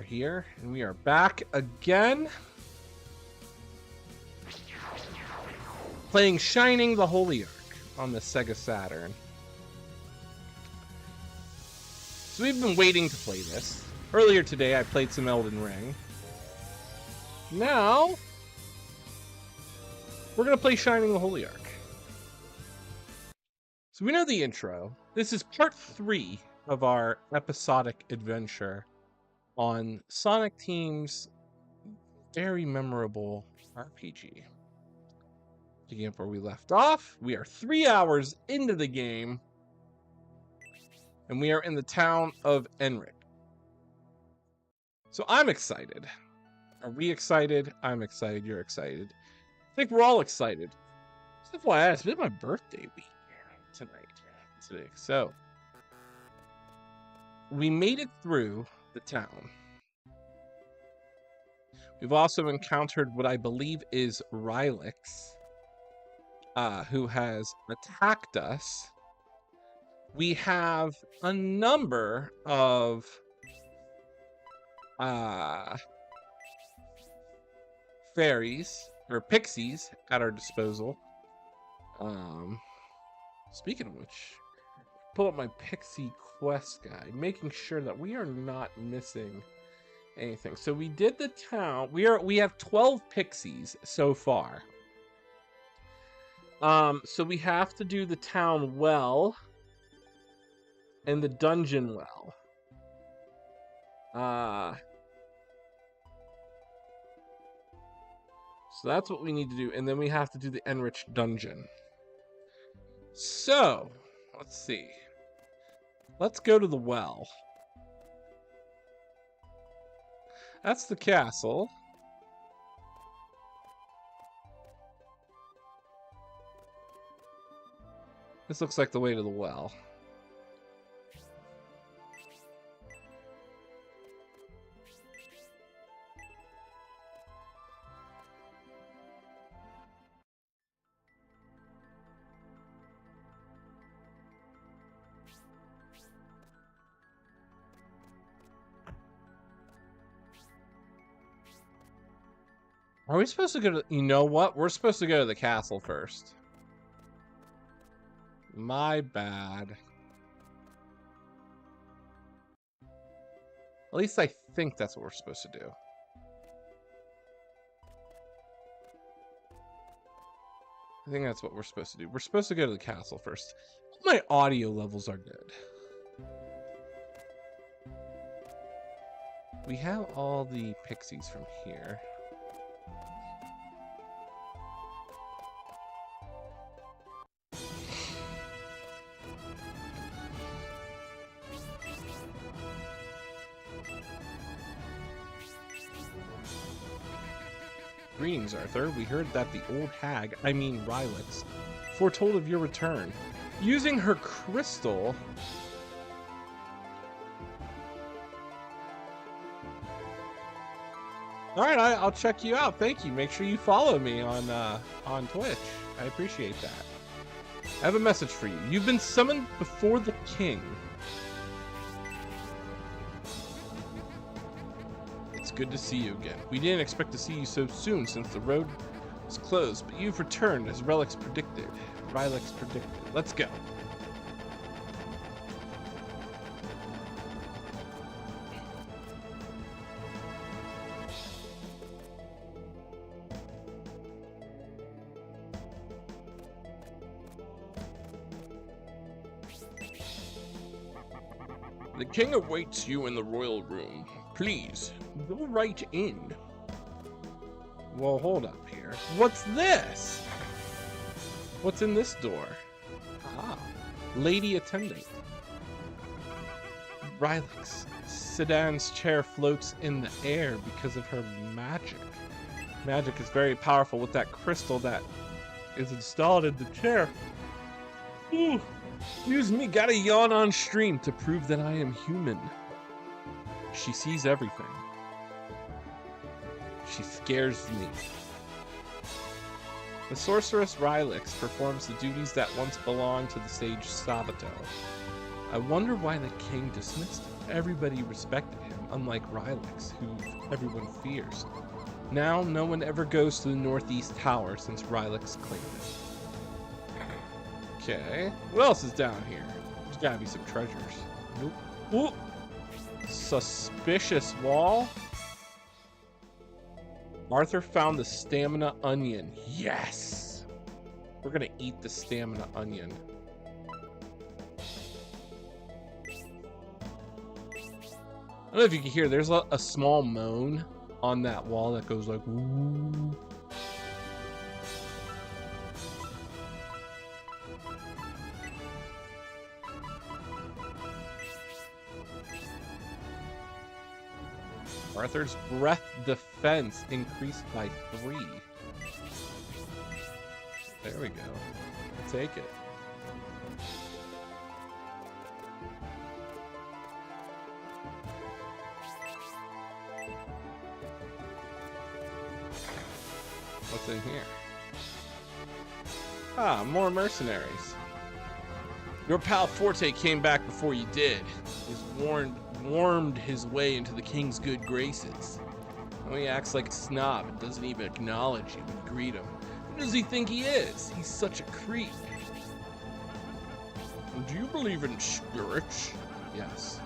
here, and we are back again. Playing Shining the Holy Ark on the Sega Saturn. So we've been waiting to play this. Earlier today, I played some Elden Ring. Now, we're going to play Shining the Holy Ark. So we know the intro. This is part 3 of our episodic adventure on Sonic Team's very memorable RPG. Picking up where we left off, we are 3 hours into the game, and we are in the town of Enrich. So I'm excited. Are we excited? I'm excited. You're excited. I think we're all excited. That's why it's been my birthday week today. So we made it through the town. We've also encountered what I believe is Rylix, who has attacked us. We have a number of fairies or pixies at our disposal. Speaking of which, pull up my pixie quest guide, making sure that we are not missing anything. So we did the town. We have 12 pixies so far. So we have to do the town well and the dungeon well. So that's what we need to do, and then we have to do the Enrich dungeon. So, let's see. Let's go to the well. That's the castle. This looks like the way to the well. Are we supposed to go to... You know what? We're supposed to go to the castle first. My bad. At least I think that's what we're supposed to do. I think that's what we're supposed to do. We're supposed to go to the castle first. My audio levels are good. We have all the pixies from here. Greetings, Arthur. We heard that the old hag, I mean Rylix, foretold of your return. Using her crystal... Alright, I'll check you out. Thank you. Make sure you follow me on Twitch. I appreciate that. I have a message for you. You've been summoned before the king. It's good to see you again. We didn't expect to see you so soon since the road was closed, but you've returned as Rylix predicted. Let's go. The king awaits you in the royal room. Please, go right in. Well, hold up here. What's this? What's in this door? Ah, lady attendant. Rylix, Sedan's chair floats in the air because of her magic. Magic is very powerful with that crystal that is installed in the chair. Ooh. Excuse me, gotta yawn on stream to prove that I am human. She sees everything. She scares me. The sorceress Rylix performs the duties that once belonged to the sage Sabato. I wonder why the king dismissed him. Everybody respected him. unlike Rylix, who everyone fears. Now, no one ever goes to the Northeast Tower since Rylix claimed it. Okay, what else is down here? There's gotta be some treasures. Nope. Ooh! Suspicious wall. Arthur found the stamina onion. Yes! We're gonna eat the stamina onion. I don't know if you can hear, there's a small moan on that wall that goes like, ooh. Arthur's breath defense increased by 3. There we go. I'll take it. What's in here? Ah, more mercenaries. Your pal Forte came back before you did. He's warmed his way into the king's good graces. Oh, he acts like a snob and doesn't even acknowledge you when you greet him. Who does he think he is? He's such a creep. Do you believe in spirits? Yes.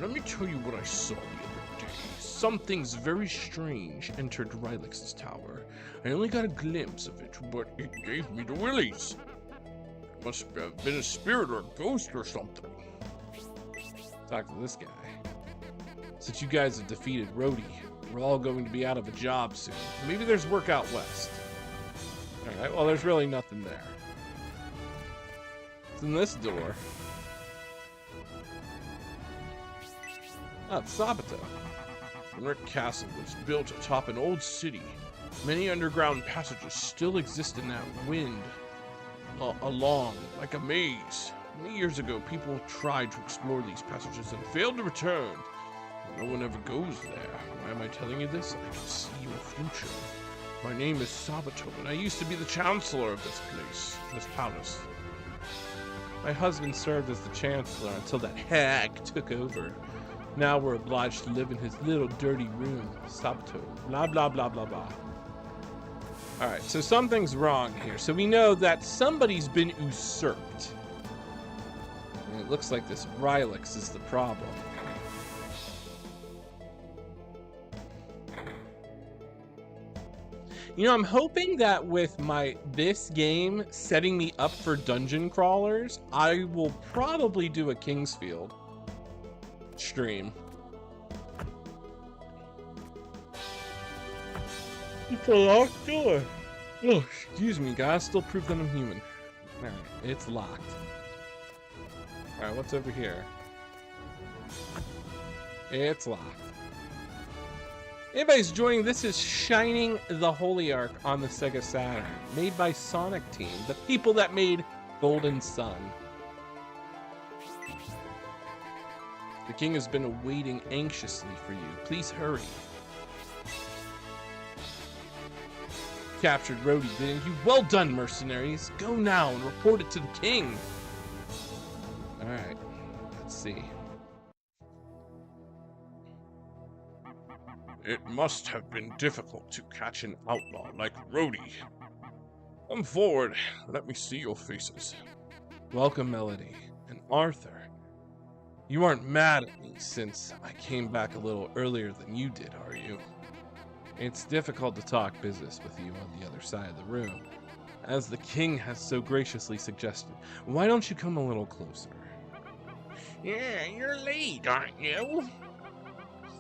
Let me tell you what I saw the other day. Something's very strange entered Rylix's tower. I only got a glimpse of it, but it gave me the willies. It must have been a spirit or a ghost or something. Talk to this guy. Since you guys have defeated Rhodey, we're all going to be out of a job soon. Maybe there's work out west. Alright, well, there's really nothing there. It's in this door. Ah, it's Sabato. Enrich Castle was built atop an old city. Many underground passages still exist in that wind. Along, like a maze. Many years ago, people tried to explore these passages and failed to return. No one ever goes there. Why am I telling you this? I can see your future. My name is Sabato, and I used to be the chancellor of this place, this palace. My husband served as the chancellor until that hag took over. Now we're obliged to live in his little dirty room. Sabato. Blah, blah, blah, blah, blah. Alright, so something's wrong here. So we know that somebody's been usurped. And it looks like this Rylix is the problem. You know, I'm hoping that with this game setting me up for dungeon crawlers, I will probably do a Kingsfield stream. It's a locked door. Oh, excuse me, guys. Still prove that I'm human. Alright, it's locked. Alright, what's over here? It's locked. Anybody's joining, this is Shining the Holy Ark on the Sega Saturn, made by Sonic Team, the people that made Golden Sun. The king has been waiting anxiously for you. Please hurry. Captured Rhodey, didn't you? Well done, mercenaries. Go now and report it to the king. Alright, let's see. It must have been difficult to catch an outlaw like Rhodey. Come forward. Let me see your faces. Welcome, Melody. And Arthur. You aren't mad at me since I came back a little earlier than you did, are you? It's difficult to talk business with you on the other side of the room. As the king has so graciously suggested, why don't you come a little closer? Yeah, you're late, aren't you?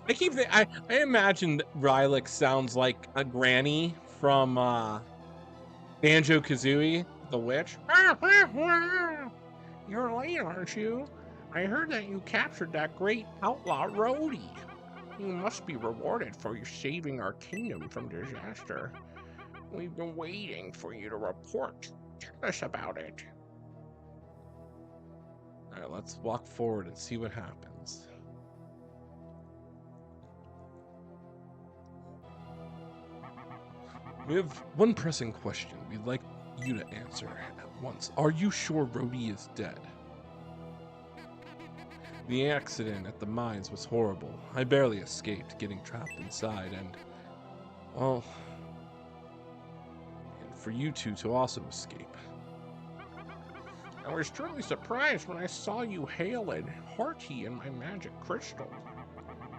I imagine that Rylix sounds like a granny from Banjo-Kazooie, the witch. You're late, aren't you? I heard that you captured that great outlaw Rhodey. You must be rewarded for your saving our kingdom from disaster. We've been waiting for you to report. Tell us about it. Alright, let's walk forward and see what happens. We have one pressing question we'd like you to answer at once. Are you sure Rhodey is dead? The accident at the mines was horrible. I barely escaped getting trapped inside and, well, and for you two to also escape. I was truly surprised when I saw you hale and hearty in my magic crystal.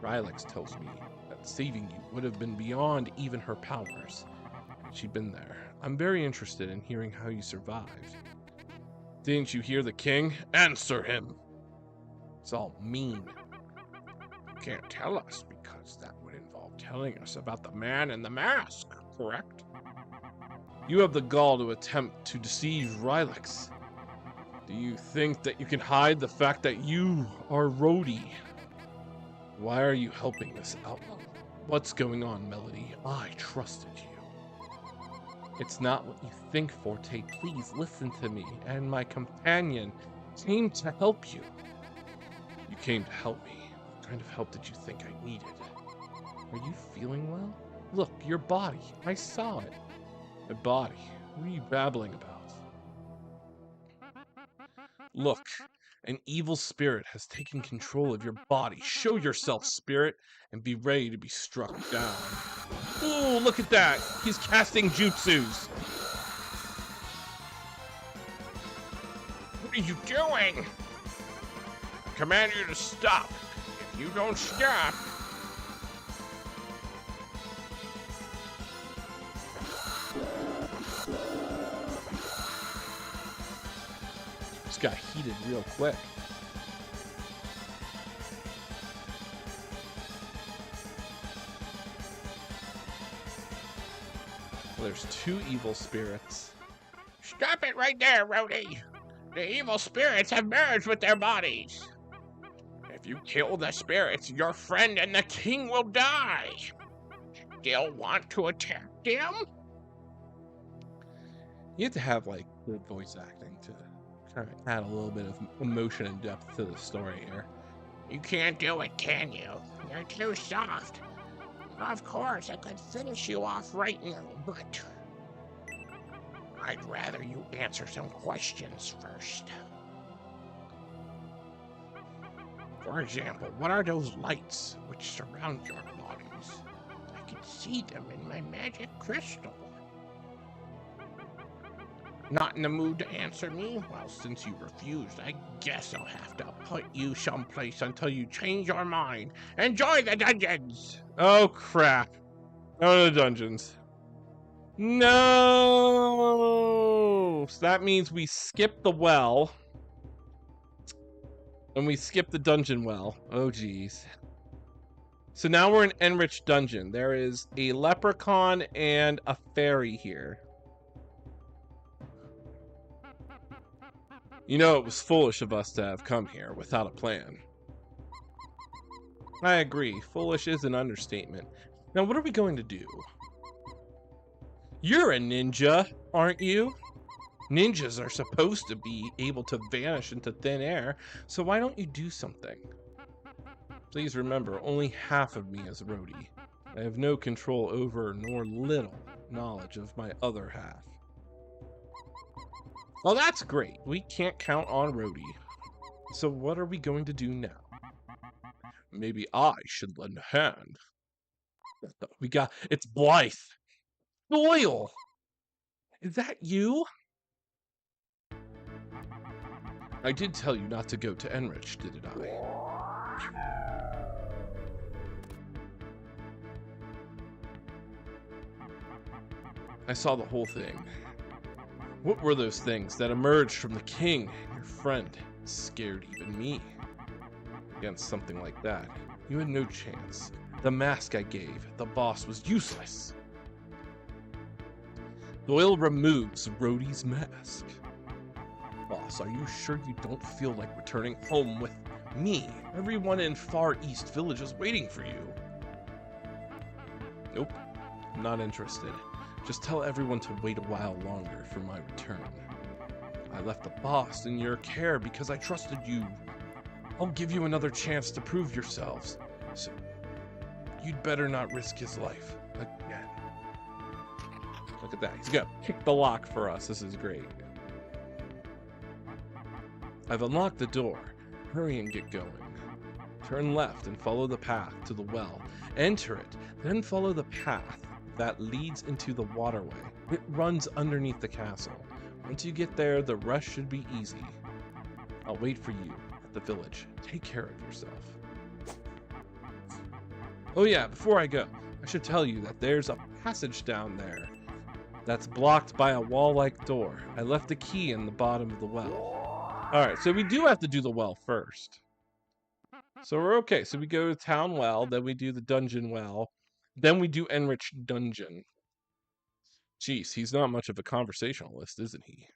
Rylix tells me that saving you would have been beyond even her powers. She'd been there. I'm very interested in hearing how you survived. Didn't you hear the king? Answer him! It's all mean. You can't tell us because that would involve telling us about the man in the mask, correct? You have the gall to attempt to deceive Rylix. Do you think that you can hide the fact that you are Rhodey? Why are you helping this outlaw? What's going on, Melody? I trusted you. It's not what you think, Forte. Please listen to me. And my companion came to help you. You came to help me. What kind of help did you think I needed? Are you feeling well? Look, your body. I saw it. My body? What are you babbling about? Look, an evil spirit has taken control of your body. Show yourself, spirit, and be ready to be struck down. Ooh, look at that! He's casting jutsus! What are you doing? I command you to stop. If you don't stop... This got heated real quick. Well, there's two evil spirits. Stop it right there, Rhodey! The evil spirits have merged with their bodies. If you kill the spirits, your friend and the king will die. Still want to attack them? You have to have, like, good voice acting to kind of add a little bit of emotion and depth to the story here. You can't do it, can you? You're too soft. Of course, I could finish you off right now, but I'd rather you answer some questions first. For example, what are those lights which surround your bodies? I can see them in my magic crystal. Not in the mood to answer me? Well, since you refused, I guess I'll have to put you someplace until you change your mind. Enjoy the dungeons! Oh, crap. Go to the dungeons. No! So that means we skip the well. And we skip the dungeon well. Oh, geez. So now we're in Enrich dungeon. There is a leprechaun and a fairy here. You know, it was foolish of us to have come here without a plan. I agree. Foolish is an understatement. Now, what are we going to do? You're a ninja, aren't you? Ninjas are supposed to be able to vanish into thin air, so why don't you do something? Please remember, only half of me is Rhodey. I have no control over nor little knowledge of my other half. Well, that's great. We can't count on Rhodey. So what are we going to do now? Maybe I should lend a hand. We got... It's Blythe. Doyle! Is that you? I did tell you not to go to Enrich, didn't I? I saw the whole thing. What were those things that emerged from the king and your friend? It scared even me. Against something like that, you had no chance. The mask I gave, the boss was useless. Doyle removes Rhodey's mask. Boss, are you sure you don't feel like returning home with me? Everyone in Far East Village is waiting for you. Nope, I'm not interested. Just tell everyone to wait a while longer for my return. I left the boss in your care because I trusted you. I'll give you another chance to prove yourselves. So you'd better not risk his life again. Look at that. He's gonna pick the lock for us. This is great. I've unlocked the door. Hurry and get going. Turn left and follow the path to the well. Enter it, then follow the path that leads into the waterway. It runs underneath the castle. Once you get there, the rest should be easy. I'll wait for you at the village. Take care of yourself. Oh yeah, before I go, I should tell you that there's a passage down there that's blocked by a wall-like door. I left the key in the bottom of the well. Alright, so we do have to do the well first. So we're okay. So we go to town well, then we do the dungeon well, then we do Enrich dungeon. Jeez, he's not much of a conversationalist, isn't he?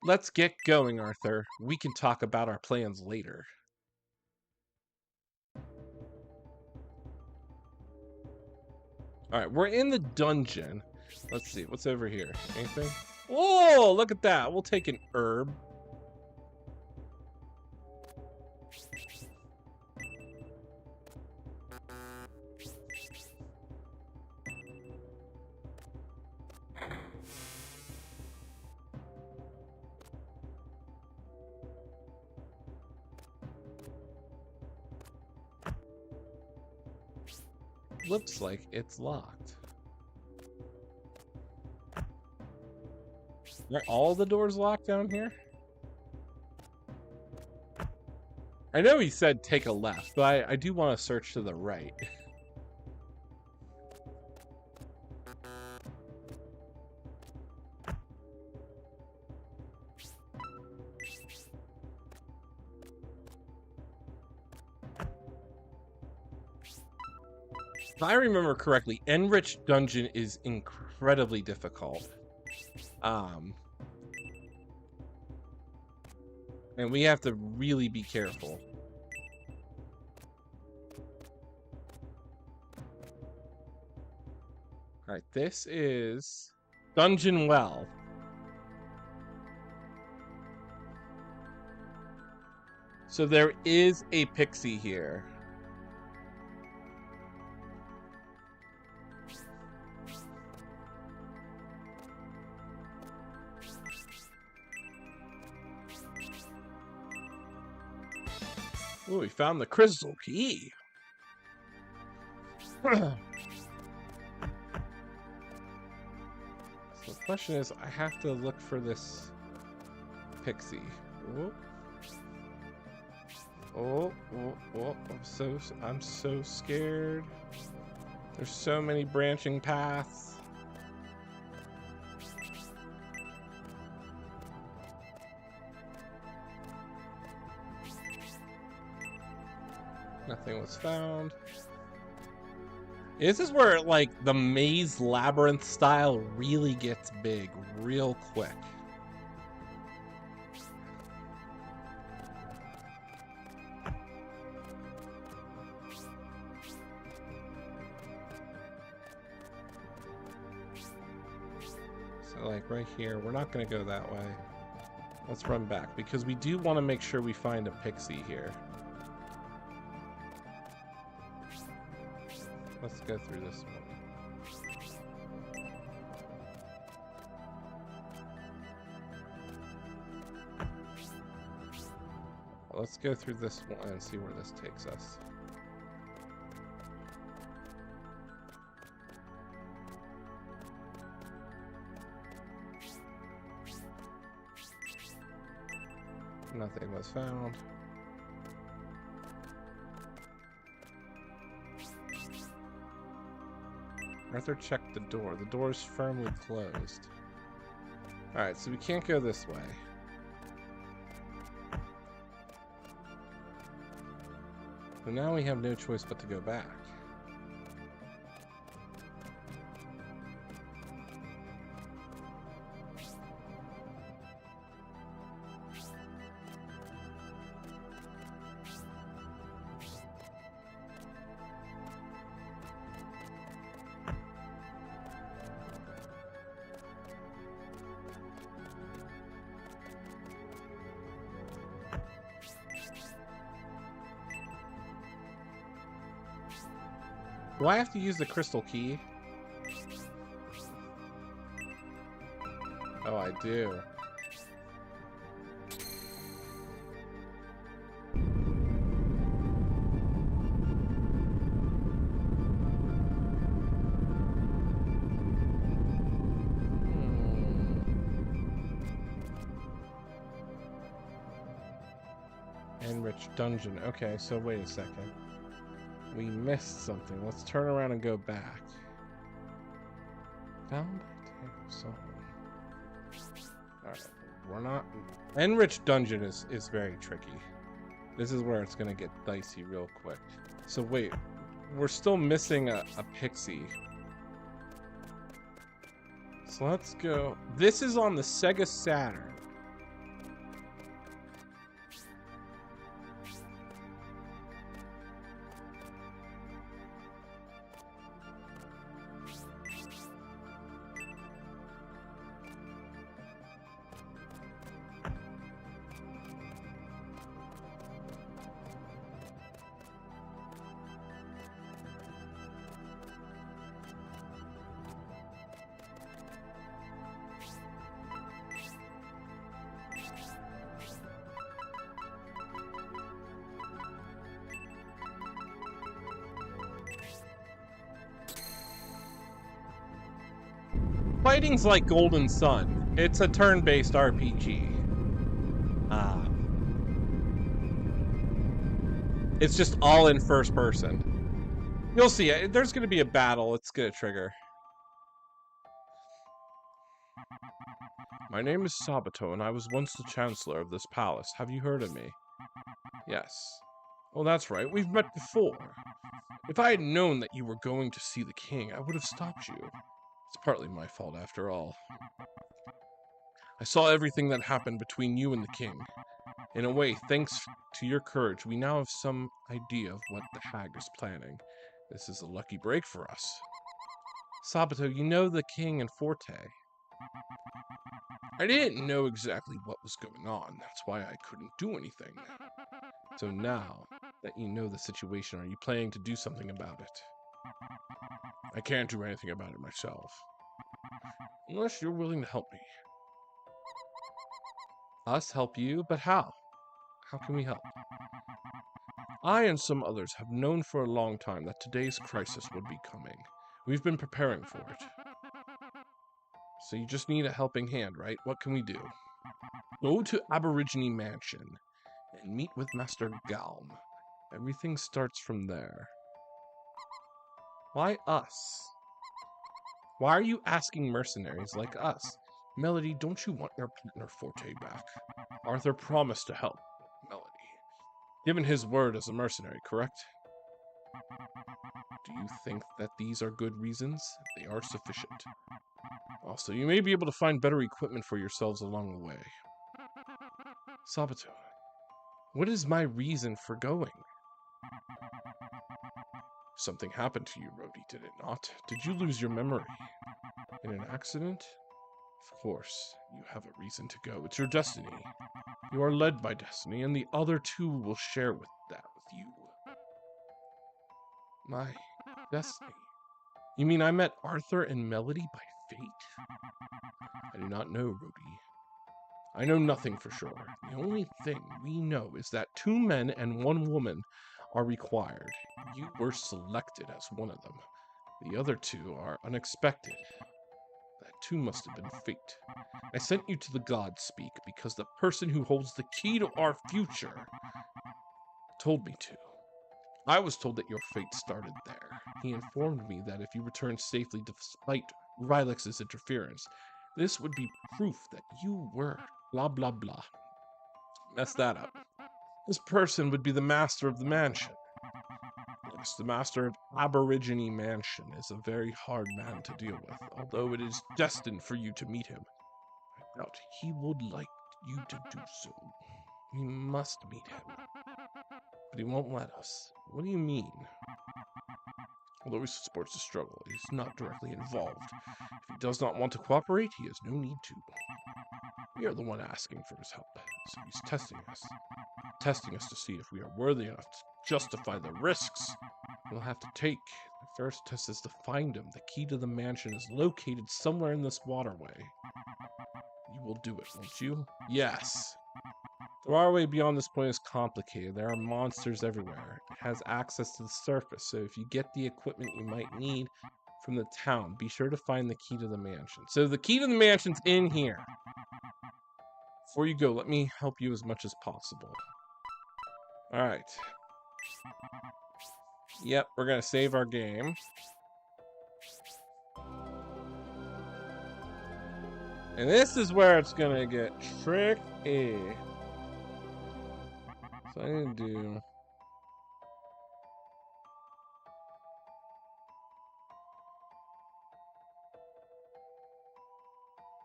Let's get going, Arthur. We can talk about our plans later. Alright, we're in the dungeon. Let's see, what's over here? Anything? Oh, look at that. We'll take an herb. Looks like it's locked. Are all the doors locked down here? I know he said take a left, but I do want to search to the right. If I remember correctly, Enrich dungeon is incredibly difficult. And we have to really be careful. Alright, this is Dungeon Well. So there is a pixie here. Oh, we found the crystal key. So the question is, I have to look for this pixie. Oh, I'm so scared. There's so many branching paths. Nothing was found. This is where, like, the maze labyrinth style really gets big real quick. So, like, right here, we're not going to go that way. Let's run back, because we do want to make sure we find a pixie here. Let's go through this one. Let's go through this one and see where this takes us. Nothing was found. Arthur checked the door. The door's firmly closed. Alright, so we can't go this way. So now we have no choice but to go back. Do I have to use the crystal key? Oh, I do. Enrich dungeon. Okay, so wait a second. We missed something. Let's turn around and go back. Found by tale of song. Alright, we're not... Enrich dungeon is very tricky. This is where it's gonna get dicey real quick. So wait, we're still missing a pixie. So let's go... This is on the Sega Saturn. Fighting's like Golden Sun. It's a turn-based RPG. It's just all in first person. You'll see. There's going to be a battle. It's going to trigger. My name is Sabato, and I was once the Chancellor of this palace. Have you heard of me? Yes. Oh, that's right. We've met before. If I had known that you were going to see the king, I would have stopped you. It's partly my fault, after all. I saw everything that happened between you and the king. In a way, thanks to your courage, we now have some idea of what the hag is planning. This is a lucky break for us. Sabato, you know the king and Forte. I didn't know exactly what was going on. That's why I couldn't do anything. So now that you know the situation, are you planning to do something about it? I can't do anything about it myself. Unless you're willing to help me. Us help you? But how? How can we help? I and some others have known for a long time that today's crisis would be coming. We've been preparing for it. So you just need a helping hand, right? What can we do? Go to Aborigine Mansion and meet with Master Galm. Everything starts from there. Why us? Why are you asking mercenaries like us? Melody, don't you want your partner Forte back? Arthur promised to help Melody. Given his word as a mercenary, correct? Do you think that these are good reasons? They are sufficient. Also, you may be able to find better equipment for yourselves along the way. Sabato, what is my reason for going? Something happened to you, Rhodey, did it not? Did you lose your memory? In an accident? Of course, you have a reason to go. It's your destiny. You are led by destiny, and the other two will share that with you. My destiny? You mean I met Arthur and Melody by fate? I do not know, Rhodey. I know nothing for sure. The only thing we know is that 2 men and 1 woman are required. You were selected as one of them. The other 2 are unexpected. That too must have been fate. I sent you to the gods speak because the person who holds the key to our future told me to. I was told that your fate started there. He informed me that if you returned safely despite Rylex's interference, this would be proof that you were blah blah blah. Mess that up. This person would be the master of the mansion. Yes, the master of Aborigine Mansion is a very hard man to deal with, although it is destined for you to meet him. I doubt he would like you to do so. We must meet him. But he won't let us. What do you mean? Although he supports the struggle, he is not directly involved. If he does not want to cooperate, he has no need to. We are the one asking for his help, so he's testing us to see if we are worthy enough to justify the risks we'll have to take. The first test is to find him. The key to the mansion is located somewhere in this waterway. You will do it, won't you? Yes. The waterway beyond this point is complicated. There are monsters everywhere. It has access to the surface, so if you get the equipment you might need from the town, be sure to find the key to the mansion. So the key to the mansion's in here. Before you go, let me help you as much as possible. All right. Yep, we're gonna save our game. And this is where it's gonna get tricky. So I need to do...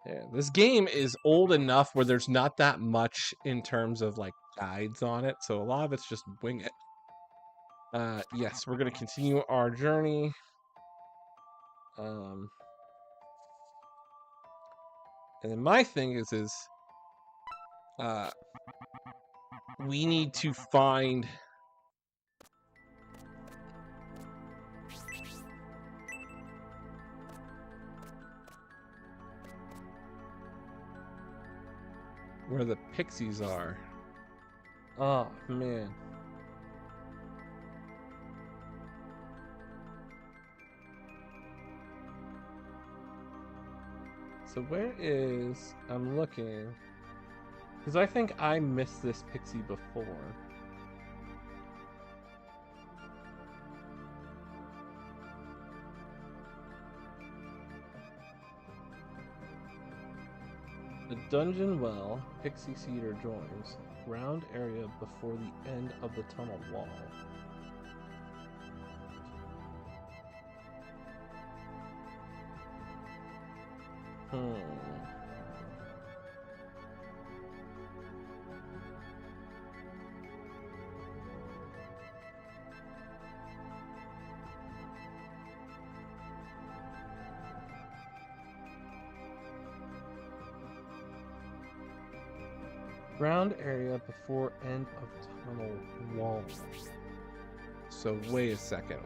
Yeah, this game is old enough where there's not that much in terms of like guides on it, so a lot of it's just wing it. Yes, we're gonna continue our journey. And then my thing is we need to find where the pixies are. Oh man. So where is... I'm looking. Because I think I missed this pixie before. The dungeon well, Pixie Cedar joins. Ground area before the end of the tunnel wall. Ground area before end of tunnel wall. So wait a second.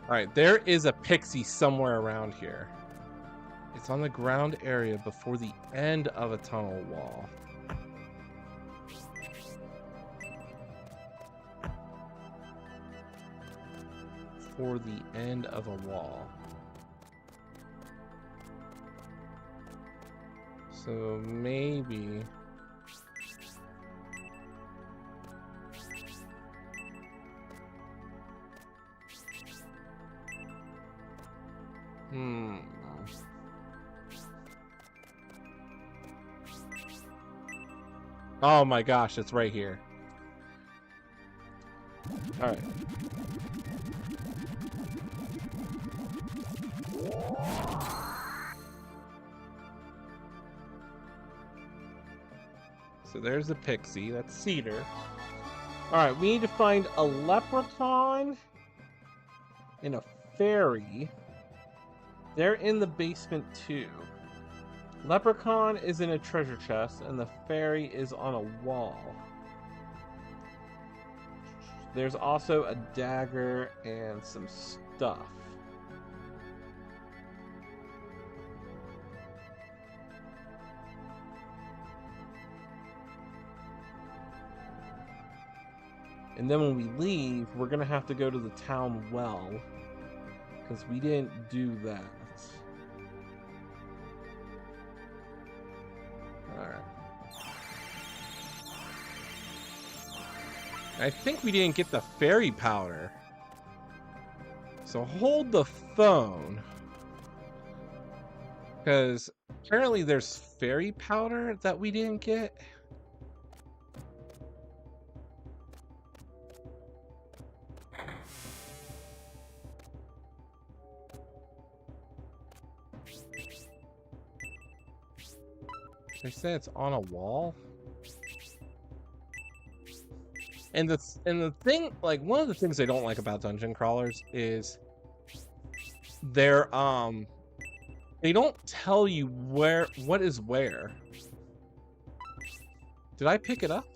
Alright, there is a pixie somewhere around here. It's on the ground area before the end of a tunnel wall. For the end of a wall. So maybe... Oh my gosh, it's right here. Alright. So there's the pixie, that's Cedar. Alright, we need to find a leprechaun and a fairy. They're in the basement too. Leprechaun is in a treasure chest, and the fairy is on a wall. There's also a dagger and some stuff. And then when we leave, we're gonna have to go to the town well, because we didn't do that. Alright. I think we didn't get the fairy powder. So hold the phone. Because apparently there's fairy powder that we didn't get. They say it's on a wall. And the thing, like, one of the things I don't like about dungeon crawlers is they're they don't tell you what is where. Did I pick it up?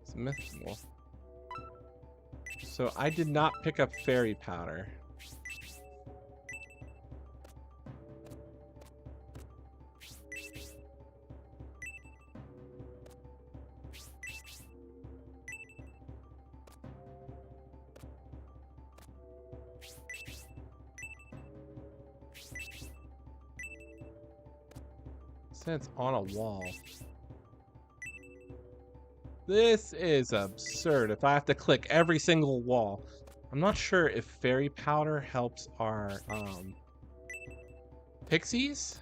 It's mythical. So I did not pick up fairy powder. Said it's on a wall. This is absurd. If I have to click every single wall. I'm not sure if fairy powder helps our pixies.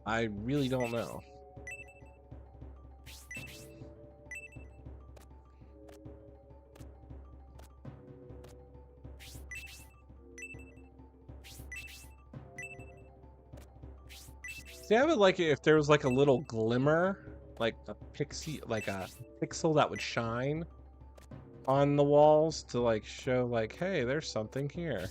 I really don't know. See, I would like it if there was like a little glimmer, like a pixie, like a pixel that would shine on the walls to like show like, hey, there's something here.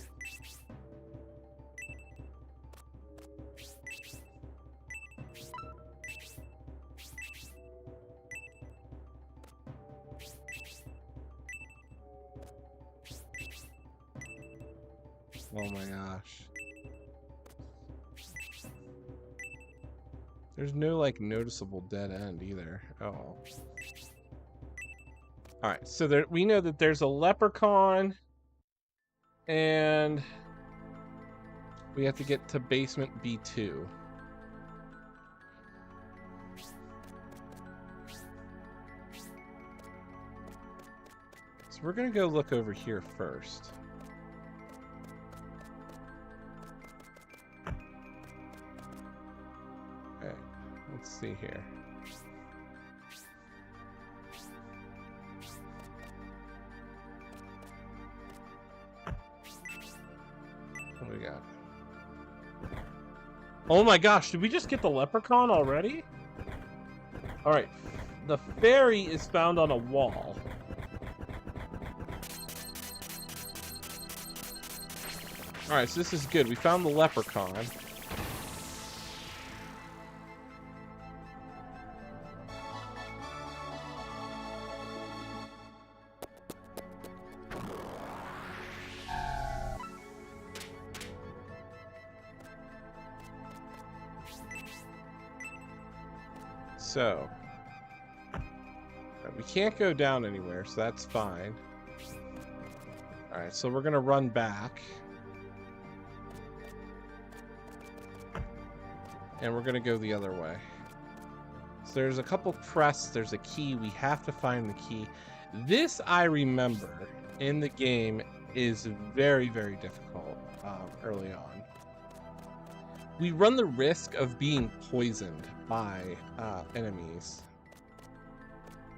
Oh my gosh. There's no like noticeable dead end either. Oh. Alright, so there we know that there's a leprechaun and we have to get to basement B2. So we're gonna go look over here first. Okay, let's see here. What do we got? Oh my gosh, did we just get the leprechaun already? Alright, the fairy is found on a wall. Alright, so this is good. We found the leprechaun. So, we can't go down anywhere, so that's fine. Alright, so we're gonna run back. And we're gonna go the other way. So there's a couple crests, there's a key, we have to find the key. This, I remember, in the game is very, very difficult early on. We run the risk of being poisoned by enemies.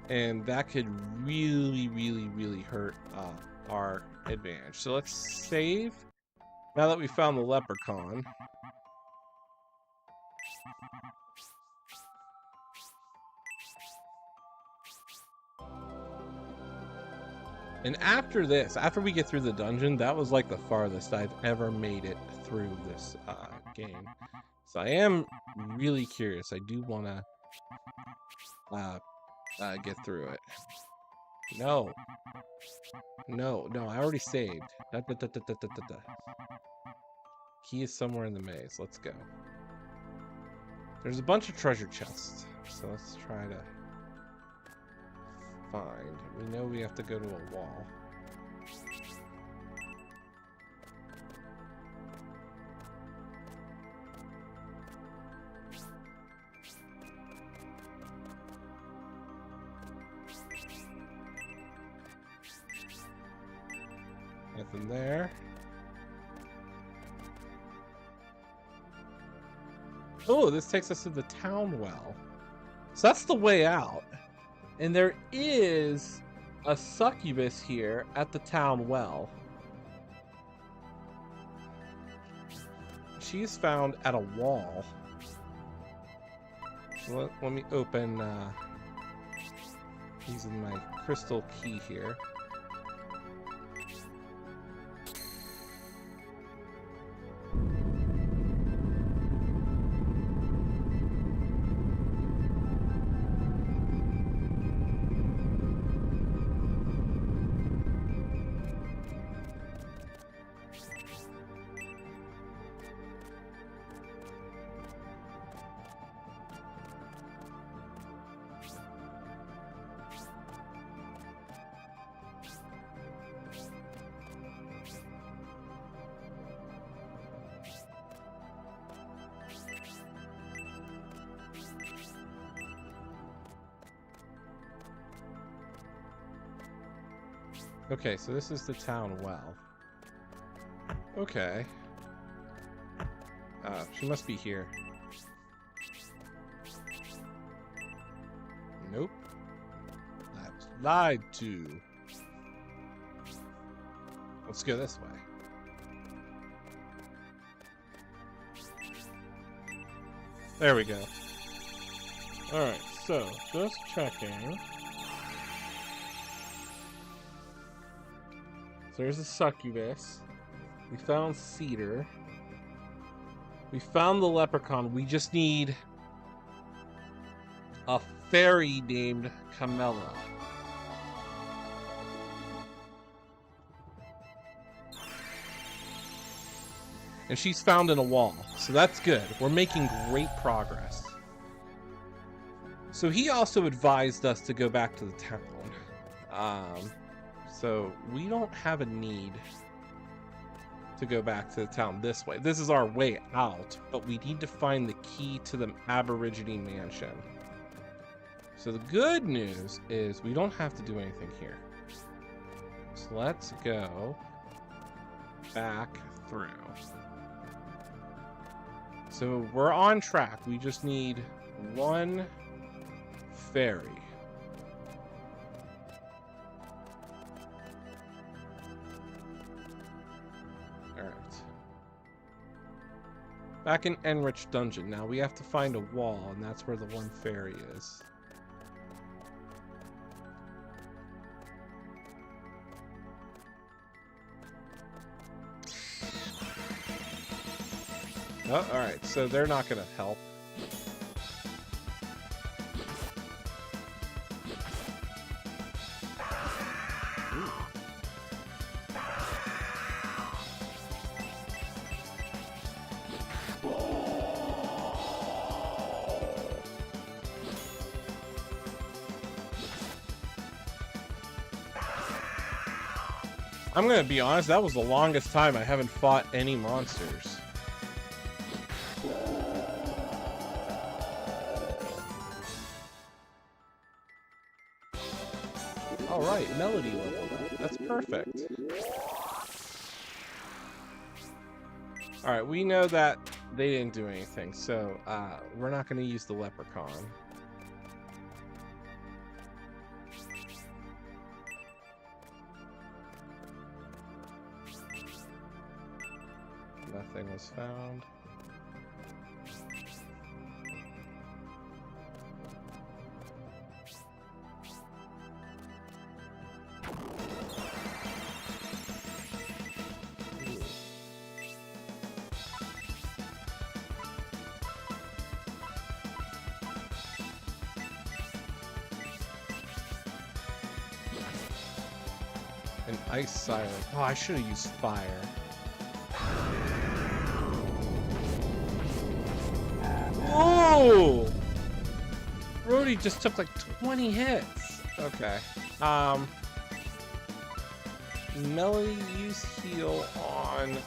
And that could really, really, really hurt our advantage. So let's save. Now that we found the leprechaun. And after this, after we get through the dungeon, that was like the farthest I've ever made it through this game. So I am really curious. I do want to get through it. No. No, no, I already saved. Key is somewhere in the maze. Let's go. There's a bunch of treasure chests. So let's try to find. We know we have to go to a wall. Nothing there. Oh, this takes us to the town well. So that's the way out. And there is a succubus here at the town well. She's found at a wall. So let me open using my crystal key here. Okay, so this is the town well. Okay. She must be here. Nope. I was lied to. Let's go this way. There we go. Alright, so, just checking. So there's a succubus. We found Cedar. We found the leprechaun. We just need a fairy named Camilla. And she's found in a wall. So that's good. We're making great progress. So he also advised us to go back to the town. So we don't have a need to go back to the town this way. This is our way out, but we need to find the key to the Aborigine mansion. So the good news is we don't have to do anything here. So let's go back through. So we're on track. We just need one fairy. Alright. Back in Enrich dungeon. Now we have to find a wall, and that's where the one fairy is. Oh, alright, so they're not gonna help. Ooh. I'm gonna be honest, that was the longest time I haven't fought any monsters. Alright, Melody leveled up. That's perfect. Alright, we know that they didn't do anything, so we're not going to use the leprechaun. Nothing was found. An ice siren. Oh, I should have used fire. Whoa! Brody just took like 20 hits. Okay. Melody use heal on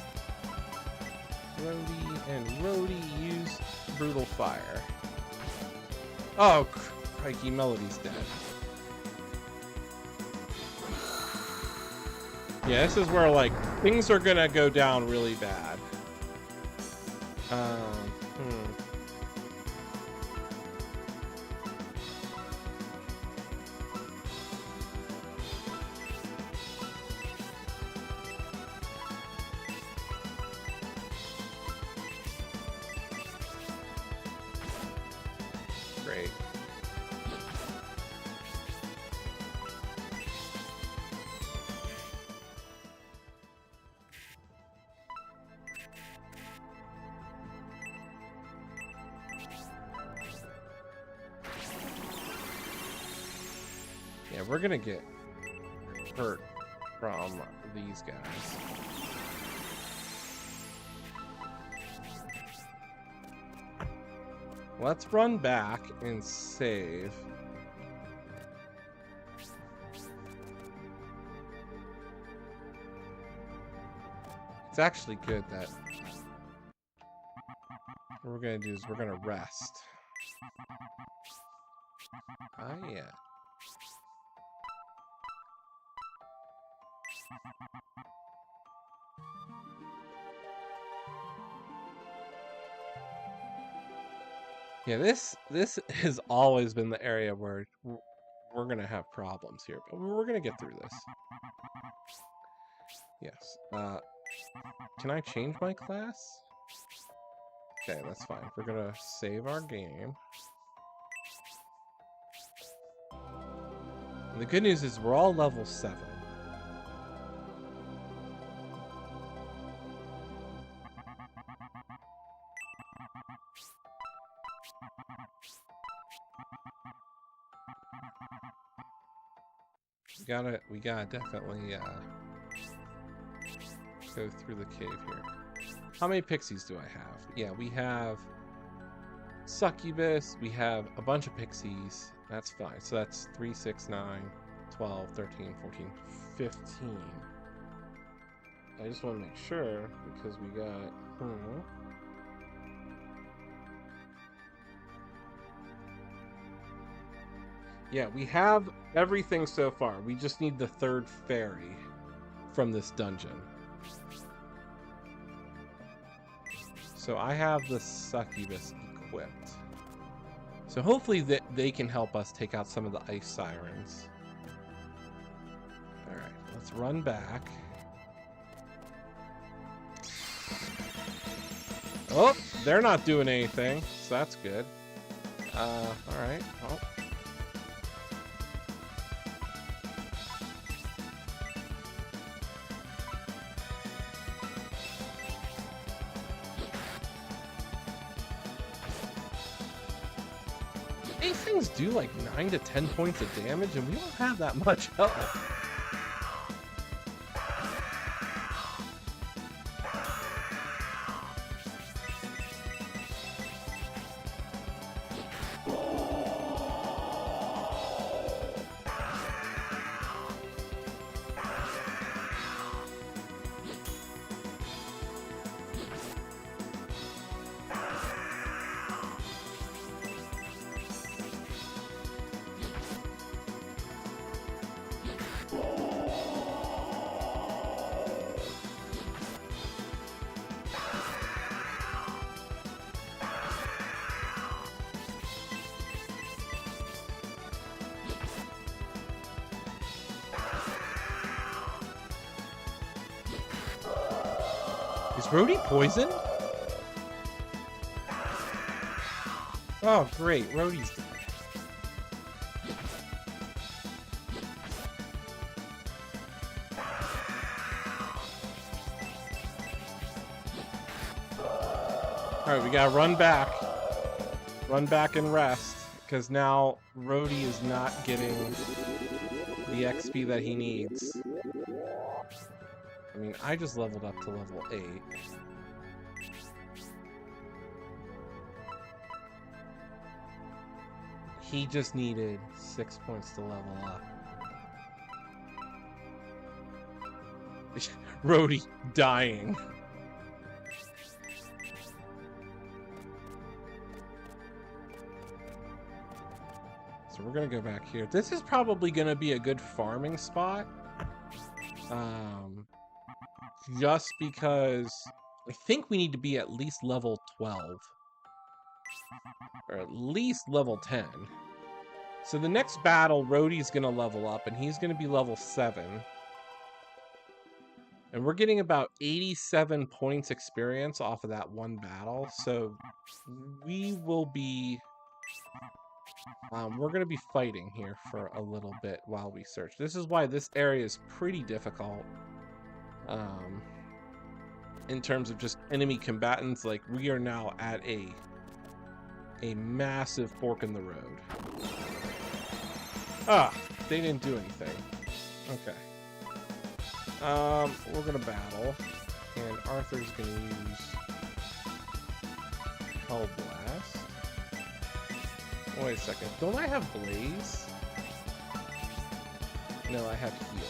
Rhodey, and Rhodey use brutal fire. Oh, crikey, Melody's dead. Yeah, this is where, like, things are gonna go down really bad. Great. Yeah, we're gonna get hurt from these guys. Let's run back and save. It's actually good that what we're gonna do is we're gonna rest. Oh yeah. Yeah, this has always been the area where we're gonna have problems here, but we're gonna get through this. Yes. Can I change my class? Okay, that's fine. We're gonna save our game. And the good news is we're all level 7. We gotta definitely go through the cave here. How many pixies do I have? Yeah, we have succubus, we have a bunch of pixies. That's fine. So that's 3, 6, 9, 12, 13, 14, 15. I just want to make sure because we got yeah, we have everything so far. We just need the 3rd fairy from this dungeon. So I have the succubus equipped. So hopefully they can help us take out some of the ice sirens. Alright, let's run back. Oh, they're not doing anything, so that's good. Alright, well. These things do like 9 to 10 points of damage, and we don't have that much health. Is Rhodey poisoned? Oh, great. Rhodey's dead. Alright, we gotta run back. Run back and rest. Because now Rhodey is not getting the XP that he needs. I mean, I just leveled up to level 8. He just needed 6 points to level up. Rhodey dying. So we're gonna go back here. This is probably gonna be a good farming spot. Just because I think we need to be at least level 12. Or at least level 10. So the next battle, Rhodey's gonna level up, and he's gonna be level 7. And we're getting about 87 points experience off of that one battle, so we will be... we're gonna be fighting here for a little bit while we search. This is why this area is pretty difficult. In terms of just enemy combatants, like, we are now at a massive fork in the road. Ah, they didn't do anything. Okay. We're gonna battle, and Arthur's gonna use Hell Blast. Wait a second, don't I have Blaze? No, I have Heal.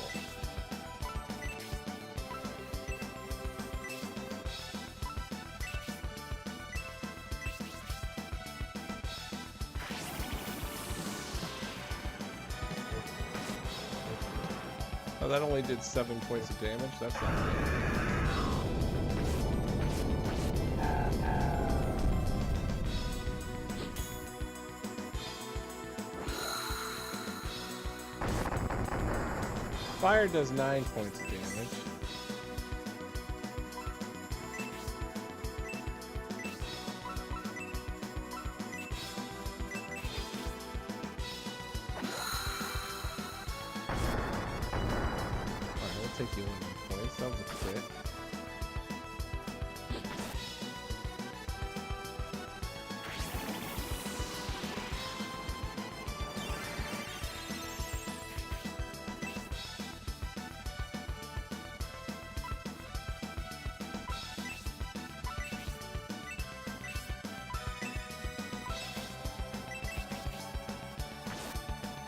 Oh, that only did 7 points of damage. That's not good. Fire does 9 points of damage. Take you 1 points. That was a crit.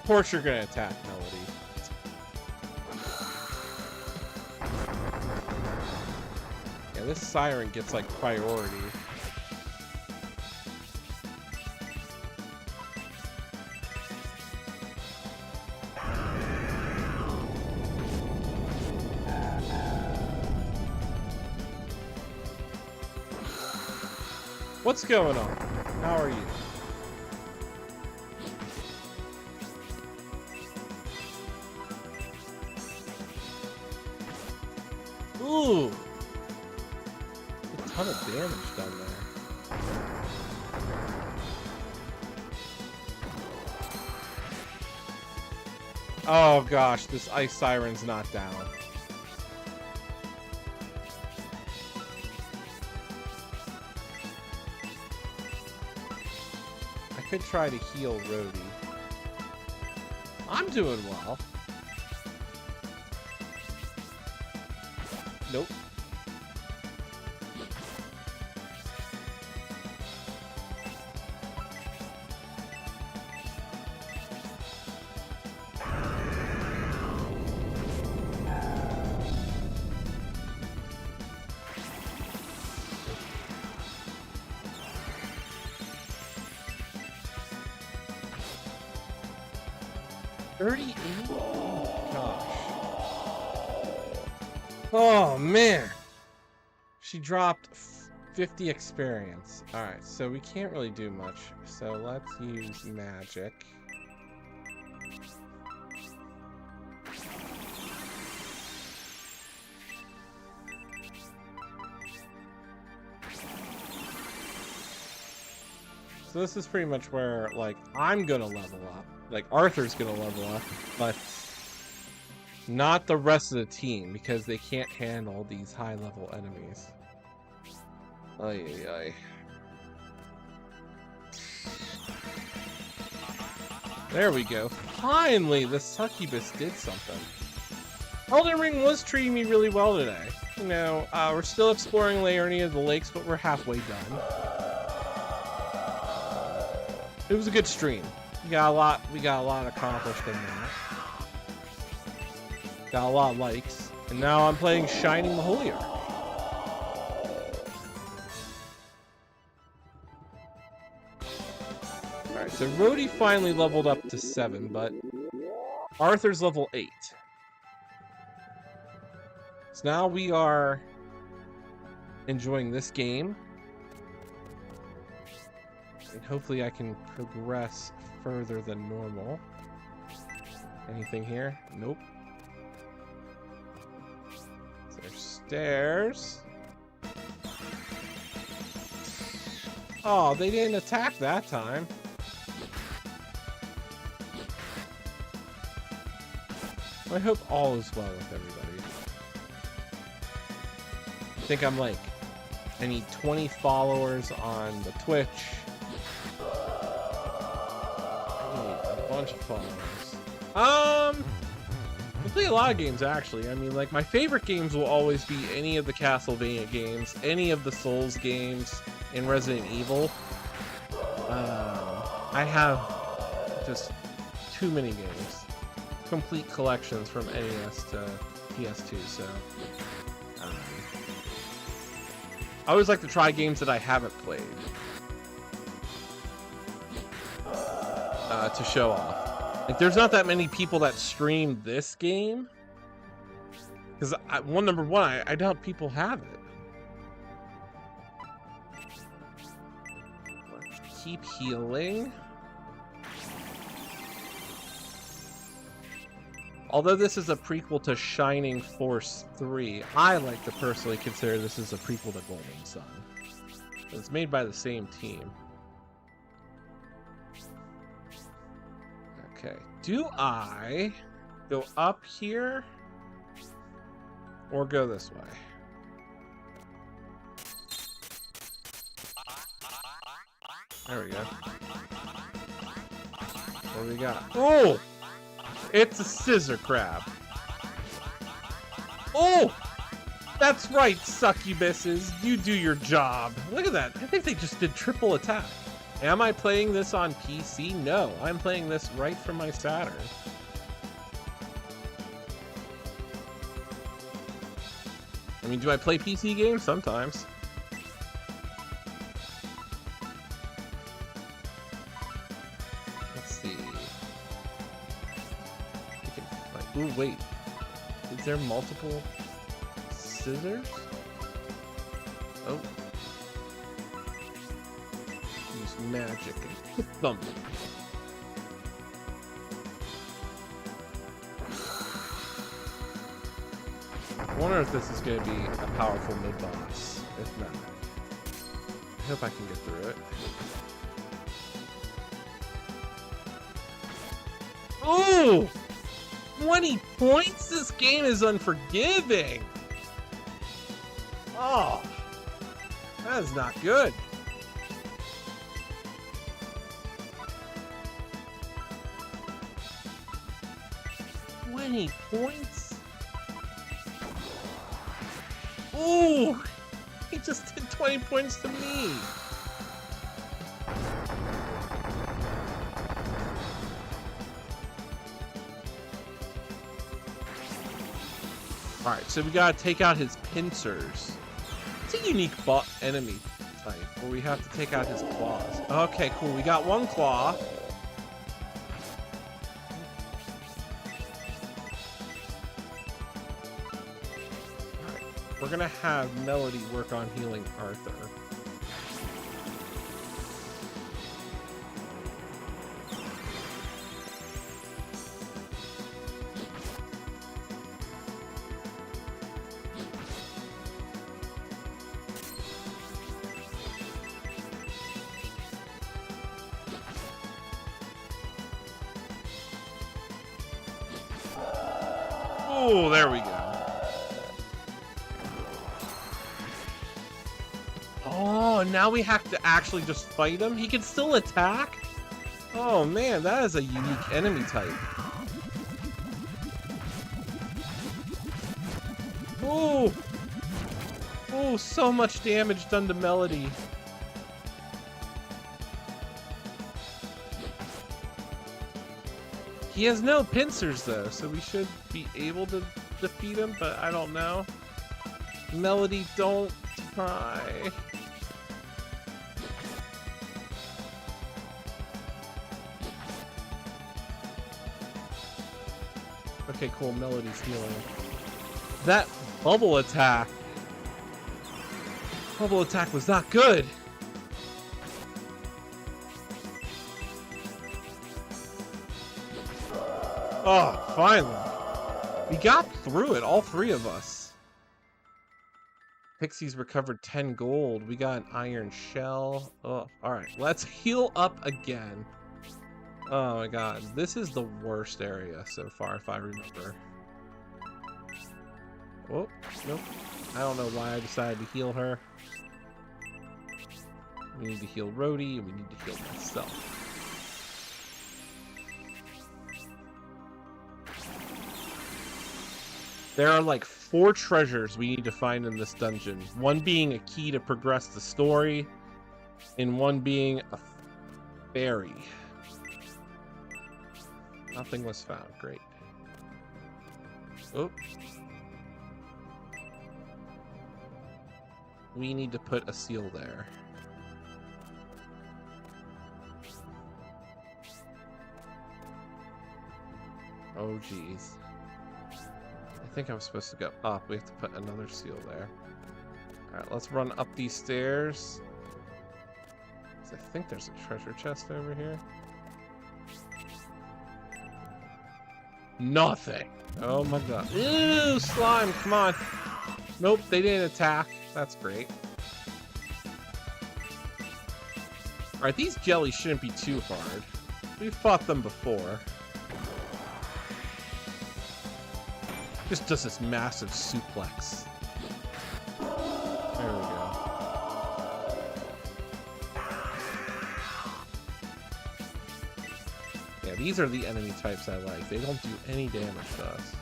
Of course you're gonna attack Melody. This siren gets like priority. What's going on? How are you? Ooh. Ton of damage done there. Oh gosh, this ice siren's not down. I could try to heal Rhodey. I'm doing well. Nope. Oh man, she dropped 50 experience. All right, so we can't really do much. So let's use magic. So this is pretty much where, like, I'm gonna level up. Like, Arthur's gonna level up, but not the rest of the team, because they can't handle these high-level enemies. Ay, ay, ay. There we go. Finally, the succubus did something. Elden Ring was treating me really well today. You know, we're still exploring Laernia of the Lakes, but we're halfway done. It was a good stream. We got a lot accomplished in there. Got a lot of likes. And now I'm playing Shining the Holy Ark. Alright, so Rhodey finally leveled up to 7, but Arthur's level 8. So now we are enjoying this game. And hopefully I can progress further than normal. Anything here? Nope. So there's stairs. Oh, they didn't attack that time. I hope all is well with everybody. I think I'm like, I need 20 followers on the Twitch. Bunch of followers. I play a lot of games actually. I mean, like, my favorite games will always be any of the Castlevania games, any of the Souls games, in Resident Evil. I have just too many games, complete collections from NES to PS2. So I always like to try games that I haven't played. To show off. Like, there's not that many people that stream this game, Because number one, I doubt people have it. Let's keep healing. Although this is a prequel to Shining Force 3, I like to personally consider this as a prequel to Golden Sun. It's made by the same team. Okay, do I go up here or go this way? There we go. What do we got? Oh! It's a scissor crab. Oh! That's right, succubuses. You do your job. Look at that. I think they just did triple attack. Am I playing this on PC? No, I'm playing this right from my Saturn. I mean, do I play PC games? Sometimes. Let's see. Ooh, wait. Is there multiple scissors? Oh. Use magic and hit them. I wonder if this is going to be a powerful mid-boss. If not, I hope I can get through it. Ooh! 20 points? This game is unforgiving. Oh, that is not good. $20 points? Ooh, he just did 20 points to me. Alright, so we gotta take out his pincers. It's a unique enemy type where we have to take out his claws. Okay, cool. We got one claw. Alright, we're gonna have Melody work on healing Arthur. Oh, there we go. Oh, now we have to actually just fight him? He can still attack? Oh man, that is a unique enemy type. Oh! Oh, so much damage done to Melody. He has no pincers though, so we should be able to defeat him, but I don't know. Melody, don't try. Okay, cool, Melody's healing. That bubble attack was not good. Oh, finally. We got through it, all three of us. Pixies recovered 10 gold. We got an iron shell. Oh, alright. Let's heal up again. Oh my god. This is the worst area so far, if I remember. Oh, nope. I don't know why I decided to heal her. We need to heal Rhodey, and we need to heal myself. There are like 4 treasures we need to find in this dungeon. One being a key to progress the story, and one being a fairy. Nothing was found. Great. Oh. We need to put a seal there. Oh, geez. I think I was supposed to go up. We have to put another seal there. Alright, let's run up these stairs. I think there's a treasure chest over here. Nothing! Oh my god. Ew, slime, come on. Nope, they didn't attack. That's great. Alright, these jellies shouldn't be too hard. We've fought them before. Just does this massive suplex. There we go. Yeah, these are the enemy types I like. They don't do any damage to us.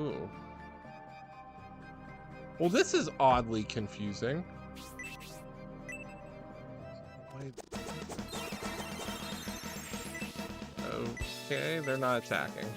Ooh. Well, this is oddly confusing. Okay, they're not attacking.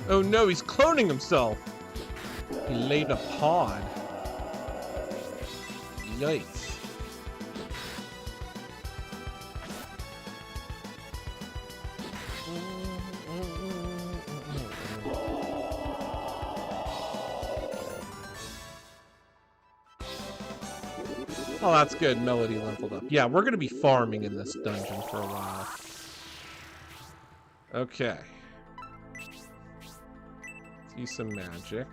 Oh no, he's cloning himself! He laid a pod. Yikes. Oh, that's good. Melody leveled up. Yeah, we're gonna be farming in this dungeon for a while. Okay. Use some magic.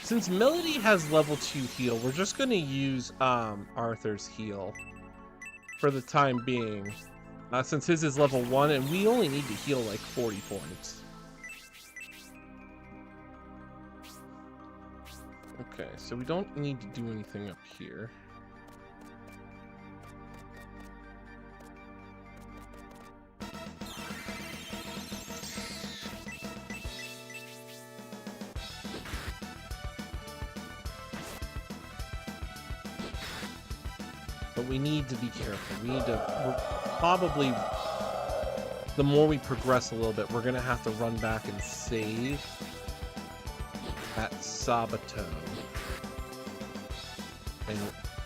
Since Melody has level 2 heal, we're just gonna use Arthur's heal for the time being. Since his is level 1 and we only need to heal like 40 points. Okay, so we don't need to do anything up here. But we need to be careful. We need to, we're probably, the more we progress a little bit, we're going to have to run back and save at Sabato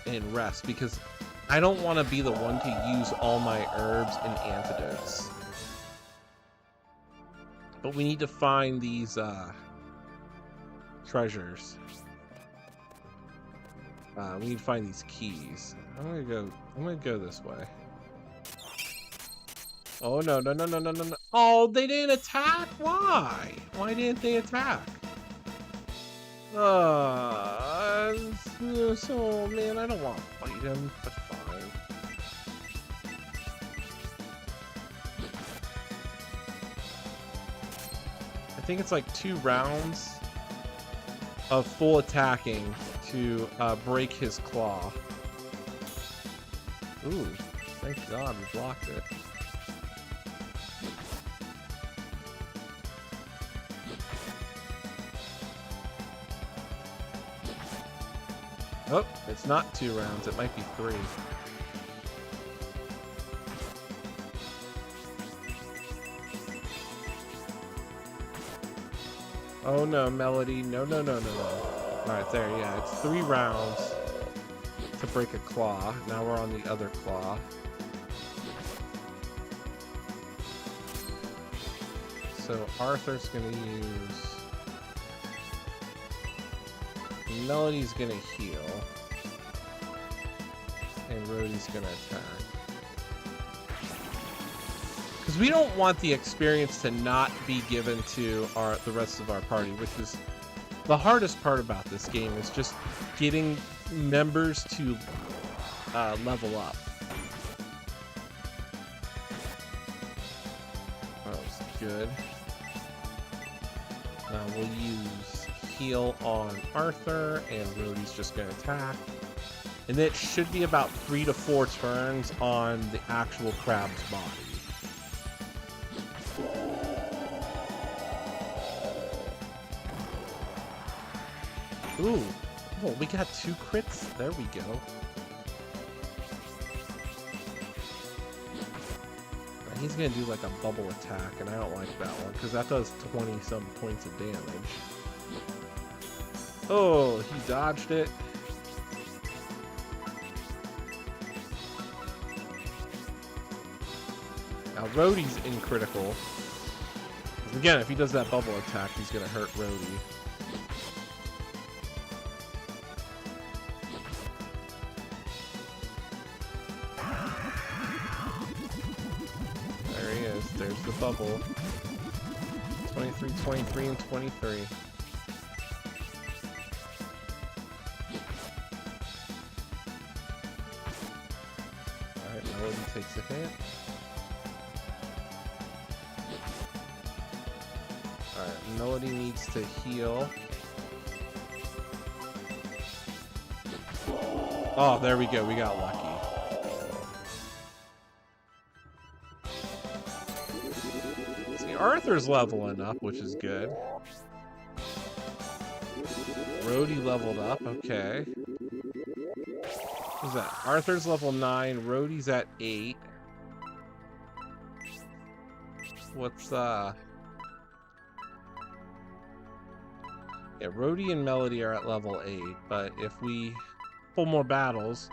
and rest, because I don't want to be the one to use all my herbs and antidotes. But we need to find these treasures. We need to find these keys. I'm gonna go this way. Oh no. Oh, they didn't attack? Why? Why didn't they attack? So man, I don't want to fight him, but fine. I think it's like 2 rounds of full attacking to break his claw. Ooh, thank God we blocked it. Oh, it's not 2 rounds, it might be 3. Oh no, Melody, no. Alright, there, yeah, it's 3 rounds to break a claw. Now we're on the other claw. So Arthur's gonna use Melody's gonna heal. And Rhodey's gonna attack. Because we don't want the experience to not be given to the rest of our party, which is the hardest part about this game, is just getting members to level up. That was good. We'll use heal on Arthur, and Rhodey's just gonna attack. And it should be about 3 to 4 turns on the actual crab's body. Ooh, oh, we got 2 crits. There we go. He's gonna do like a bubble attack, and I don't like that one because that does 20-some points of damage. Oh, he dodged it. Now Rhodey's in critical. Again, if he does that bubble attack, he's gonna hurt Rhodey. There he is. There's the bubble. 23, 23, and 23. Alright, Melody takes a hit. Alright, Melody needs to heal. Oh, there we go. We got lucky. See, Arthur's leveling up, which is good. Rhodey leveled up. Okay. What's that? Arthur's level 9. Rhodey's at 8. What's Yeah, Rhodey and Melody are at level 8, but if we pull more battles,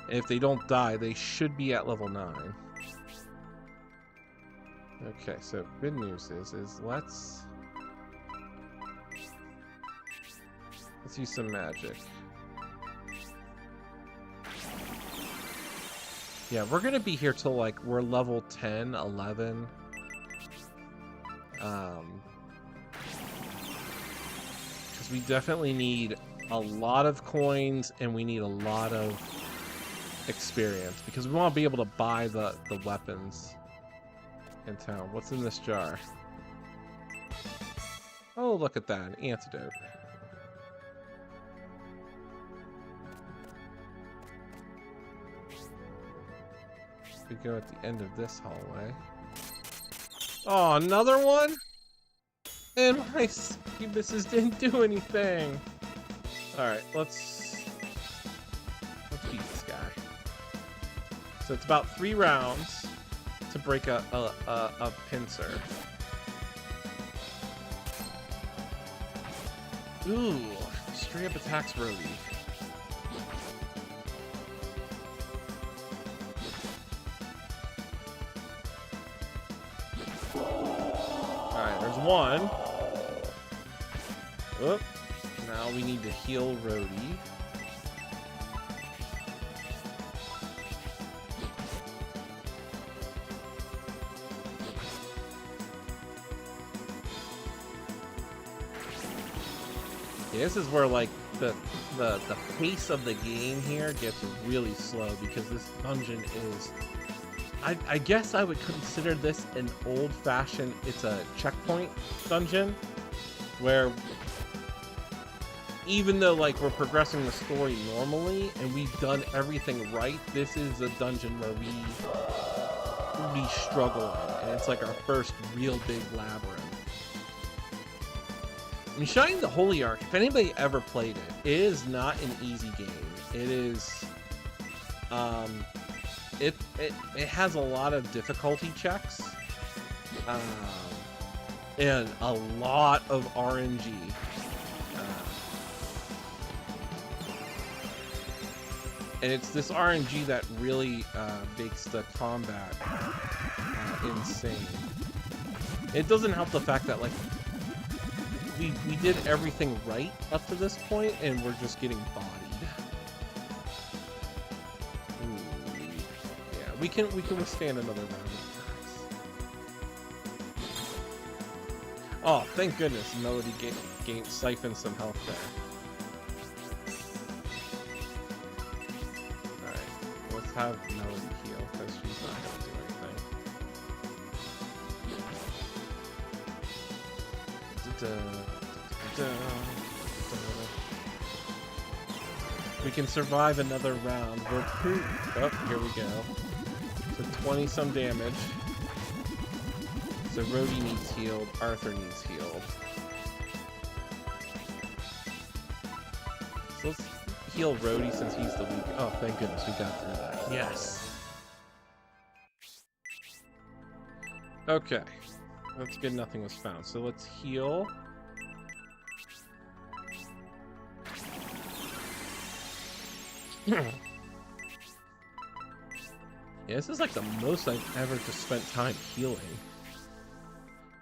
if they don't die, they should be at level 9. Okay, so good news is let's use some magic. Yeah, we're gonna be here till like we're level 10, 11. We definitely need a lot of coins, and we need a lot of experience because we want to be able to buy the weapons in town. What's in this jar? Oh, look at that, an antidote. We go at the end of this hallway. Oh, another one? And my scubuses didn't do anything. Alright, let's beat this guy. So it's about 3 rounds to break a pincer. Ooh, straight up attacks Rhodey. Alright, there's one. Oop. Now we need to heal Rhodey. Yeah, this is where like the pace of the game here gets really slow because this dungeon is I guess I would consider this an old-fashioned, it's a checkpoint dungeon where even though like we're progressing the story normally and we've done everything right, this is a dungeon where we struggle in, and it's like our first real big labyrinth. I mean, Shining the Holy Ark, if anybody ever played it, it is not an easy game. It is it has a lot of difficulty checks and a lot of RNG. And it's this RNG that really makes the combat insane. It doesn't help the fact that like we did everything right up to this point, and we're just getting bodied. Ooh. Yeah, we can withstand another round of attacks. Oh, thank goodness, Melody siphoned some health there. Alright, let's have Melody heal, because she's not going to do anything. We can survive another round. Oh, here we go. So 20 some damage. So Rhodey needs healed, Arthur needs healed. So let's heal Rhodey since he's the weak. Oh, thank goodness we got through that. Yes. Okay. That's good, nothing was found. So let's heal. Yeah, this is like the most I've ever just spent time healing.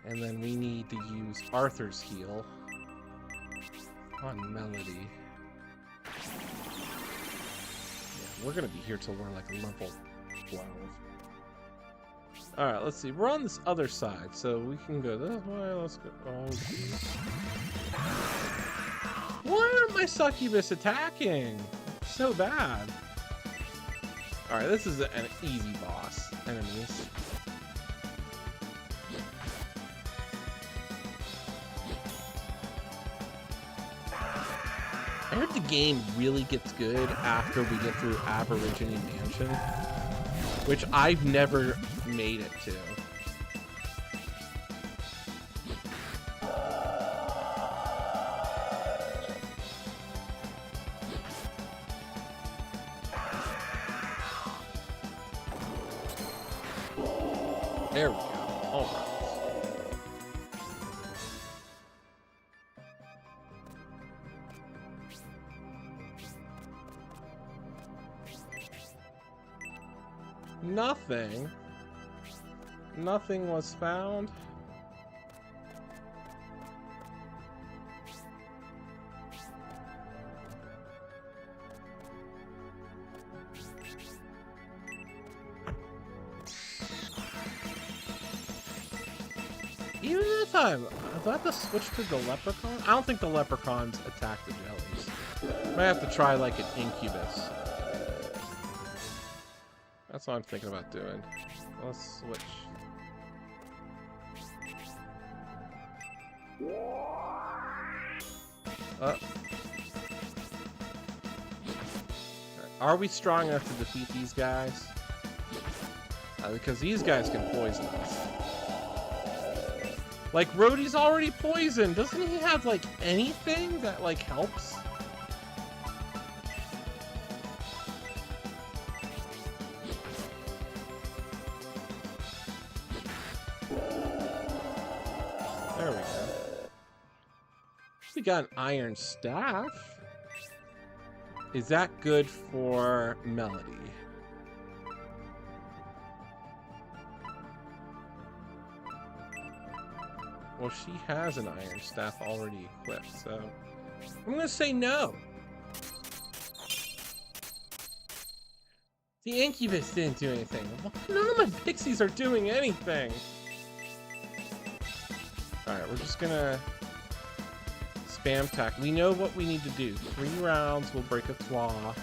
And then we need to use Arthur's heal on Melody. Yeah, we're gonna be here till we're like level 12. Alright, let's see. We're on this other side, so we can go this way. Let's go. Oh, geez. Why aren't my succubus attacking? So bad. Alright, this is an easy boss. Enemies. I heard the game really gets good after we get through Aborigine Mansion, which I've never made it to. There we go. All right. Nothing. Nothing was found. Even that time, do I have to switch to the leprechaun? I don't think the leprechauns attack the jellies. Might have to try like an incubus. That's what I'm thinking about doing. Let's switch. Are we strong enough to defeat these guys? Because these guys can poison us. Like, Rhodey's already poisoned. Doesn't he have, like, anything that, like, helps? There we go. We got an iron staff. Is that good for Melody? Well, she has an iron staff already equipped, so I'm gonna say no. The incubus didn't do anything. None of my pixies are doing anything. Alright, we're just gonna spam attack. We know what we need to do. 3 rounds, we'll break a claw.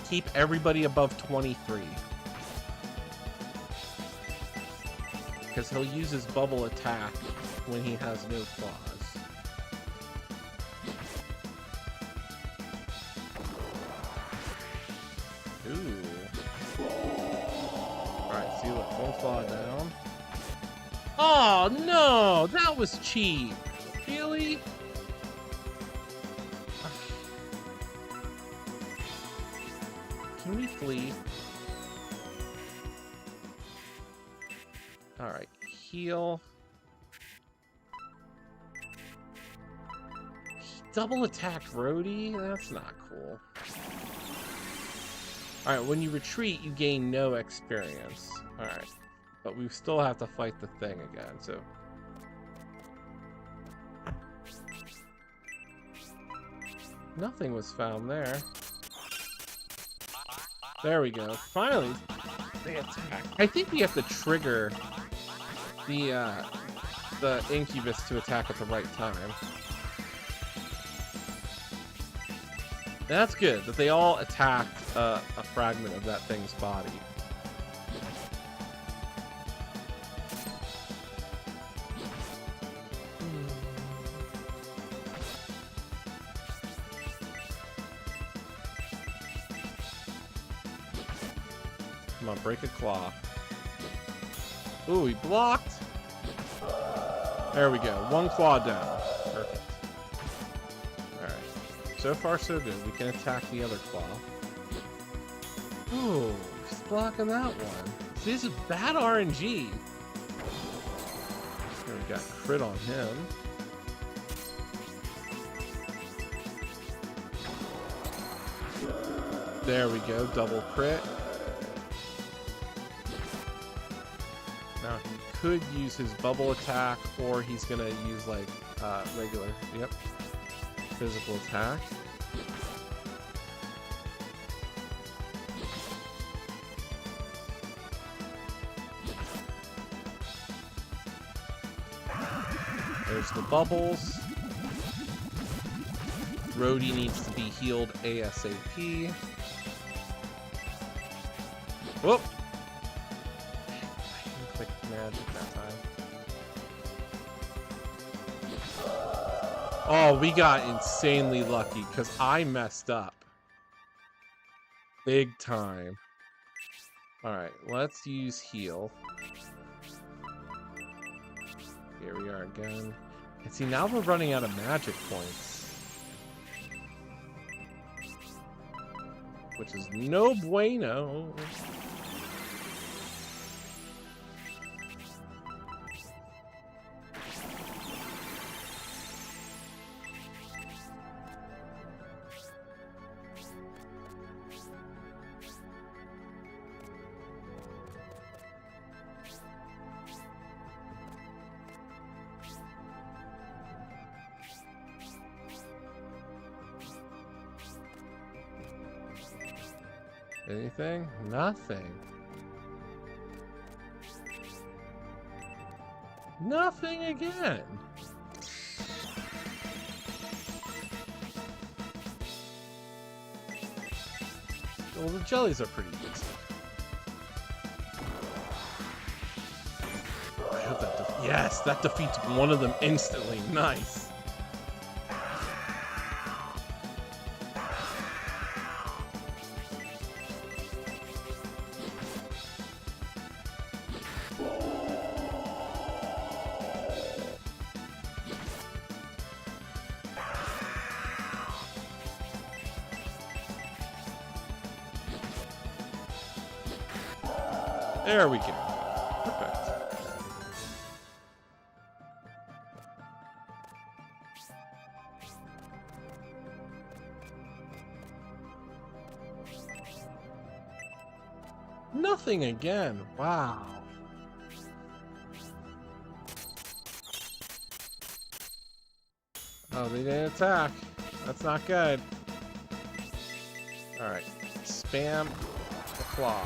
Keep everybody above 23. Because he'll use his bubble attack when he has no claws. Ooh. Alright, see what? 1 claw down. Oh no! That was cheap! Really? Can we flee? Alright, heal. He double attacked Rhodey? That's not cool. Alright, when you retreat, you gain no experience. Alright, but we still have to fight the thing again, so Nothing was found there. There we go. Finally, they attack. I think we have to trigger the incubus to attack at the right time. That's good that they all attacked a fragment of that thing's body. Come on, break a claw. Ooh, he blocked. There we go. One claw down. Perfect. Alright. So far, so good. We can attack the other claw. Ooh, he's blocking that one. See, this is bad RNG. There we got crit on him. There we go. Double crit. Now he could use his bubble attack, or he's gonna use like regular, physical attack. There's the bubbles. Rhodey needs to be healed ASAP. Whoop! Click magic that time. Oh, we got insanely lucky because I messed up. Big time. Alright, let's use heal. Here we are again. And see, now we're running out of magic points. Which is no bueno. Anything? Nothing. Nothing again. Well, the jellies are pretty easy. I hope that yes, that defeats one of them instantly. Nice. There we go. Perfect. Nothing again. Wow. Oh, they didn't attack. That's not good. Alright. Spam the claw.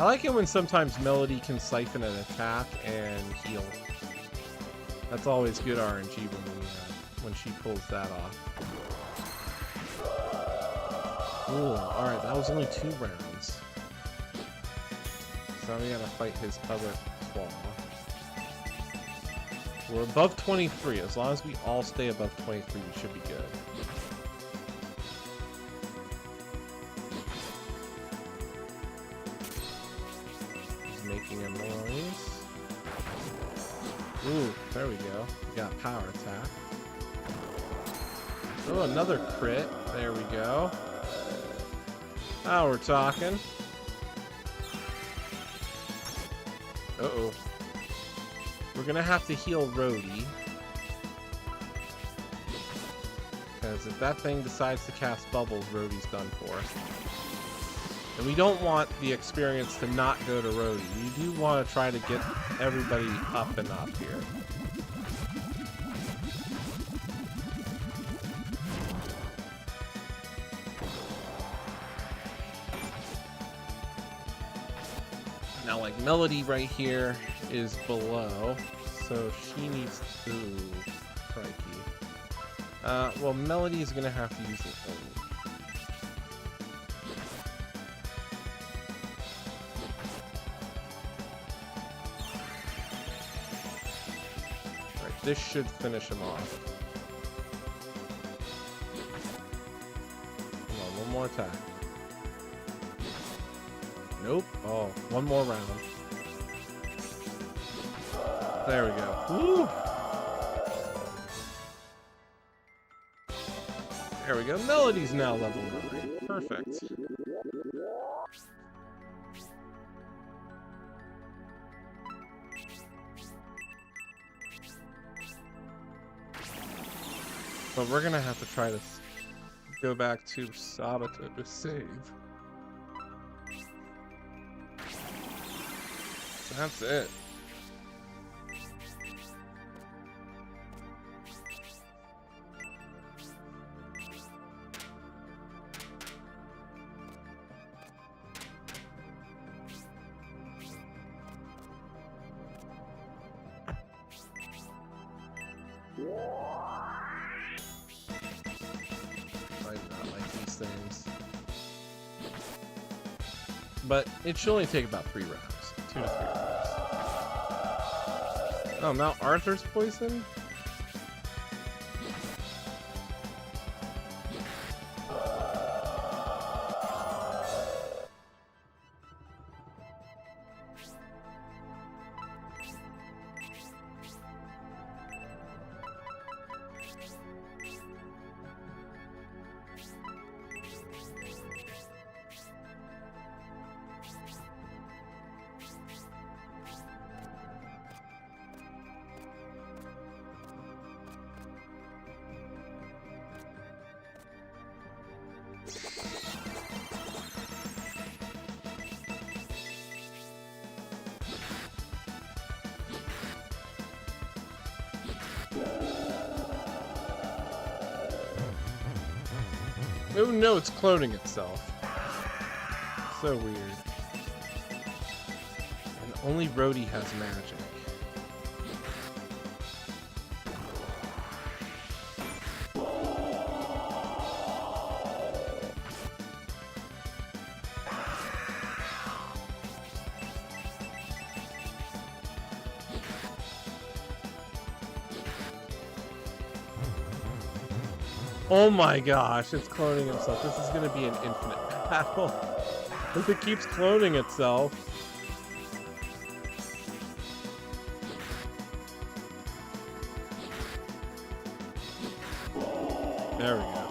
I like it when sometimes Melody can siphon an attack and heal. That's always good RNG when she pulls that off. Ooh, alright, that was only 2 rounds. So now we gotta fight his other claw. We're above 23. As long as we all stay above 23, we should be good. Making a noise. Ooh, there we go. We got power attack. Oh, another crit. There we go. Now we're talking. Uh-oh. We're gonna have to heal Rhodey. Because if that thing decides to cast bubbles, Rhodey's done for. And we don't want the experience to not go to Rhodey. We do want to try to get everybody up and up here. Now, like, Melody right here is below, so she needs to... Crikey. Well, Melody is going to have to use the thing. Alright, this should finish him off. Come on, one more attack. Nope. Oh, one more round. There we go. Woo! There we go. Melody's now level 9. Perfect. But we're gonna have to try to go back to Sabato to save. That's it. I do not like these things. But it should only take about 3 rounds. 2 to 3 rounds. Oh, now Arthur's poisoned? Oh no, it's cloning itself. So weird. And only Rhodey has magic. Oh my gosh, it's cloning itself. This is gonna be an infinite battle. If it keeps cloning itself. There we go.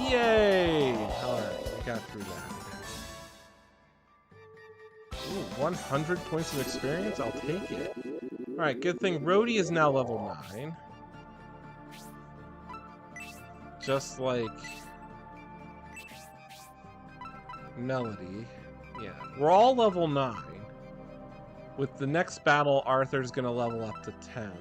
Yay! Alright, we got through that. 100 points of experience? I'll take it. Alright, good thing Rhodey is now level 9. Just like Melody. Yeah, we're all level 9. With the next battle, Arthur's gonna level up to 10.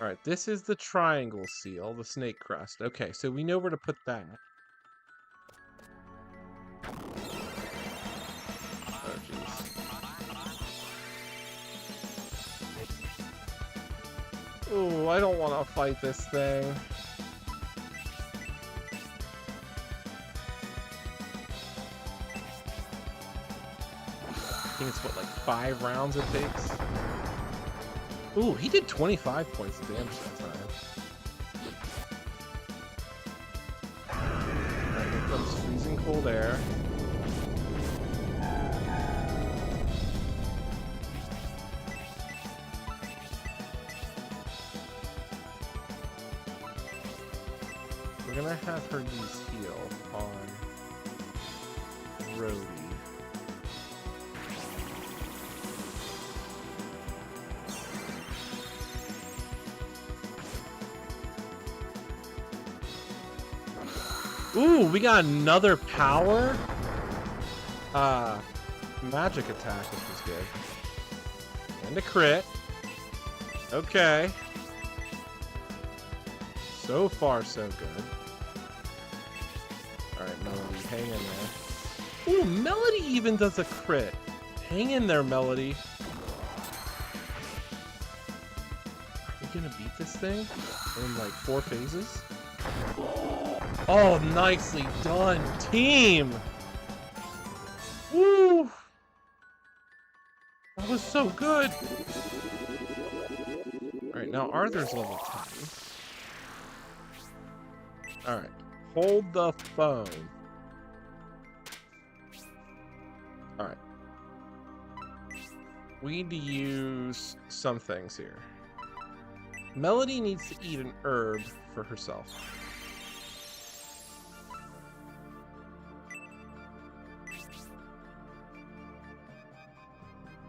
Alright, this is the triangle seal, the snake crust. Okay, so we know where to put that. Ooh, I don't want to fight this thing. I think it's what, like 5 rounds it takes? Ooh, he did 25 points of damage that time. Alright, here comes freezing cold air. We're gonna have her use heal on Rhodey. Ooh, we got another power magic attack, which was good. And a crit. Okay. So far, so good. Alright, Melody, hang in there. Ooh, Melody even does a crit. Hang in there, Melody. Are we gonna beat this thing in like 4 phases? Oh, nicely done, team! Woo! That was so good! Alright, now Arthur's level 10. Alright, hold the phone. Alright. We need to use some things here. Melody needs to eat an herb for herself.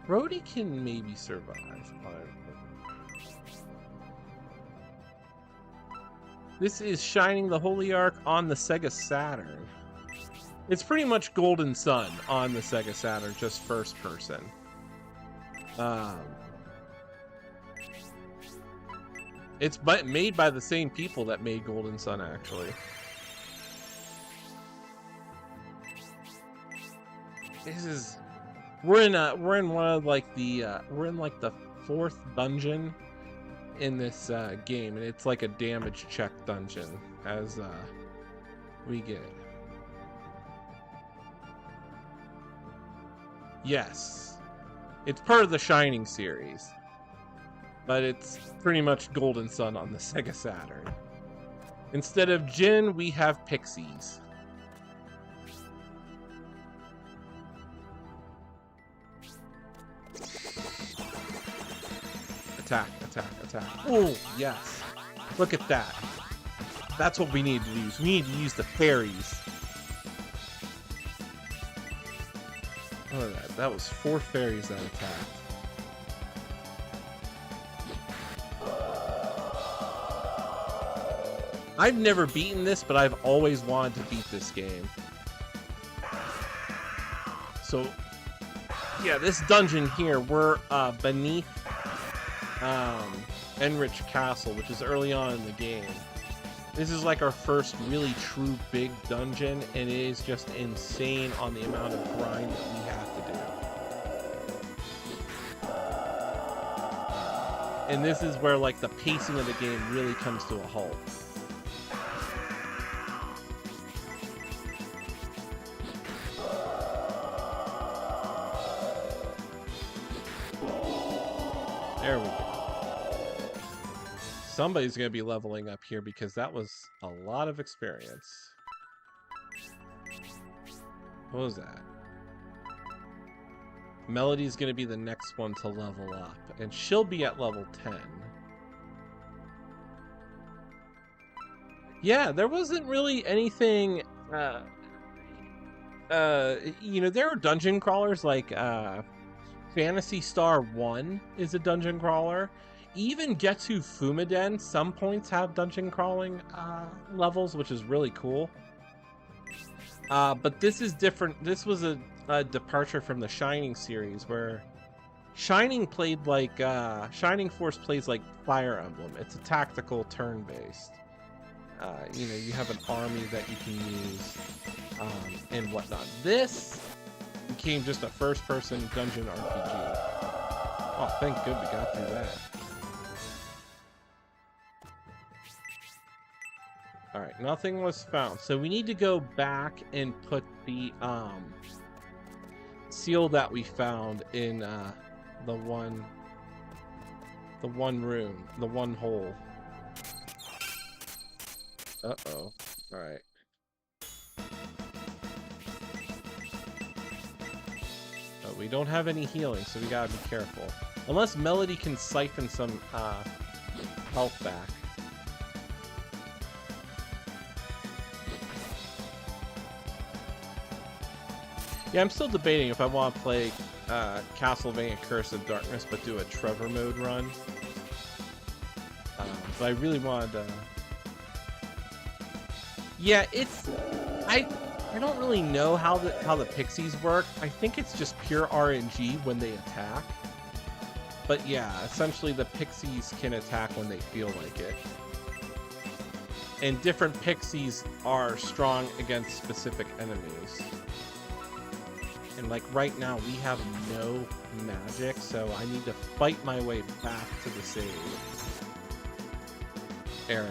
Brody can maybe survive. This is Shining the Holy Ark on the Sega Saturn. It's pretty much Golden Sun on the Sega Saturn, just first person. It's made by the same people that made Golden Sun, actually. This is we're in one of like the we're in like the 4th dungeon in this game, and it's like a damage check dungeon as we get. Yes, it's part of the Shining series, but it's pretty much Golden Sun on the Sega Saturn. Instead of Jinn, we have pixies. Attack, attack, attack. Oh, yes. Look at that. That's what we need to use. We need to use the fairies. Look at that. That was 4 fairies that attacked. I've never beaten this, but I've always wanted to beat this game. So, yeah, this dungeon here, we're beneath Enrich Castle, which is early on in the game. This is like our first really true big dungeon, and it is just insane on the amount of grind that we have to do. And this is where like the pacing of the game really comes to a halt. There we go. Somebody's going to be leveling up here because that was a lot of experience. What was that? Melody's going to be the next one to level up, and she'll be at level 10. Yeah, there wasn't really anything, you know, there are dungeon crawlers like, Phantasy Star 1 is a dungeon crawler. Even Getsu Fumaden, some points have dungeon crawling levels, which is really cool. But this is different. This was a departure from the Shining series, where Shining played like Shining Force plays like Fire Emblem. It's a tactical turn-based. You know, you have an army that you can use and whatnot. This became just a first-person dungeon RPG. Oh, thank good we got through that. Alright, nothing was found. So we need to go back and put the seal that we found in the one room, the one hole. Uh-oh. Alright. We don't have any healing, so we gotta be careful. Unless Melody can siphon some health back. Yeah, I'm still debating if I want to play Castlevania Curse of Darkness, but do a Trevor mode run. But I really wanted to... Yeah, it's I I don't really know how the pixies work. I think it's just pure RNG when they attack. But yeah, essentially the pixies can attack when they feel like it. And different pixies are strong against specific enemies. And like right now we have no magic, so I need to fight my way back to the save area.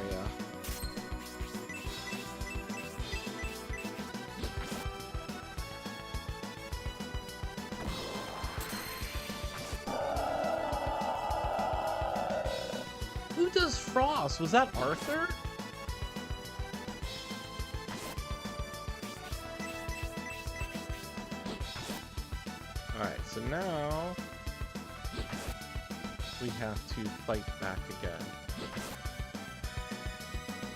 Who does Frost? Was that Arthur? Alright, so now we have to fight back again.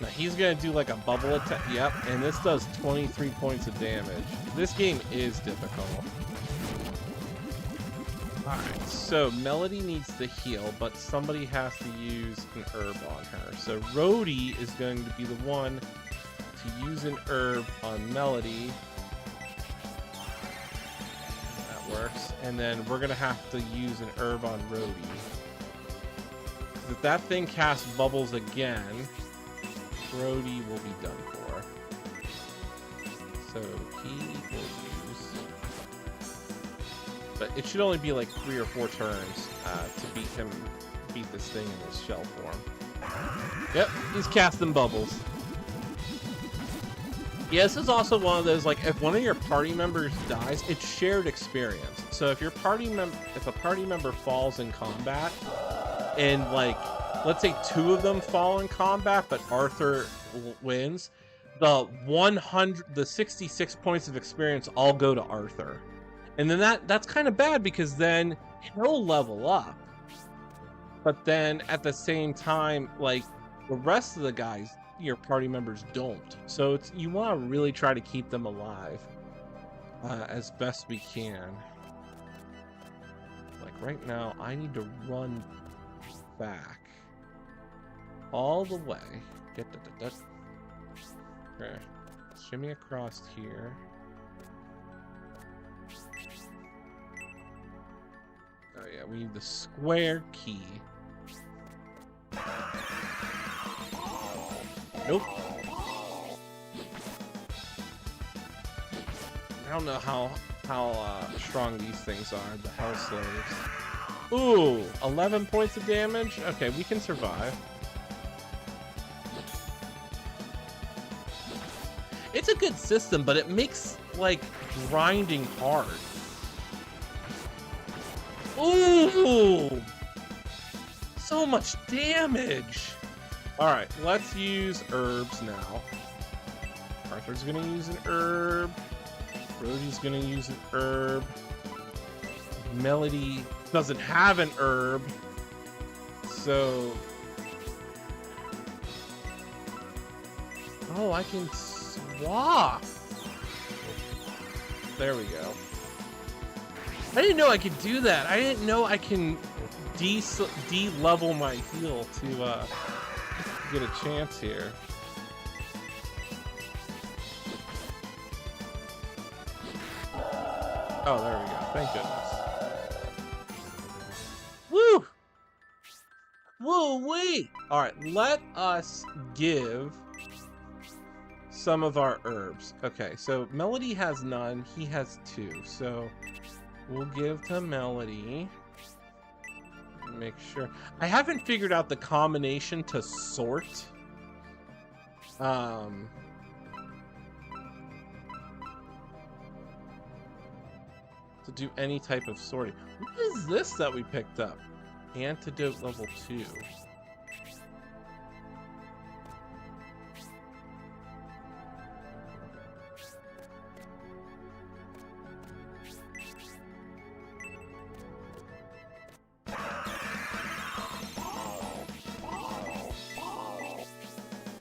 Now he's gonna do like a bubble attack. Yep, and this does 23 points of damage. This game is difficult. Alright, so Melody needs to heal, but somebody has to use an herb on her. So Rhodey is going to be the one to use an herb on Melody. That works. And then we're going to have to use an herb on Rhodey. If that thing casts bubbles again, Rhodey will be done for. So he will use... But it should only be like 3 or 4 turns to beat this thing in his shell form. Yep, he's casting bubbles. Yeah, this is also one of those, like, if one of your party members dies, it's shared experience. So if your if a party member falls in combat, and like, let's say 2 of them fall in combat, but Arthur wins, the 66 points of experience all go to Arthur. And then that's kind of bad because then he'll level up. But then at the same time, like the rest of the guys, your party members don't. So you want to really try to keep them alive as best we can. Like right now, I need to run back all the way. Okay. Shimmy across here. Oh yeah, we need the square key. Nope. I don't know how strong these things are, the Hell Slaves. Ooh, 11 points of damage? Okay, we can survive. It's a good system, but it makes, like, grinding hard. Ooh! So much damage! Alright, let's use herbs now. Arthur's gonna use an herb. Rhodey's gonna use an herb. Melody doesn't have an herb. So... Oh, I can swap! There we go. I didn't know I could do that. I didn't know I can de-level my heal to get a chance here. Oh, there we go. Thank goodness. Woo! Woo-wee! Alright, let us give some of our herbs. Okay, so Melody has none. He has 2. So we'll give to Melody. Make sure. I haven't figured out the combination to sort. To do any type of sorting. What is this that we picked up? Antidote level 2.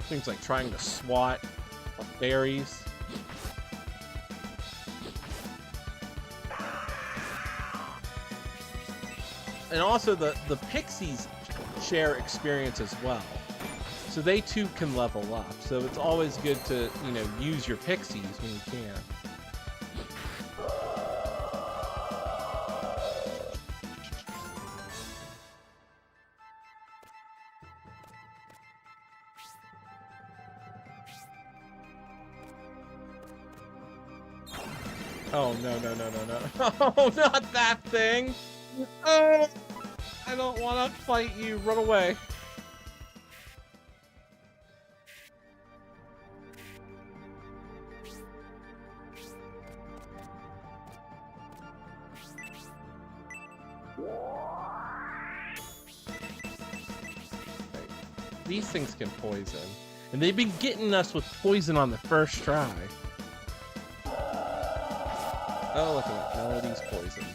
Things like trying to swat berries. And also the pixies share experience as well. So they too can level up. So it's always good to, you know, use your pixies when you can. Oh, no, no, no, no, no. Oh, not that thing. Oh, I don't want to fight you. Run away. These things can poison. And they've been getting us with poison on the first try. Oh, look at that. Melody's poison.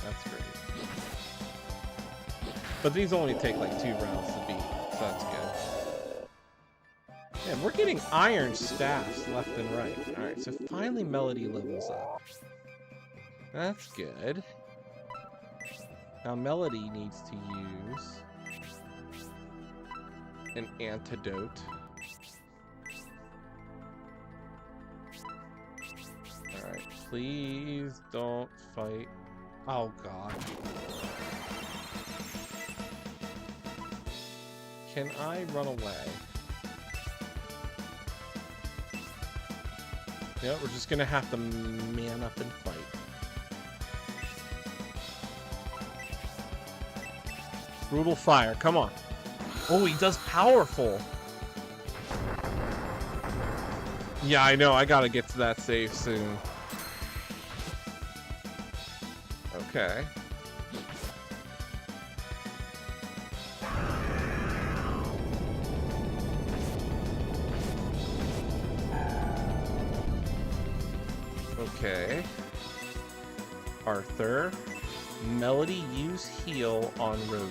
That's great. But these only take like 2 rounds to beat, so that's good. Man, we're getting iron staffs left and right. Alright, so finally Melody levels up. That's good. Now Melody needs to use an antidote. Alright, please don't fight. Oh god. Can I run away? Yeah, we're just gonna have to man up and fight. Brutal fire, come on. Oh, he does powerful. Yeah, I know, I gotta get to that save soon. Okay. Okay. Arthur. Melody, use heal on Rhodey.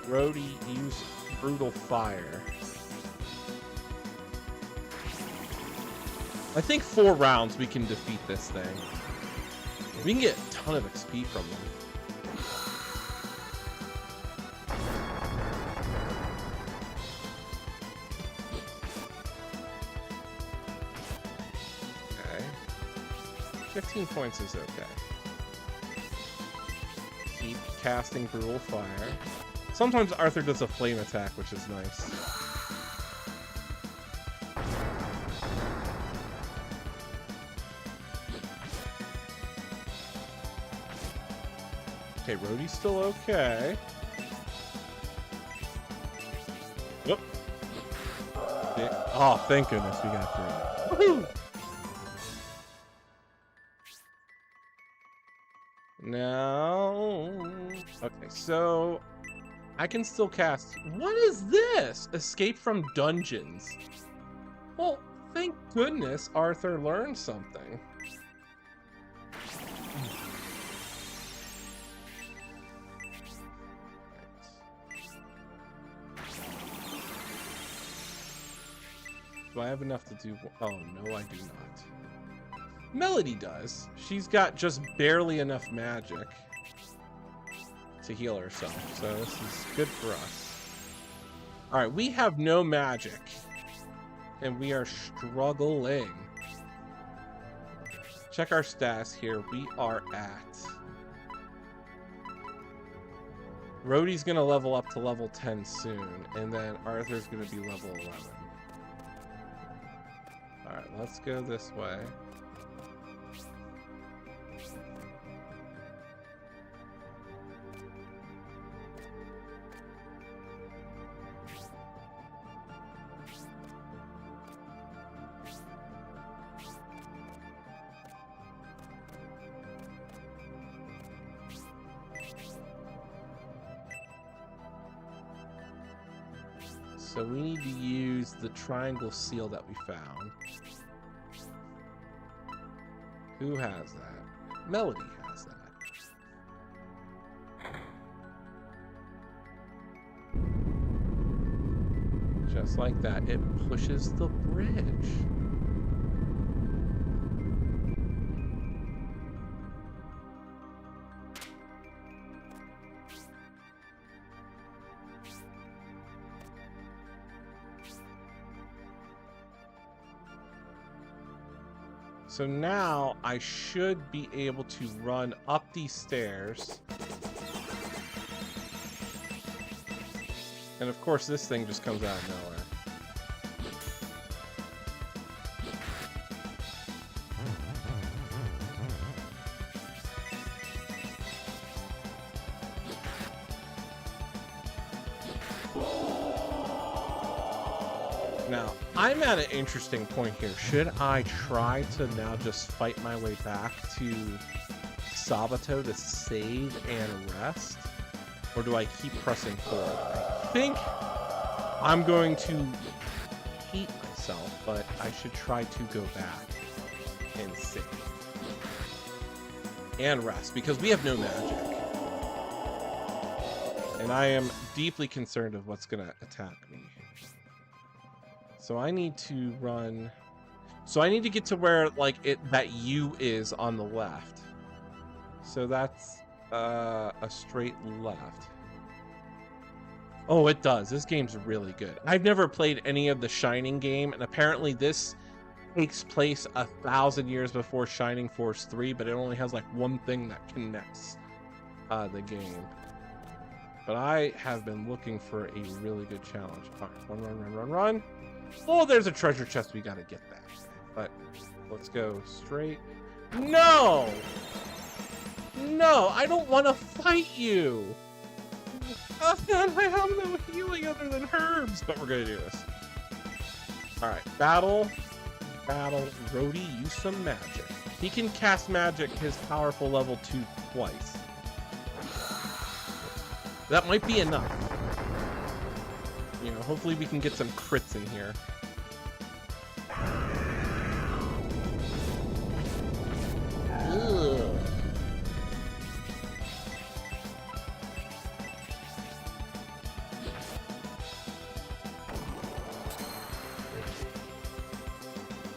Rhodey, use brutal fire. I think 4 rounds we can defeat this thing. We can get a ton of XP from them. Okay. 15 points is okay. Keep casting brutal fire. Sometimes Arthur does a flame attack, which is nice. Okay, Rhodey's still okay. Yep. Oh, thank goodness we got through it. Woohoo! Now... Okay, so... I can still cast... What is this? Escape from dungeons. Well, thank goodness Arthur learned something. Do I have enough to do... Oh, no, I do not. Melody does. She's got just barely enough magic to heal herself, so this is good for us. Alright, we have no magic. And we are struggling. Check our stats here. We are at... Rhodey's gonna level up to level 10 soon, and then Arthur's gonna be level 11. Alright, let's go this way. So we need to use the triangle seal that we found. Who has that? Melody has that. Just like that, it pushes the bridge. So now I should be able to run up these stairs. And of course this thing just comes out of nowhere. Now, I'm at an interesting point here. Should I try to now just fight my way back to Sabato to save and rest? Or do I keep pressing forward? I think I'm going to hate myself, but I should try to go back and save. And rest, because we have no magic. And I am deeply concerned of what's going to attack me. So I need to run. So I need to get to where like that U is on the left. So that's a straight left. Oh, it does. This game's really good. I've never played any of the Shining game, and apparently this takes place 1,000 years before Shining Force 3, but it only has like one thing that connects the game. But I have been looking for a really good challenge. All right, run, run, run, run, run. Oh, there's a treasure chest. We gotta get that. But let's go straight. No! No, I don't want to fight you. I have no healing other than herbs, but we're gonna do this. All right, battle. Rhodey, use some magic. He can cast magic his powerful level 2 twice. That might be enough. You know, hopefully we can get some crits in here. Ugh.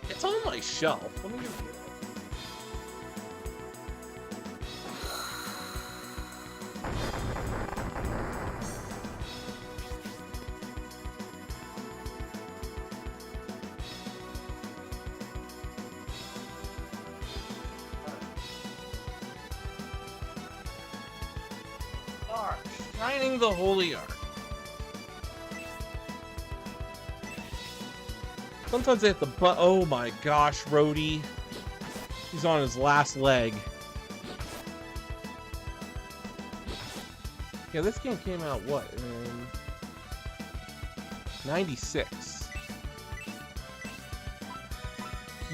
It's on my shelf. Let me get it. Shining the Holy Ark. Sometimes they have to oh my gosh, Rhodey. He's on his last leg. Yeah, this game came out, what, in 96.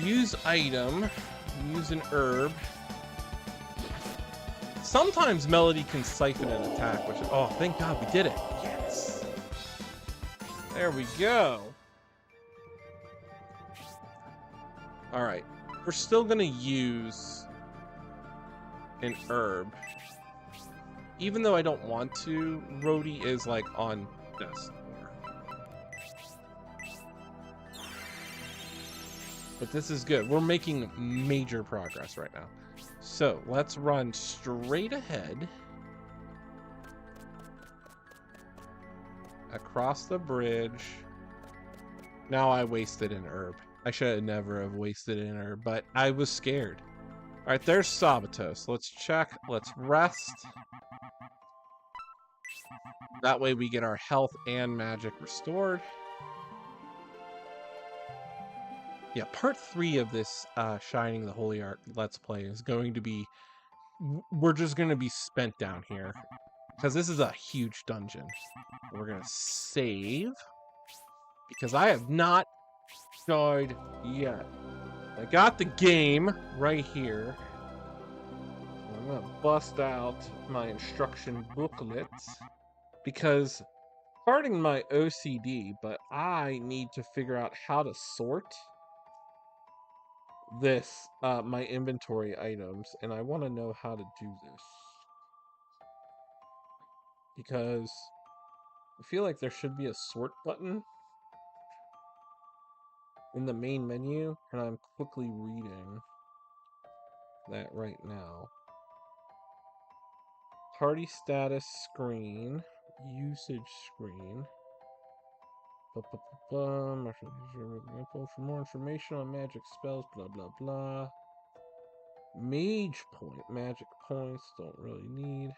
Use item. Use an herb. Sometimes Melody can siphon an attack, which, oh, thank God we did it. Yes. There we go. All right. We're still going to use an herb. Even though I don't want to, Rhodey is like on this. But this is good. We're making major progress right now. So let's run straight ahead across the bridge. Now I wasted an herb. I should never have wasted an herb, but I was scared. All right, there's Sabatos. Let's check. Let's rest. That way we get our health and magic restored. Yeah, part 3 of this Shining the Holy Ark Let's Play is going to be... We're just going to be spent down here. Because this is a huge dungeon. We're going to save. Because I have not died yet. I got the game right here. I'm going to bust out my instruction booklets. Because, pardon my OCD, but I need to figure out how to sort this my inventory items, and I want to know how to do this because I feel like there should be a sort button in the main menu, and I'm quickly reading that right now. Party status screen, usage screen. For more information on magic spells, blah blah blah. Mage point, magic points, don't really need.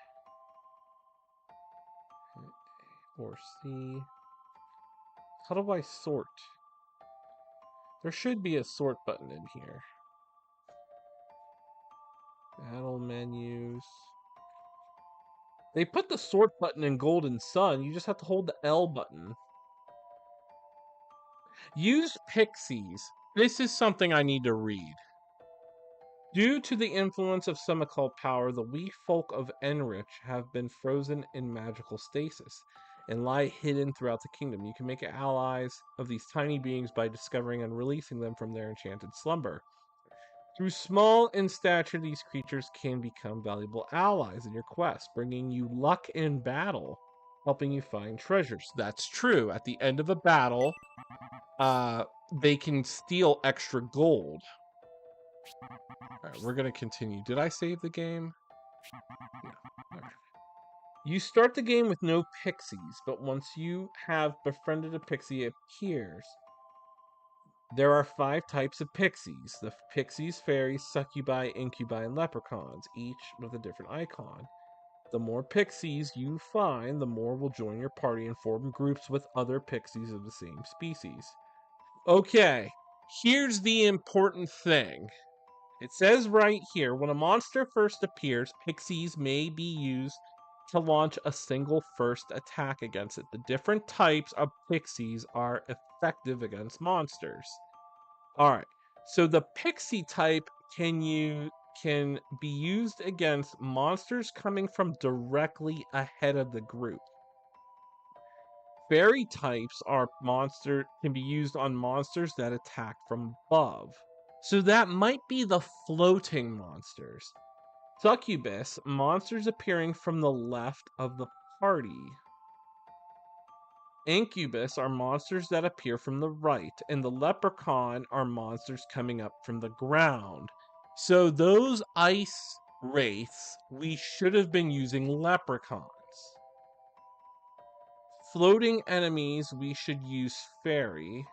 Or C. How do I sort? There should be a sort button in here. Battle menus. They put the sort button in Golden Sun. You just have to hold the L button. Use pixies. This is something I need to read. Due to the influence of some occult power, the weak folk of Enrich have been frozen in magical stasis and lie hidden throughout the kingdom. You can make allies of these tiny beings by discovering and releasing them from their enchanted slumber. Through small in stature, these creatures can become valuable allies in your quest, bringing you luck in battle, helping you find treasures. That's true. At the end of a battle, they can steal extra gold. All right, we're going to continue. Did I save the game? No. All right. You start the game with no pixies, but once you have befriended a pixie, it appears. There are 5 types of pixies: the pixies, fairies, succubi, incubi, and leprechauns, each with a different icon. The more pixies you find, the more will join your party and form groups with other pixies of the same species. Okay, here's the important thing. It says right here, when a monster first appears, pixies may be used to launch a single first attack against it. The different types of pixies are effective against monsters. All right, so the pixie type can be used against monsters coming from directly ahead of the group. Fairy types can be used on monsters that attack from above. So that might be the floating monsters. Succubus, monsters appearing from the left of the party. Incubus are monsters that appear from the right, and the leprechaun are monsters coming up from the ground. So those ice wraiths, we should have been using leprechauns. Floating enemies, we should use fairy.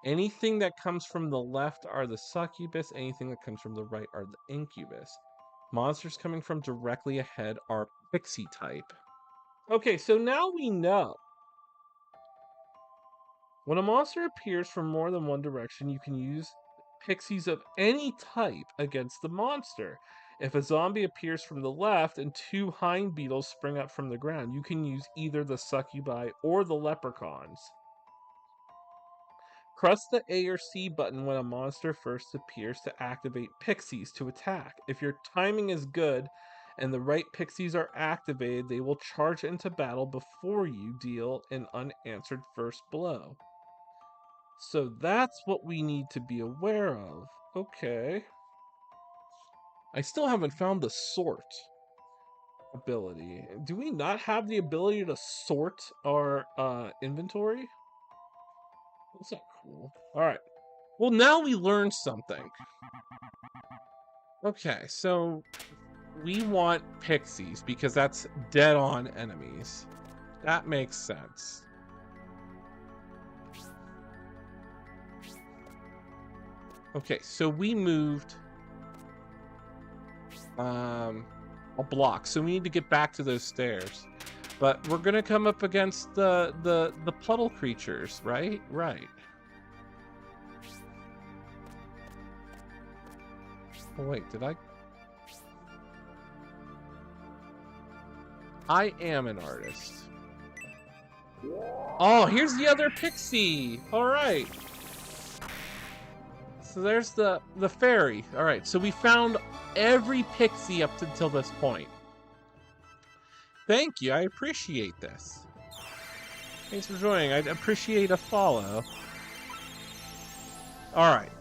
Anything that comes from the left are the succubus. Anything that comes from the right are the incubus. Monsters coming from directly ahead are pixie type. Okay, so now we know. When a monster appears from more than one direction, you can use pixies of any type against the monster. If a zombie appears from the left and 2 hind beetles spring up from the ground, you can use either the succubi or the leprechauns. Press the A or C button when a monster first appears to activate pixies to attack. If your timing is good and the right pixies are activated, they will charge into battle before you deal an unanswered first blow. So that's what we need to be aware of. Okay. I still haven't found the sort ability. Do we not have the ability to sort our inventory? That's not cool. All right. Well, now we learned something. Okay, so we want pixies because that's dead on enemies. That makes sense. Okay, so we moved a block, so we need to get back to those stairs. But we're gonna come up against the puddle creatures, right? Right. Oh wait, did I am an artist. Oh, here's the other pixie. All right. So there's the fairy. All right, so we found every pixie up until this point. Thank you, I appreciate this. Thanks for joining. I'd appreciate a follow. All right.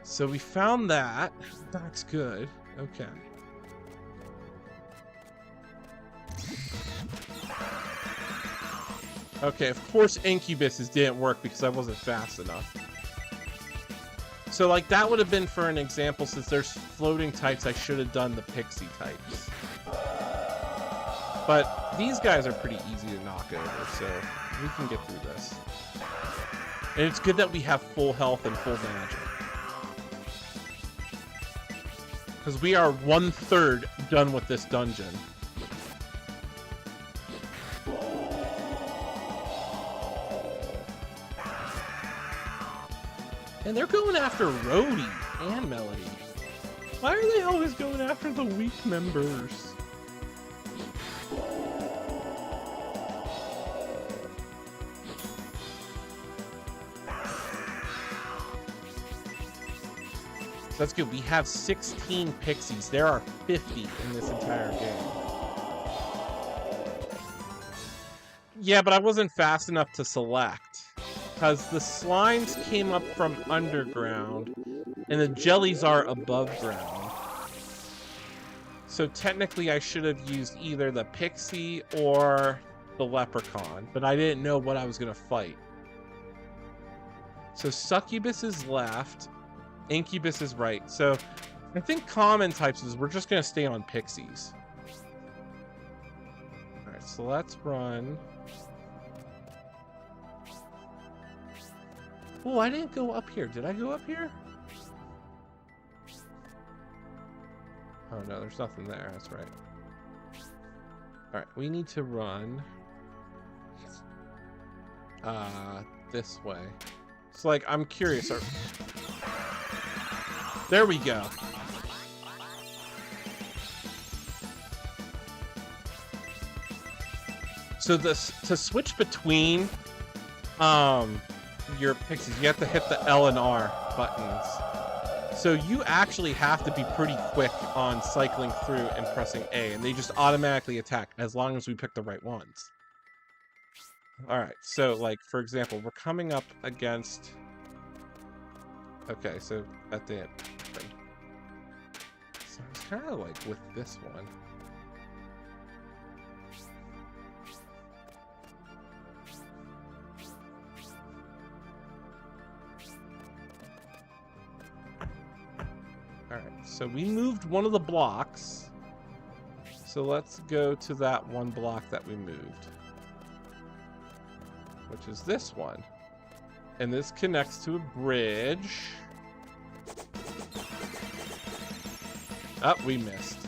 So we found that. That's good. Okay. Okay, of course incubuses didn't work because I wasn't fast enough. So like that would have been for an example, since there's floating types, I should have done the pixie types. But these guys are pretty easy to knock over, so We can get through this. And it's good that we have full health and full magic. Because we are 1/3 done with this dungeon. And they're going after Rhodey and Melody. Why are they always going after the weak members? So that's good. We have 16 pixies. There are 50 in this entire game. Yeah, but I wasn't fast enough to select. Because the slimes came up from underground, and the jellies are above ground. So technically I should have used either the pixie or the leprechaun, but I didn't know what I was going to fight. So succubus is left, incubus is right. So I think common types is we're just going to stay on pixies. Alright, so let's run. Oh, I didn't go up here. Did I go up here? Oh no, there's nothing there. That's right. Alright, we need to run this way. So like, I'm curious. There we go. So this, to switch between your pixies, you have to hit the L and R buttons. So you actually have to be pretty quick on cycling through and pressing A, and they just automatically attack as long as we pick the right ones. Alright, so like, for example, we're coming up against... Okay, so at the end. So it's kind of like with this one. Alright, so we moved one of the blocks. So let's go to that one block that we moved, which is this one. And this connects to a bridge. Oh, we missed.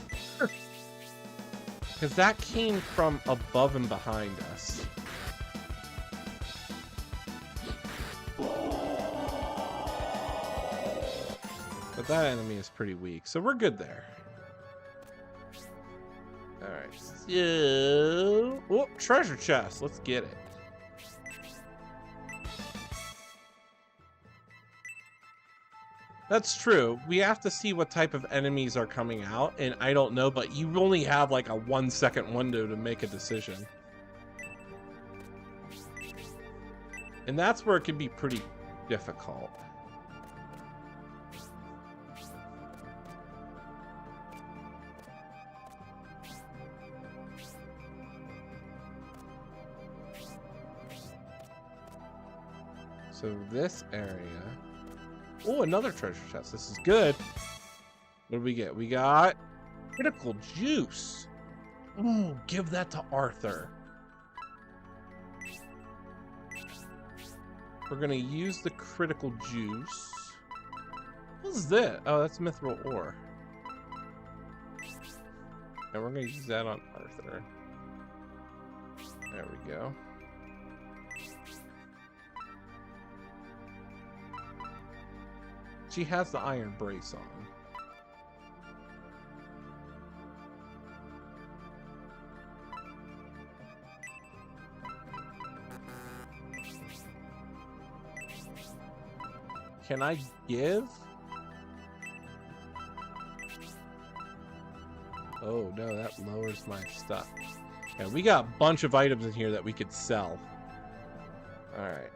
Because that came from above and behind us. But that enemy is pretty weak, so we're good there. Alright, so... Oh, treasure chest. Let's get it. That's true. We have to see what type of enemies are coming out, and I don't know, but you only have like a 1-second window to make a decision. And that's where it can be pretty difficult. So this area... Oh, another treasure chest. This is good. What do we get? We got critical juice. Ooh, give that to Arthur. We're going to use the critical juice. What's that? Oh, that's mithril ore. And we're going to use that on Arthur. There we go. She has the iron brace on. Can I give? Oh no, that lowers my stuff. Yeah, we got a bunch of items in here that we could sell. Alright.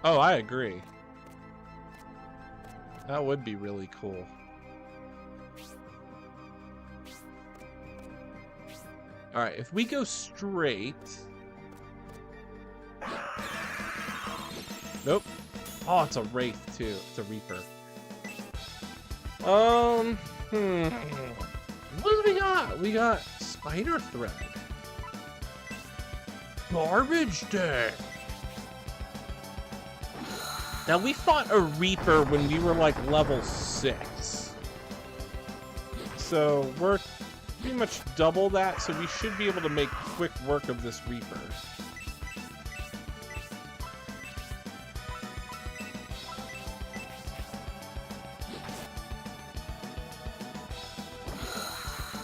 Oh, I agree. That would be really cool. Alright, if we go straight... Nope. Oh, it's a wraith too. It's a reaper. What do we got? We got spider thread. Garbage day. Now, we fought a Reaper when we were like level 6. So we're pretty much double that, so we should be able to make quick work of this Reaper.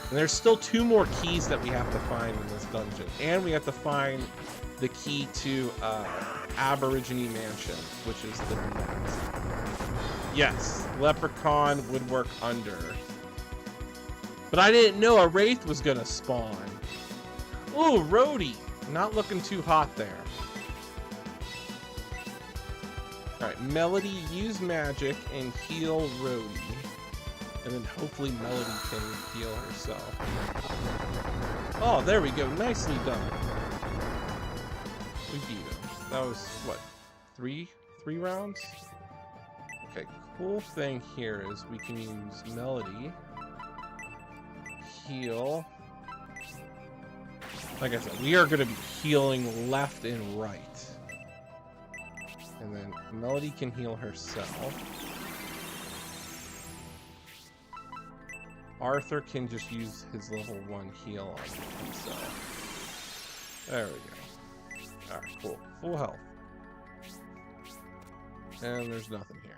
And there's still 2 more keys that we have to find in this dungeon. And we have to find the key to Aborigine Mansion, which is the next. Yes, Leprechaun would work under. But I didn't know a Wraith was gonna spawn. Ooh, Rhodey. Not looking too hot there. Alright, Melody, use magic and heal Rhodey. And then hopefully Melody can heal herself. Oh, there we go. Nicely done. We beat him. That was, what, three rounds? Okay, cool thing here is we can use Melody. Heal. Like I said, we are going to be healing left and right. And then Melody can heal herself. Arthur can just use his level 1 heal on himself. There we go. Alright, cool. Full health. And there's nothing here.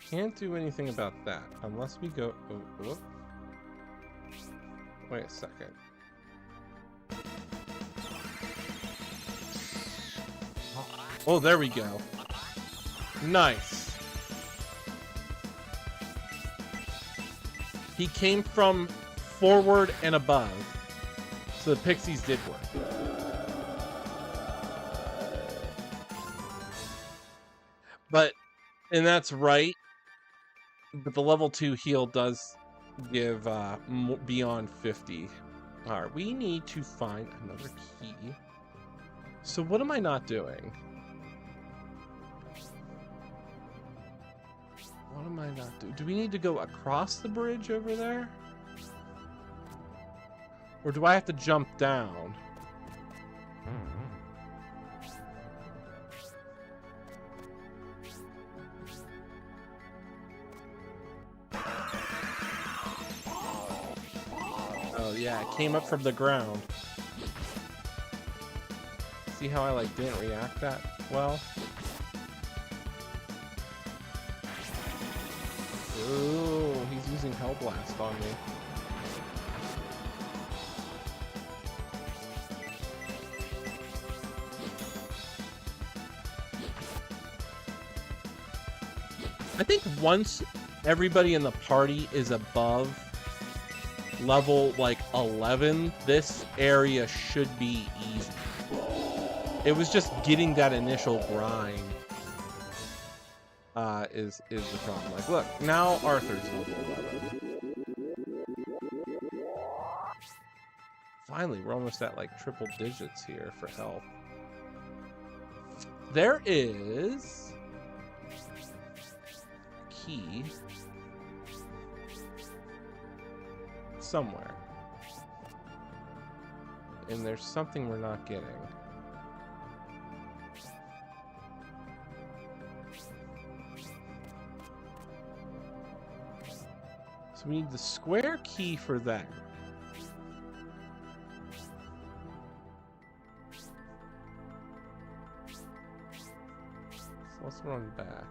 Can't do anything about that unless we go... Oh, whoop. Wait a second. Oh, there we go. Nice. He came from forward and above. So the pixies did work. And that's right. But the level 2 heal does give beyond 50. Alright, we need to find another key. So what am I not doing? What am I not doing? Do we need to go across the bridge over there? Or do I have to jump down? Oh yeah, it came up from the ground. See how I like didn't react that well? Ooh, he's using Hell Blast on me. I think once everybody in the party is above level like 11, this area should be easy. It was just getting that initial grind is the problem. Like, look, now Arthur's level 11. Finally, we're almost at like triple digits here for health. There is a key somewhere. And there's something we're not getting. So we need the square key for that. So let's run back.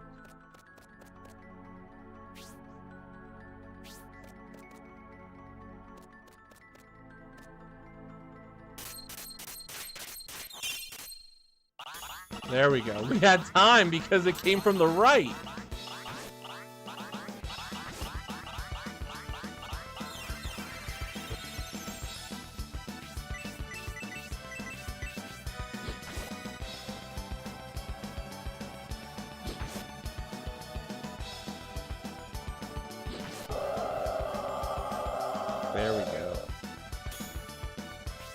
There we go. We had time because it came from the right. There we go.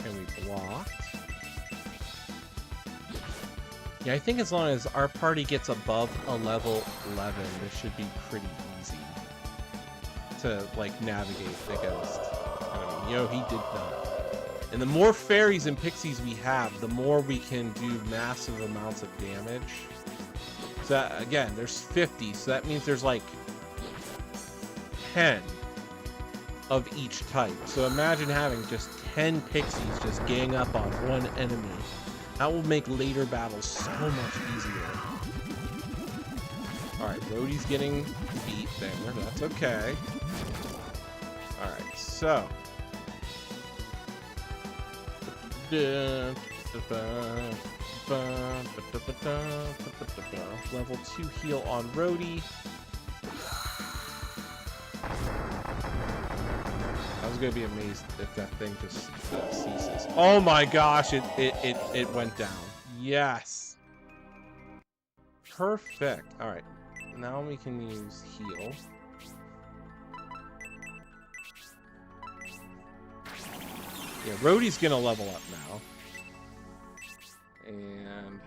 And we blocked. Yeah, I think as long as our party gets above a level 11, this should be pretty easy to, like, navigate against. I mean, he did that. And the more fairies and pixies we have, the more we can do massive amounts of damage. So, that, again, there's 50, so that means there's, like, 10 of each type. So imagine having just 10 pixies just gang up on one enemy. That will make later battles so much easier. Alright, Rhodey's getting beat there. That's okay. Alright, so. Level 2 heal on Rhodey. I was gonna be amazed if that thing just ceases. Oh my gosh, it went down. Yes. Perfect. All right, now we can use heal. Yeah, Rhodey's gonna level up now. And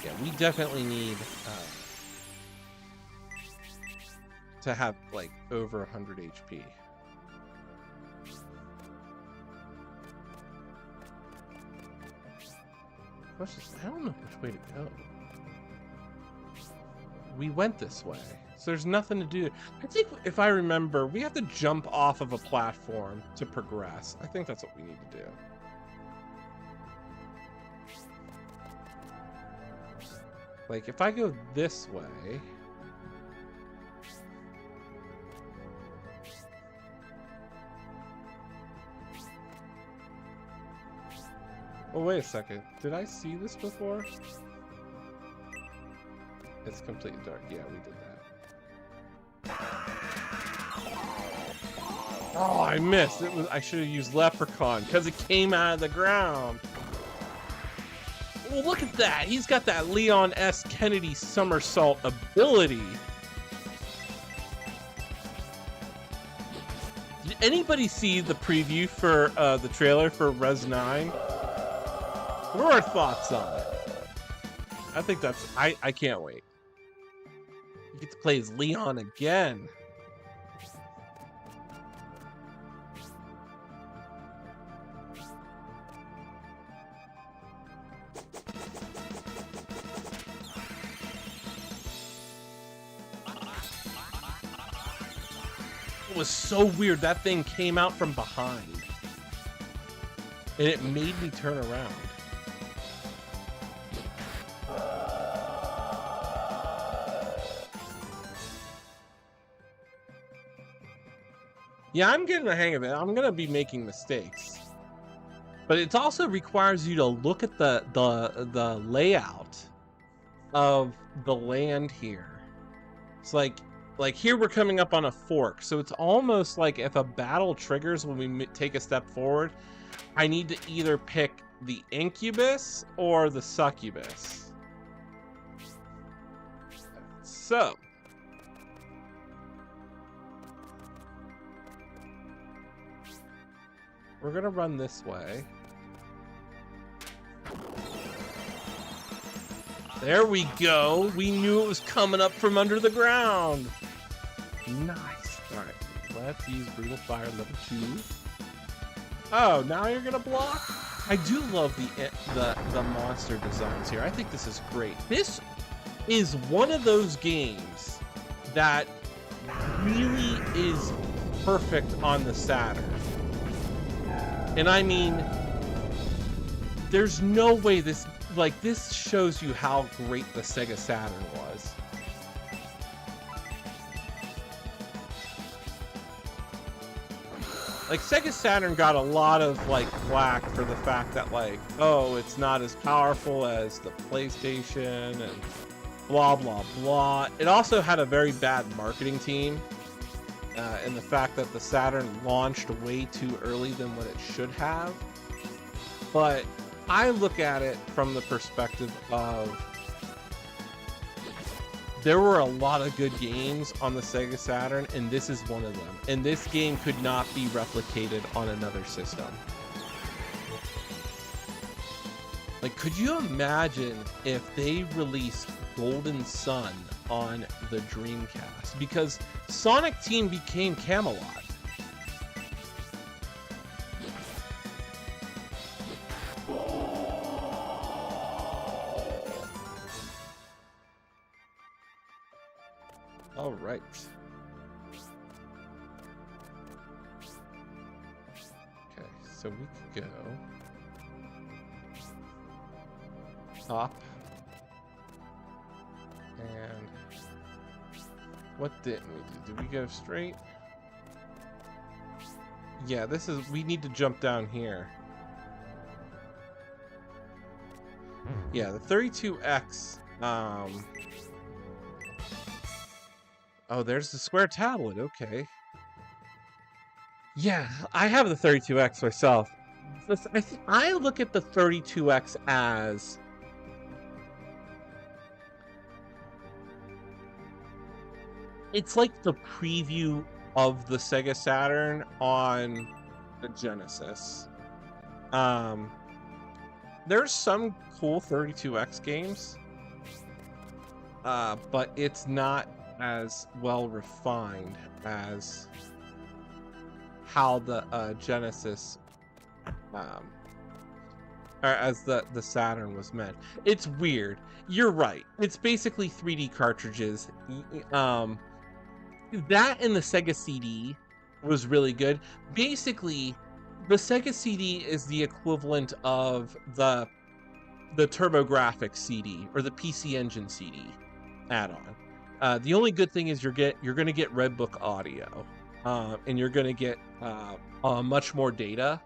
yeah, we definitely need to have like over 100 HP. I don't know which way to go. We went this way, so there's nothing to do. I think if I remember, we have to jump off of a platform to progress. I think that's what we need to do. Like, if I go this way... Oh, wait a second. Did I see this before? It's completely dark. Yeah, we did that. Oh, I missed. I should have used Leprechaun because it came out of the ground. Well, look at that. He's got that Leon S. Kennedy somersault ability. Did anybody see the preview for the trailer for Res 9? What are our thoughts on it? I think that's... I can't wait. You get to play as Leon again. It was so weird. That thing came out from behind. And it made me turn around. Yeah, I'm getting the hang of it. I'm gonna be making mistakes, but it also requires you to look at the layout of the land here. It's like here we're coming up on a fork, so it's almost like if a battle triggers when we take a step forward, I need to either pick the incubus or the succubus. So. We're gonna run this way. There we go. We knew it was coming up from under the ground. Nice. All right, let's use Brutal Fire level 2. Oh, now you're gonna block? I do love the monster designs here. I think this is great. This is one of those games that really is perfect on the Saturn. And I mean, there's no way this shows you how great the Sega Saturn was. Like, Sega Saturn got a lot of, like, flack for the fact that, like, oh, it's not as powerful as the PlayStation and blah, blah, blah. It also had a very bad marketing team. And the fact that the Saturn launched way too early than what it should have. But I look at it from the perspective of there were a lot of good games on the Sega Saturn, and this is one of them. And this game could not be replicated on another system. Like, could you imagine if they released Golden Sun on the Dreamcast? Because Sonic Team became Camelot. All right. Okay, so we could go up. And what didn't we do? Did we go straight? Yeah, this is, we need to jump down here. Yeah, the 32X, oh, there's the square tablet, okay. Yeah, I have the 32X myself. I look at the 32X as it's like the preview of the Sega Saturn on the Genesis. There's some cool 32X games, but it's not as well refined as how the Genesis, or as the Saturn was meant. It's weird. You're right. It's basically 3D cartridges. That and the Sega CD was really good. Basically, the Sega CD is the equivalent of the TurboGrafx CD or the PC Engine CD add-on. The only good thing is you're going to get Redbook audio, and you're going to get much more data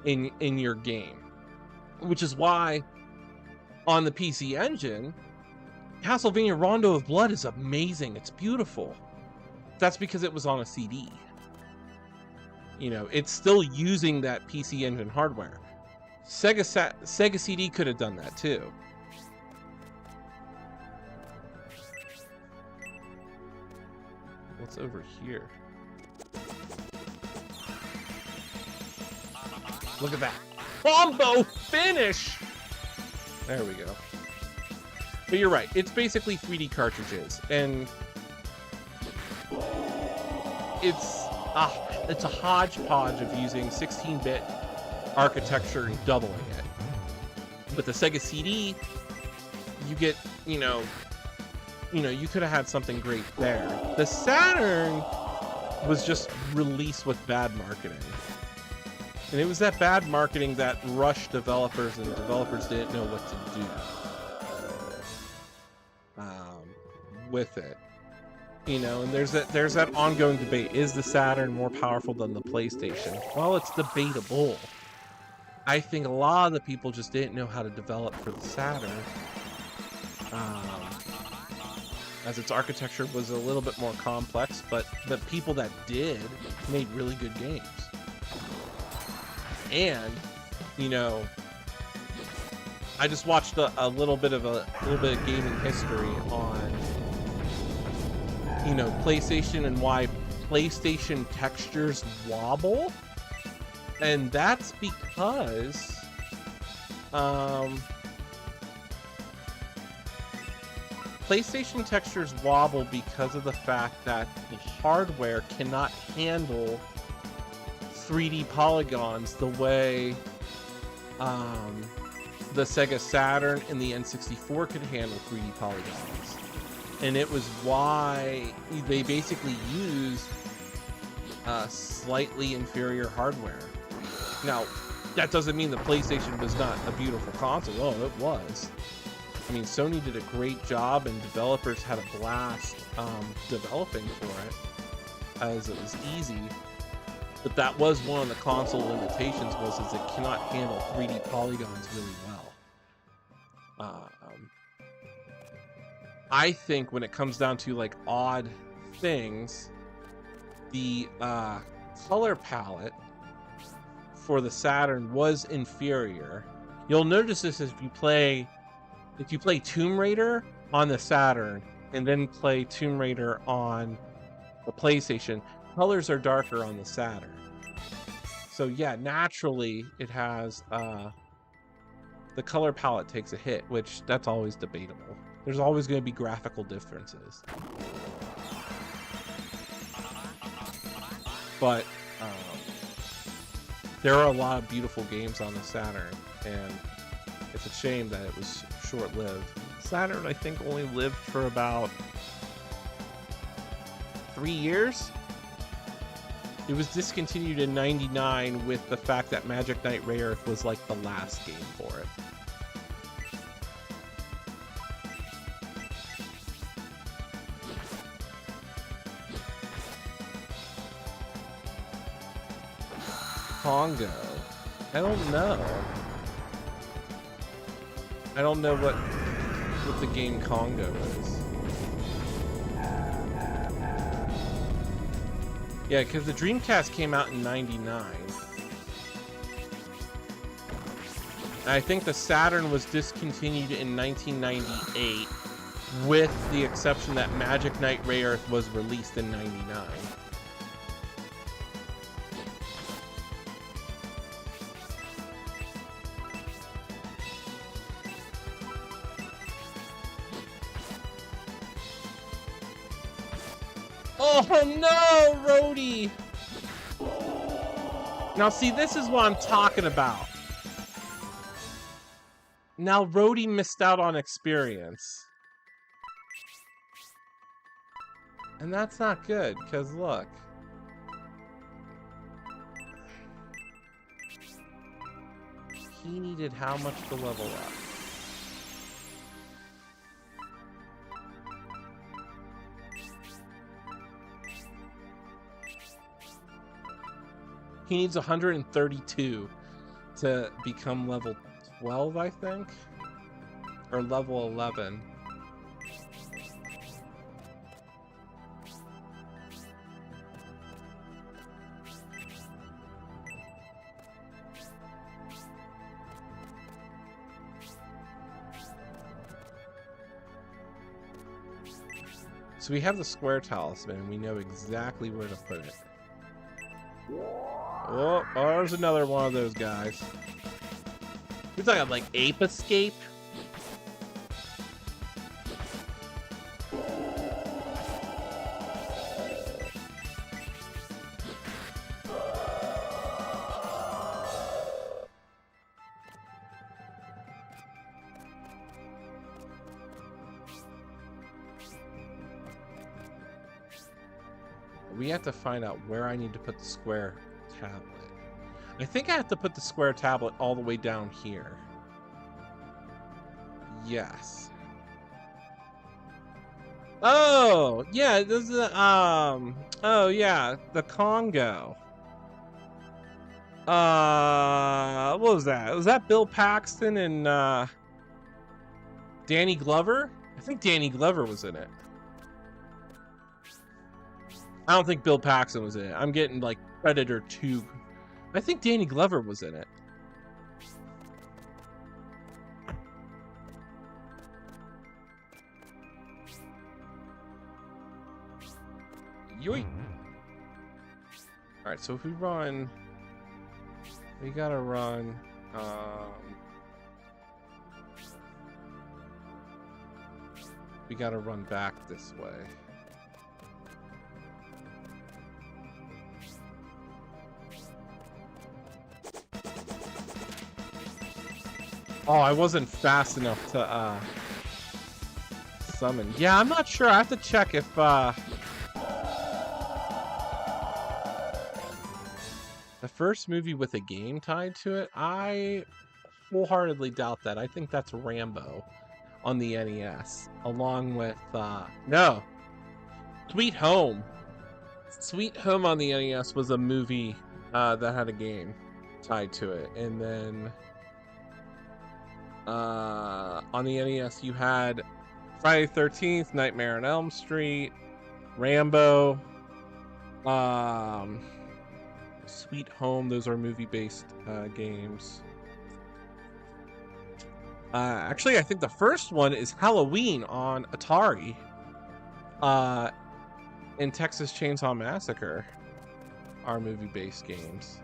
in your game, which is why on the PC Engine, Castlevania Rondo of Blood is amazing. It's beautiful. That's because it was on a CD. You know, it's still using that PC Engine hardware. Sega CD could have done that too. What's over here? Look at that. Combo finish! There we go. But you're right. It's basically 3D cartridges. And it's a hodgepodge of using 16-bit architecture and doubling it. With the Sega CD, you get, you could have had something great there. The Saturn was just released with bad marketing. And it was that bad marketing that rushed developers, and the developers didn't know what to do with it. You know, and there's that ongoing debate. Is the Saturn more powerful than the PlayStation? Well, it's debatable. I think a lot of the people just didn't know how to develop for the Saturn. As its architecture was a little bit more complex, but the people that did made really good games. And, you know, I just watched a little bit of gaming history on, you know, PlayStation and why PlayStation textures wobble. And that's because PlayStation textures wobble because of the fact that the hardware cannot handle 3D polygons the way the Sega Saturn and the N64 could handle 3D polygons. And it was why they basically used slightly inferior hardware. Now, that doesn't mean the PlayStation was not a beautiful console. Oh, it was. I mean, Sony did a great job, and developers had a blast developing for it, as it was easy. But that was one of the console limitations, was it cannot handle 3D polygons really well. I think when it comes down to like odd things, the color palette for the Saturn was inferior. You'll notice this if you play if you play Tomb Raider on the Saturn and then play Tomb Raider on the PlayStation, colors are darker on the Saturn. So yeah, naturally it has the color palette takes a hit, which that's always debatable. There's always going to be graphical differences. But there are a lot of beautiful games on the Saturn, and it's a shame that it was short-lived. Saturn, I think, only lived for about 3 years. It was discontinued in '99 with the fact that Magic Knight Rayearth was like the last game for it. Congo? I don't know. I don't know what the game Congo is. Yeah, because the Dreamcast came out in '99. I think the Saturn was discontinued in 1998, with the exception that Magic Knight Rayearth was released in '99. Oh no, Rhodey! Now see, this is what I'm talking about. Now Rhodey missed out on experience. And that's not good, because look. He needed how much to level up? He needs 132 to become level 12, I think? Or level 11. So we have the square talisman, and we know exactly where to put it. Oh, there's another one of those guys. We're talking like Ape Escape? We have to find out where I need to put the square tablet. I think I have to put the square tablet all the way down here. Yes. Oh, yeah, this is oh yeah, the Congo. What was that? Was that Bill Paxton and Danny Glover? I think Danny Glover was in it. I don't think Bill Paxton was in it. I'm getting like Predator 2. I think Danny Glover was in it. Yoink. Alright, so if we run, we gotta run, we gotta run back this way. Oh, I wasn't fast enough to, summon. Yeah, I'm not sure. I have to check if, the first movie with a game tied to it, I wholeheartedly doubt that. I think that's Rambo on the NES, along with, no, Sweet Home. Sweet Home on the NES was a movie, that had a game tied to it, and then... on the NES, you had Friday the 13th, Nightmare on Elm Street, Rambo, Sweet Home. Those are movie-based games. Actually, I think the first one is Halloween on Atari. In Texas Chainsaw Massacre, our movie-based games.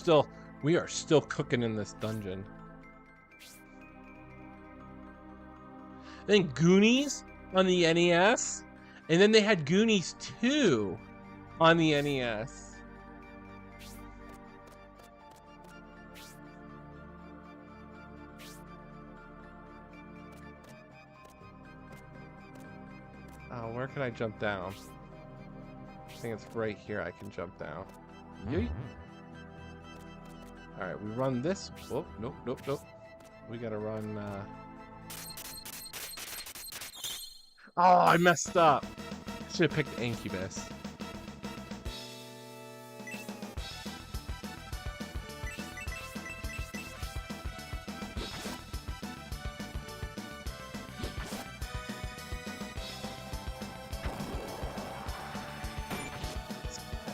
Oh, we are still cooking in this dungeon. Then Goonies on the NES, and then they had Goonies 2 on the NES. Oh, where can I jump down? I think it's right here I can jump down. Yeet. Alright, we run this. Oh, nope. We gotta run, Oh, I messed up. Should have picked Incubus.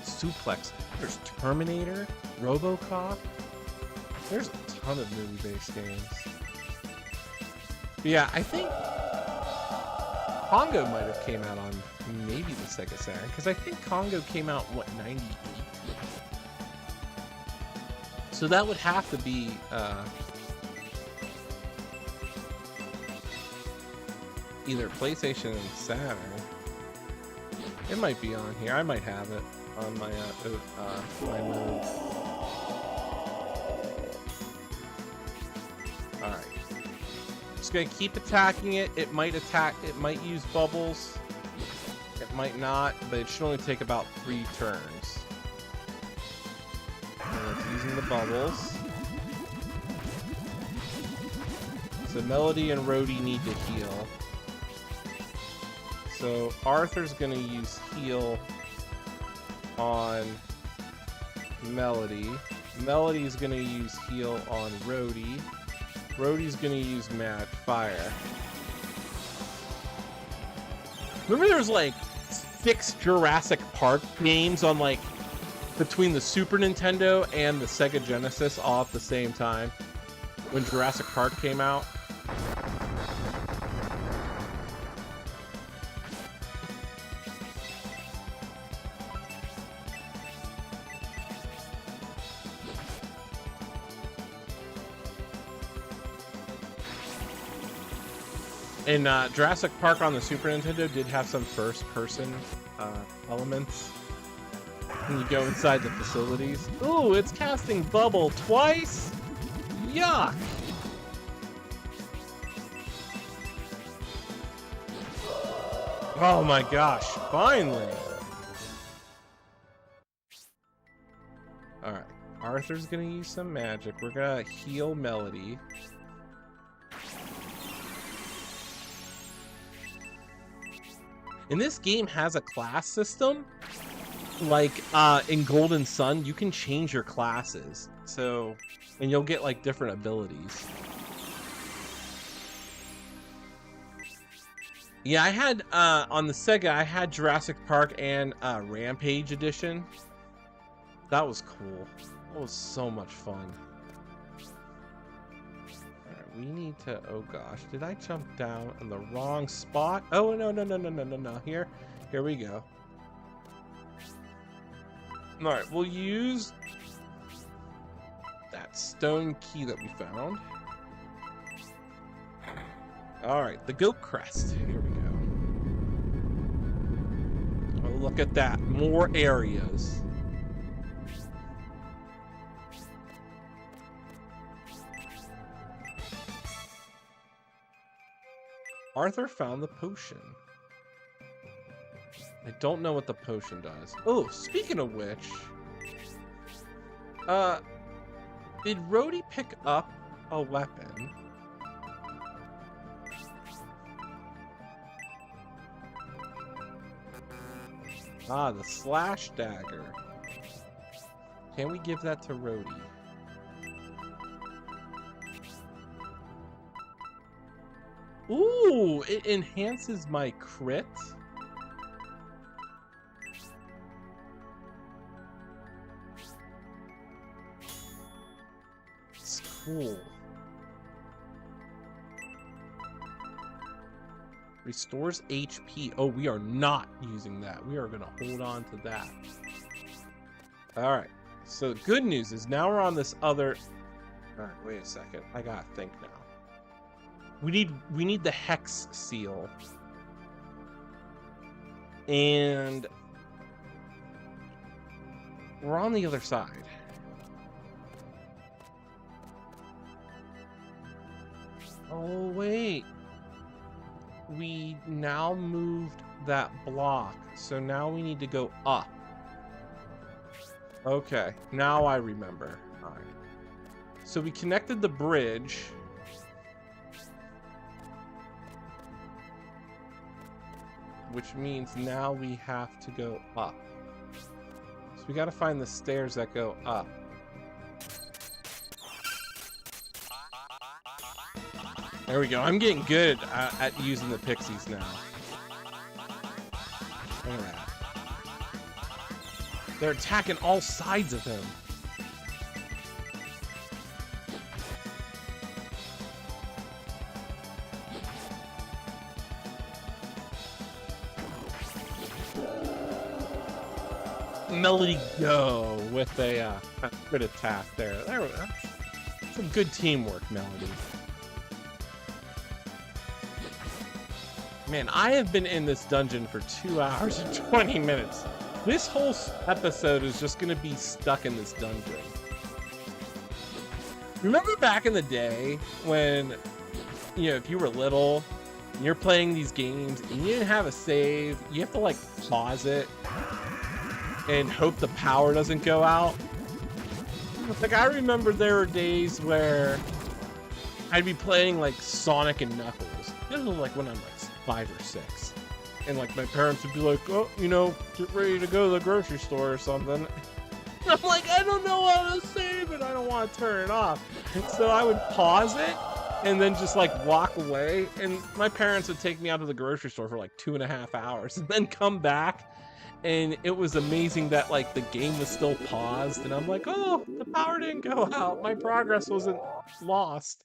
Suplex. There's Terminator, RoboCop. There's a ton of movie-based games. But yeah, I think Congo might have came out on maybe the Sega Saturn, because I think Congo came out, what, 98? So that would have to be, either PlayStation and Saturn. It might be on here. I might have it on my, my mode. Alright. Just gonna keep attacking it. It might use bubbles. It might not, but it should only take about 3 turns. And it's using the bubbles. So Melody and Rhodey need to heal. So Arthur's gonna use heal on Melody. Melody's gonna use heal on Rhodey. Rhodey's gonna use Mad Fire. Remember there's like 6 Jurassic Park games on like between the Super Nintendo and the Sega Genesis all at the same time when Jurassic Park came out? And Jurassic Park on the Super Nintendo did have some first-person elements. When you go inside the facilities. Ooh, it's casting bubble twice? Yuck! Oh my gosh, finally! Alright, Arthur's gonna use some magic. We're gonna heal Melody. And this game has a class system. Like, in Golden Sun, you can change your classes. So, and you'll get, like, different abilities. Yeah, I had, on the Sega, I had Jurassic Park and, Rampage Edition. That was cool. That was so much fun. Alright, we need to, oh gosh, did I jump down in the wrong spot? Oh, no. Here we go. Alright, we'll use that stone key that we found. Alright, the goat crest. Here we go. Oh, look at that. More areas. Arthur found the potion. I don't know what the potion does. Oh, speaking of which, did Rhodey pick up a weapon? Ah, the slash dagger. Can we give that to Rhodey? Ooh, it enhances my crit. It's cool. Restores HP. Oh, we are not using that. We are going to hold on to that. All right. So the good news is now we're on this other... All right, wait a second. I got to think now. We need the hex seal. And we're on the other side. Oh, wait. We now moved that block, so now we need to go up. Okay, now I remember. All right. So we connected the bridge. Which means now we have to go up. So we got to find the stairs that go up. There we go. I'm getting good at using the pixies now. All right. They're attacking all sides of him. Melody go with a crit attack there. There we go. Some good teamwork, Melody. Man, I have been in this dungeon for 2 hours and 20 minutes. This whole episode is just going to be stuck in this dungeon. Remember back in the day when, you know, if you were little and you're playing these games and you didn't have a save, you have to like pause it and hope the power doesn't go out. Like, I remember there were days where I'd be playing like Sonic and Knuckles. This was like when I'm like 5 or 6. And like my parents would be like, oh, you know, get ready to go to the grocery store or something. And I'm like, I don't know how to save it. I don't want to turn it off. And so I would pause it and then just like walk away. And my parents would take me out to the grocery store for like 2.5 hours and then come back. And it was amazing that like the game was still paused. And I'm like, oh, the power didn't go out. My progress wasn't lost.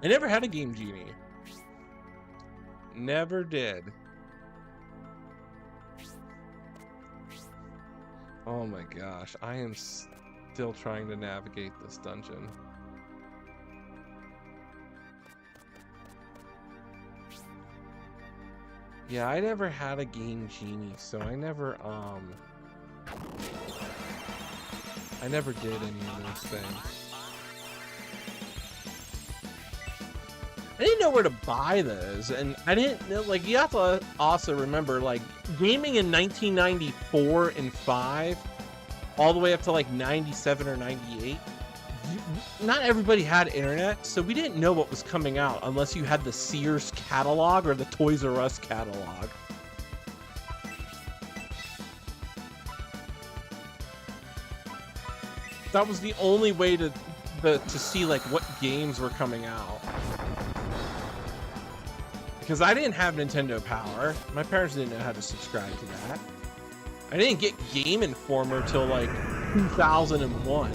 I never had a Game Genie. Never did. Oh my gosh, I am still trying to navigate this dungeon. Yeah, I never had a Game Genie, so I never did any of those things. I didn't know where to buy those, and I didn't know, like, you have to also remember, like, gaming in 1994 and 5, all the way up to, like, 97 or 98, not everybody had internet, so we didn't know what was coming out unless you had the Sears catalog or the Toys R Us catalog. That was the only way to see, like, what games were coming out. Because I didn't have Nintendo Power. My parents didn't know how to subscribe to that. I didn't get Game Informer till like 2001.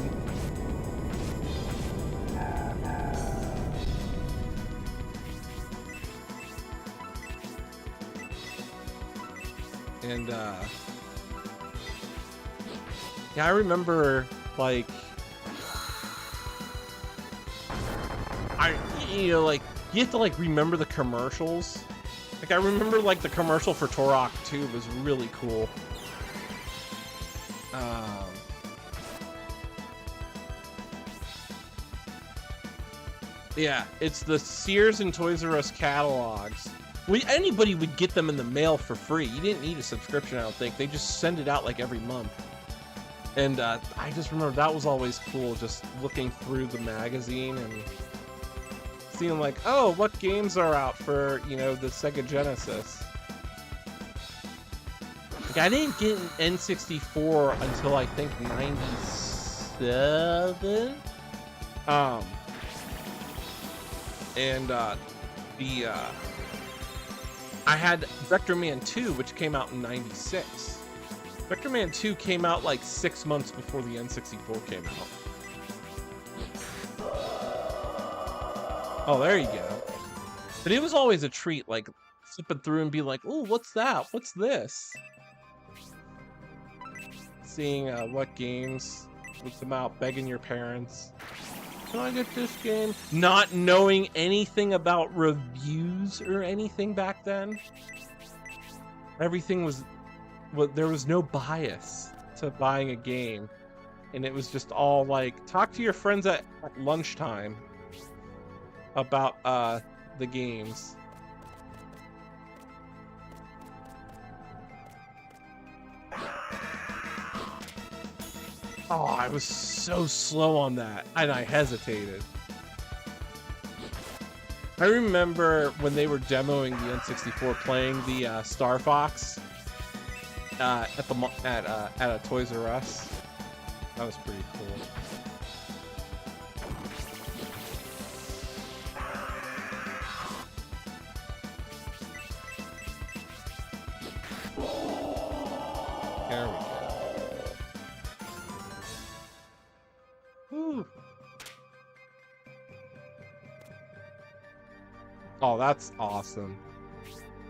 And yeah, I remember like like you have to like remember the commercials. Like I remember like the commercial for Turok 2 was really cool. Yeah, it's the Sears and Toys R Us catalogs. Anybody would get them in the mail for free. You didn't need a subscription, I don't think. They just send it out like every month. And I just remember that was always cool, just looking through the magazine and seeing like, oh, what games are out for, you know, the Sega Genesis. Like, I didn't get an N64 until I think 97. And I had Vector Man 2, which came out in 96. Vector Man 2 came out like 6 months before the N64 came out. Oh, there you go. But it was always a treat, like, flipping through and be like, oh, what's that? What's this? Seeing what games would come out, begging your parents, can I get this game? Not knowing anything about reviews or anything back then. Everything was, well, there was no bias to buying a game. And it was just all like, talk to your friends at lunchtime about the games. Oh, I was so slow on that, and I hesitated. I remember when they were demoing the N64, playing the Star Fox at a Toys R Us. That was pretty cool. There we go. Whew. Oh, that's awesome.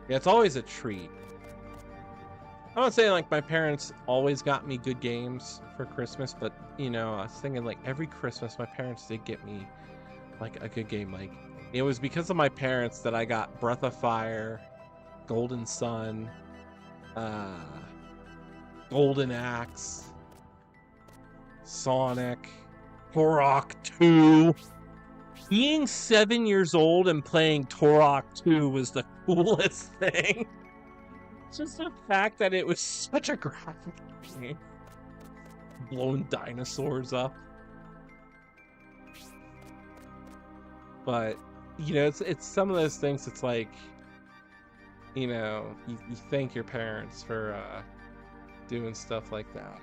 Yeah, it's always a treat. I don't say like my parents always got me good games for Christmas, but you know, I was thinking like every Christmas my parents did get me like a good game. Like it was because of my parents that I got Breath of Fire, Golden Sun, Golden Axe, Sonic, Turok 2. Being 7 years old and playing Turok 2 was the coolest thing. Just the fact that it was such a graphic game. Blowing dinosaurs up. But, you know, it's some of those things, it's like, you know, you thank your parents for doing stuff like that.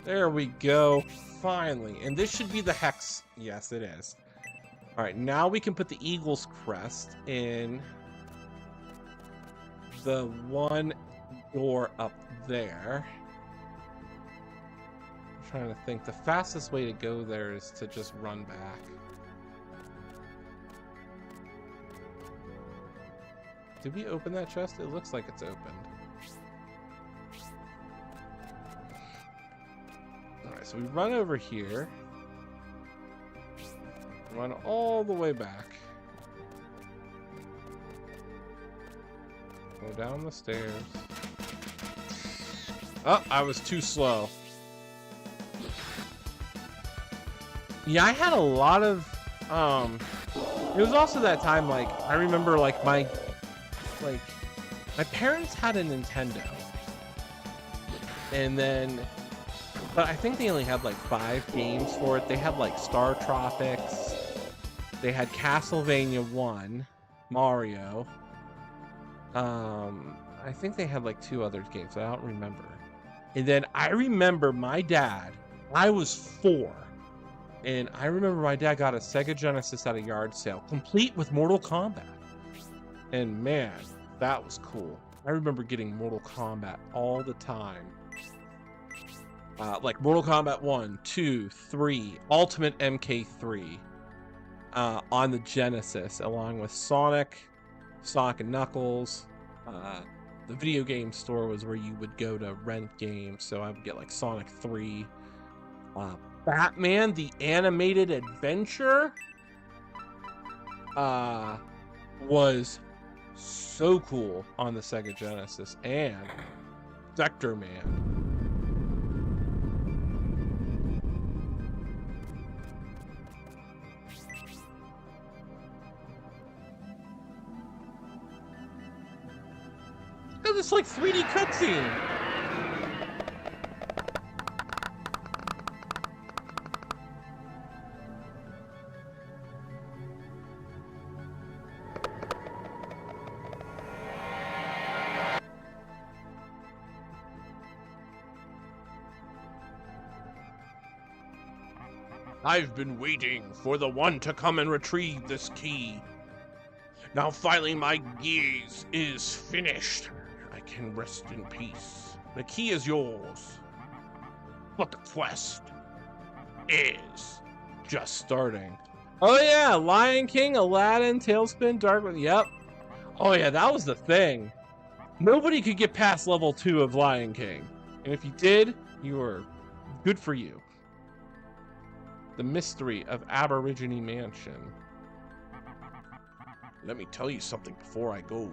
There we go, finally. And this should be the hex. Yes, it is. All right, now we can put the Eagle's Crest in the one door up there. I'm trying to think. The fastest way to go there is to just run back. Did we open that chest? It looks like it's opened. Alright, so we run over here. Run all the way back. Go down the stairs. Oh, I was too slow. Yeah, I had a lot of it was also that time, like, I remember like my parents had a Nintendo. And then, but I think they only had like 5 games for it. They had like Star Tropics. They had Castlevania 1, Mario. I think they had like 2 other games. I don't remember. And then I remember my dad, I was 4. And I remember my dad got a Sega Genesis at a yard sale, complete with Mortal Kombat. And man, that was cool. I remember getting Mortal Kombat all the time. Like Mortal Kombat 1, 2, 3, Ultimate MK3 on the Genesis, along with Sonic and Knuckles. The video game store was where you would go to rent games, so I would get like Sonic 3. Batman, the Animated Adventure was so cool on the Sega Genesis, and Vector Man. Look at this like 3D cutscene. I've been waiting for the one to come and retrieve this key. Now finally my gaze is finished. I can rest in peace. The key is yours. But the quest is just starting. Oh yeah, Lion King, Aladdin, Tailspin, Darkwing. Yep. Oh yeah, that was the thing. Nobody could get past level 2 of Lion King. And if you did, you were good for you. The mystery of Aborigine Mansion. Let me tell you something before I go.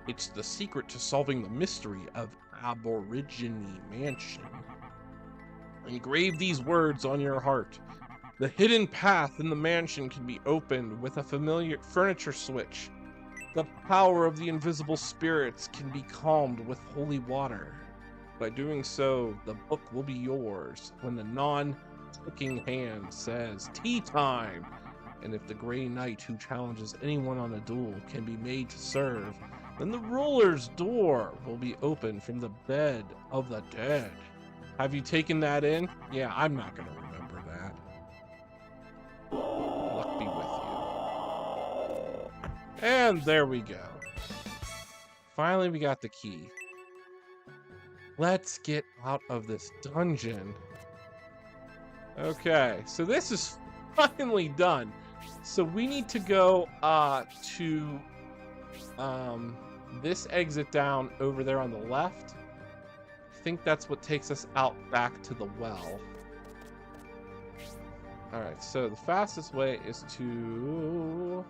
It's the secret to solving the mystery of Aborigine Mansion. Engrave these words on your heart. The hidden path in the mansion can be opened with a familiar furniture switch. The power of the invisible spirits can be calmed with holy water. By doing so, the book will be yours when the non-clicking hand says, tea time! And if the Grey Knight who challenges anyone on a duel can be made to serve, then the ruler's door will be opened from the bed of the dead. Have you taken that in? Yeah, I'm not going to remember that. Luck be with you. And there we go. Finally, we got the key. Let's get out of this dungeon. Okay, so this is finally done. So we need to go to this exit down over there on the left. I think that's what takes us out back to the well. Alright, so the fastest way is to...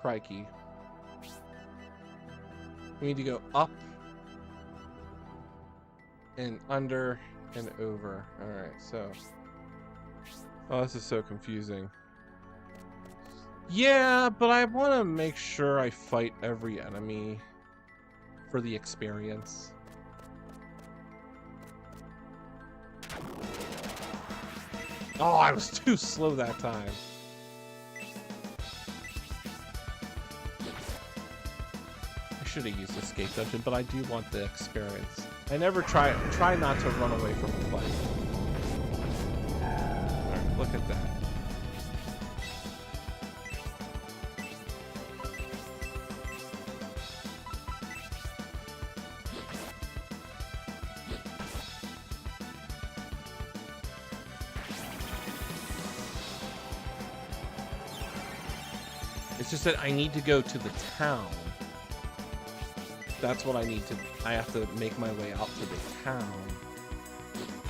Crikey. We need to go up and under and over. Alright, so... Oh, this is so confusing. Yeah, but I want to make sure I fight every enemy for the experience. Oh, I was too slow that time. I should have used Escape Dungeon, but I do want the experience. I never try not to run away from the fight. Alright, look at that. It's just that I need to go to the town. That's what I need to... I have to make my way out to the town.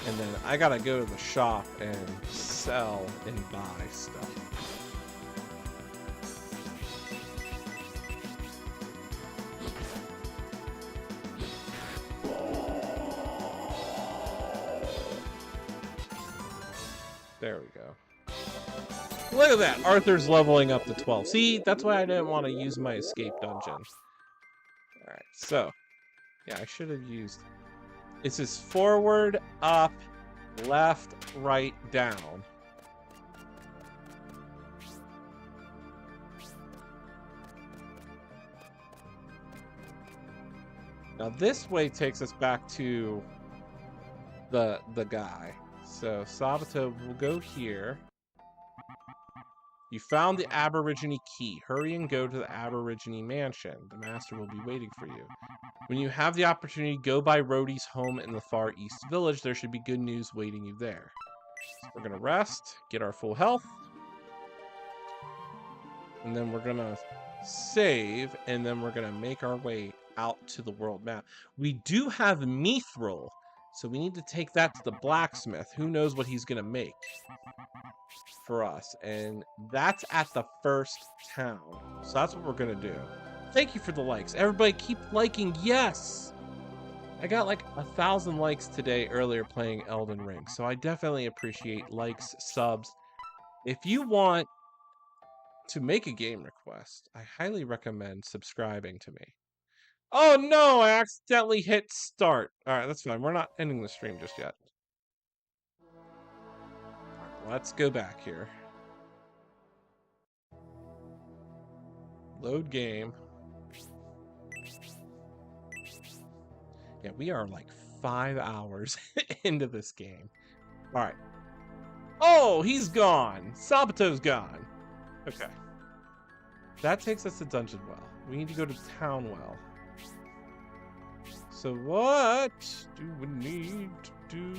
And then I gotta go to the shop and sell and buy stuff. There we go. Look at that! Arthur's leveling up to 12. See, that's why I didn't want to use my escape dungeon. Alright, so... Yeah, I should have used... This is forward, up, left, right, down. Now this way takes us back to the guy. So Sabato will go here. You found the Aborigine key. Hurry and go to the Aborigine mansion. The master will be waiting for you. When you have the opportunity, go by Rhodey's home in the far east village. There should be good news waiting you there. So we're going to rest, get our full health. And then we're going to save, and then we're going to make our way out to the world map. We do have Mithril, so we need to take that to the blacksmith. Who knows what he's going to make for us, and that's at the first town. So that's what we're gonna do. Thank you for the likes. Everybody keep liking. Yes, I got like 1,000 likes today earlier playing Elden Ring, so I definitely appreciate likes, subs. If you want to make a game request, I highly recommend subscribing to me. Oh no, I accidentally hit start. All right, that's fine. We're not ending the stream just yet. Let's go back here. Load game. Yeah, we are like 5 hours into this game. All right. Oh, he's gone. Sabato's gone. Okay. That takes us to Dungeon Well. We need to go to Town Well. So what do we need to do?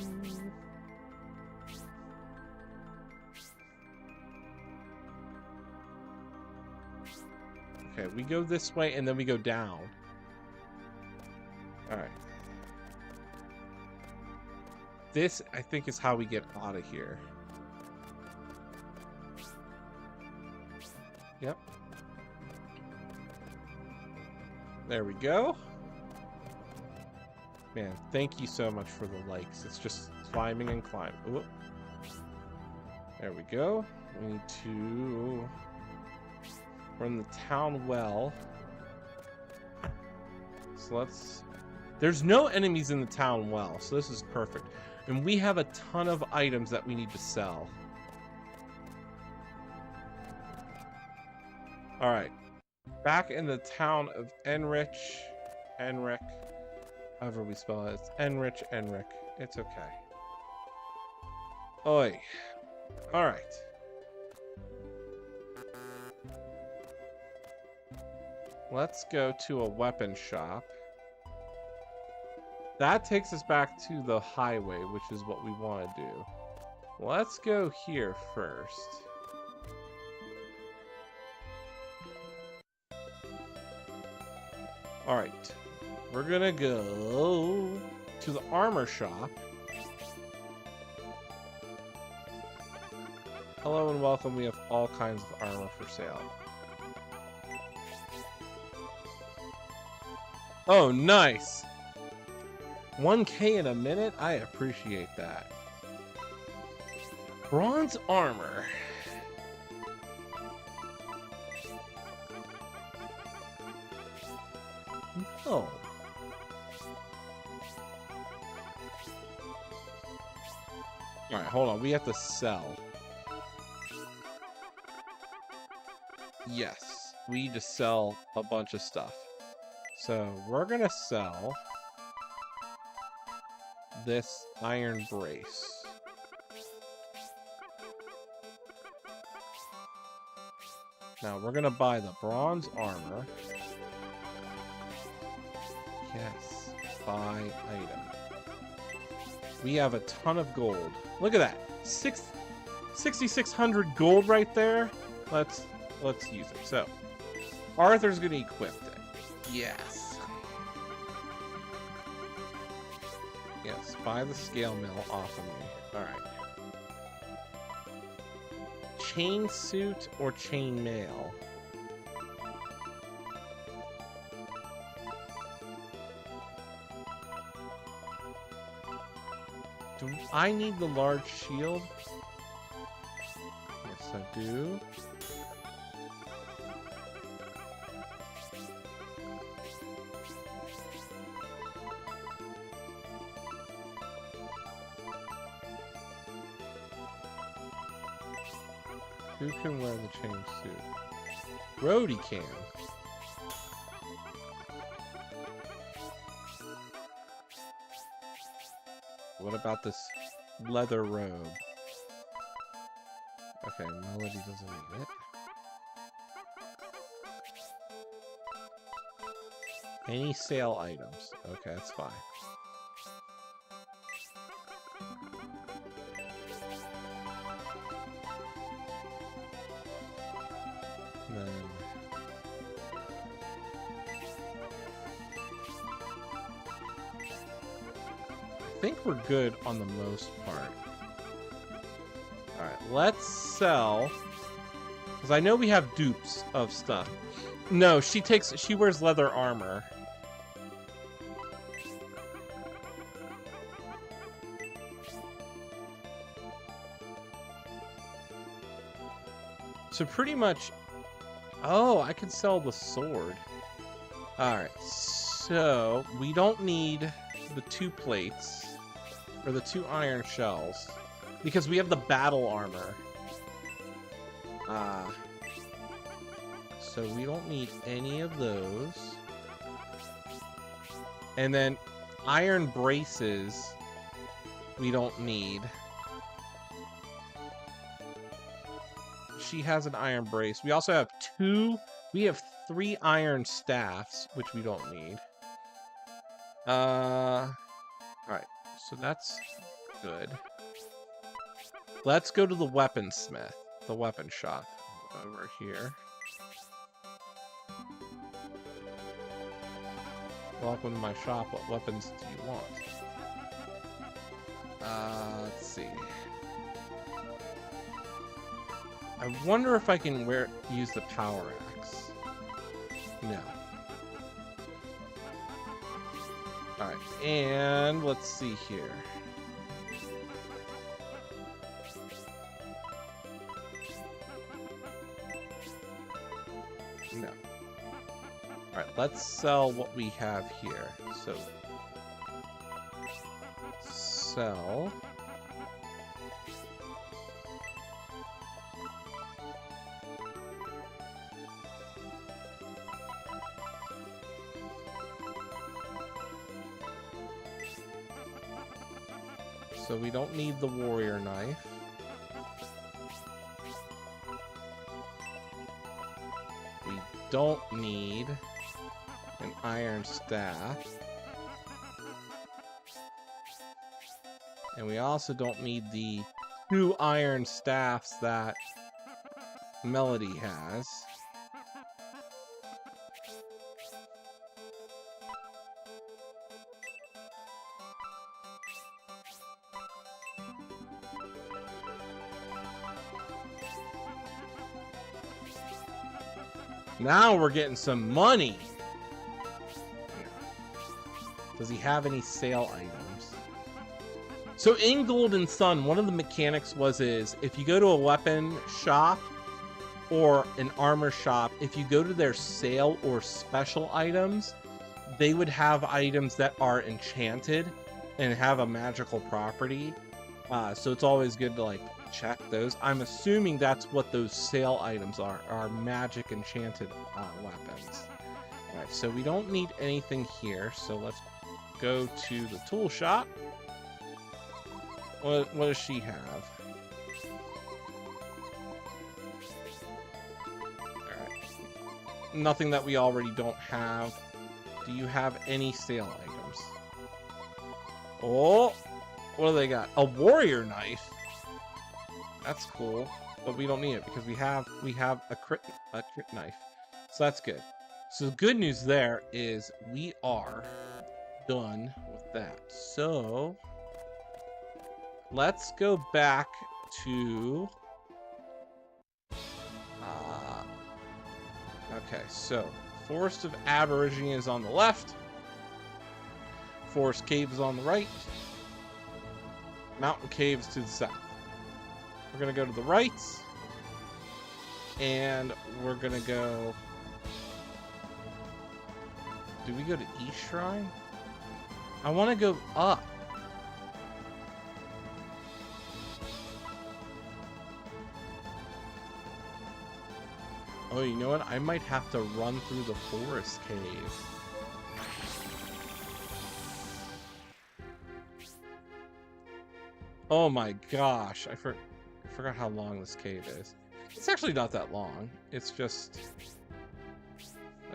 Okay, we go this way and then we go down. All right. This, I think, is how we get out of here. Yep. There we go. Man, thank you so much for the likes. It's just climbing and climbing. Ooh. There we go. We need to run the town well. So let's... There's no enemies in the town well, so this is perfect. And we have a ton of items that we need to sell. All right. Back in the town of Enrich. However we spell it. It's Enrich. It's okay. Oi. All right. Let's go to a weapon shop. That takes us back to the highway, which is what we want to do. Let's go here first. All right. We're gonna go to the armor shop. Hello and welcome. We have all kinds of armor for sale. Oh, nice. 1K in a minute? I appreciate that. Bronze armor. No. Alright, hold on. We have to sell. Yes. We need to sell a bunch of stuff. So, we're gonna sell this iron brace. Now, we're gonna buy the bronze armor. Yes. Buy item. We have a ton of gold. Look at that. 6,600 gold right there. Let's use it. So, Arthur's gonna equip it. Yes. Yes, buy the scale mill off of me. Alright. Chain suit or chain mail? Do I need the large shield? Yes, I do. Who can wear the chain suit? Brody can. What about this leather robe? Okay, Melody doesn't need it. Any sale items? Okay, that's fine. And then... I think we're good on the most part. Alright, let's sell. Because I know we have dupes of stuff. No, she wears leather armor. So pretty much... Oh, I could sell the sword. Alright, so we don't need the 2 plates. Or the 2 iron shells. Because we have the battle armor. So we don't need any of those. And then iron braces we don't need. She has an iron brace. We also have we have 3 iron staffs, which we don't need. Alright, so that's good. Let's go to the weaponsmith, the weapon shop over here. Welcome to my shop. What weapons do you want? Let's see. I wonder if I can use the power axe. No. Alright, and let's see here. No. Alright, let's sell what we have here. So, sell. So we don't need the warrior knife. We don't need an iron staff. And we also don't need the 2 iron staffs that Melody has. Now we're getting some money. Does he have any sale items? So in Golden Sun, one of the mechanics is if you go to a weapon shop or an armor shop, if you go to their sale or special items, they would have items that are enchanted and have a magical property. So it's always good to like check those. I'm assuming that's what those sale items are magic enchanted weapons. All right, so we don't need anything here. So let's go to the tool shop. What does she have? Alright. Nothing that we already don't have. Do you have any sale items? Oh! What do they got? A warrior knife? That's cool. But we don't need it because we have a crit knife. So that's good. So the good news there is we are done with that. So let's go back to okay, so Forest of Aborigine is on the left, Forest Cave is on the right, Mountain Caves to the south. We're gonna go to the right, and we're gonna go. Do we go to East Shrine? I want to go up. Oh, you know what? I might have to run through the forest cave. Oh my gosh. I forgot how long this cave is. It's actually not that long. It's just...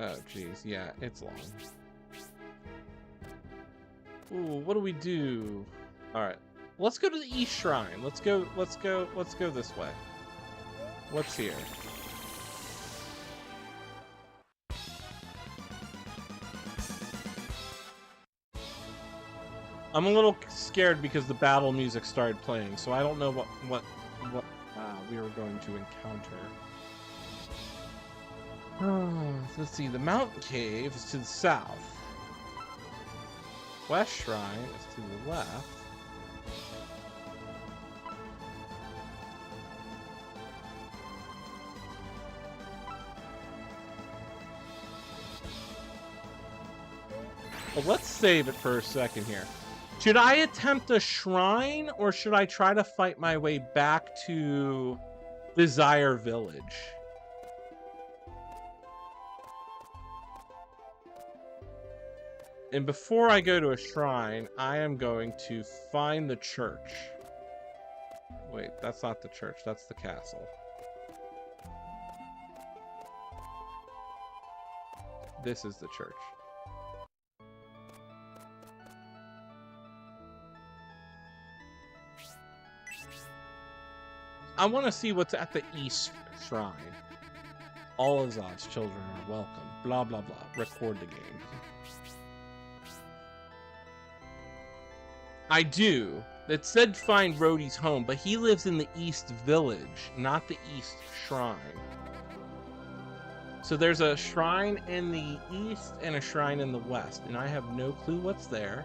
Oh, geez. Yeah, it's long. Ooh, what do we do? Alright. Let's go to the East Shrine. Let's go this way. What's here? I'm a little scared because the battle music started playing, so I don't know what we were going to encounter. Let's see. The Mountain Cave is to the south. West Shrine is to the left. Well, let's save it for a second here. Should I attempt a shrine, or should I try to fight my way back to Desire Village? And before I go to a shrine, I am going to find the church. Wait, that's not the church, that's the castle. This is the church. I want to see what's at the East Shrine. All Azad's children are welcome. Blah, blah, blah. Record the game. I do. It said find Rhodey's home, but he lives in the East Village, not the East Shrine. So there's a shrine in the East and a shrine in the West, and I have no clue what's there.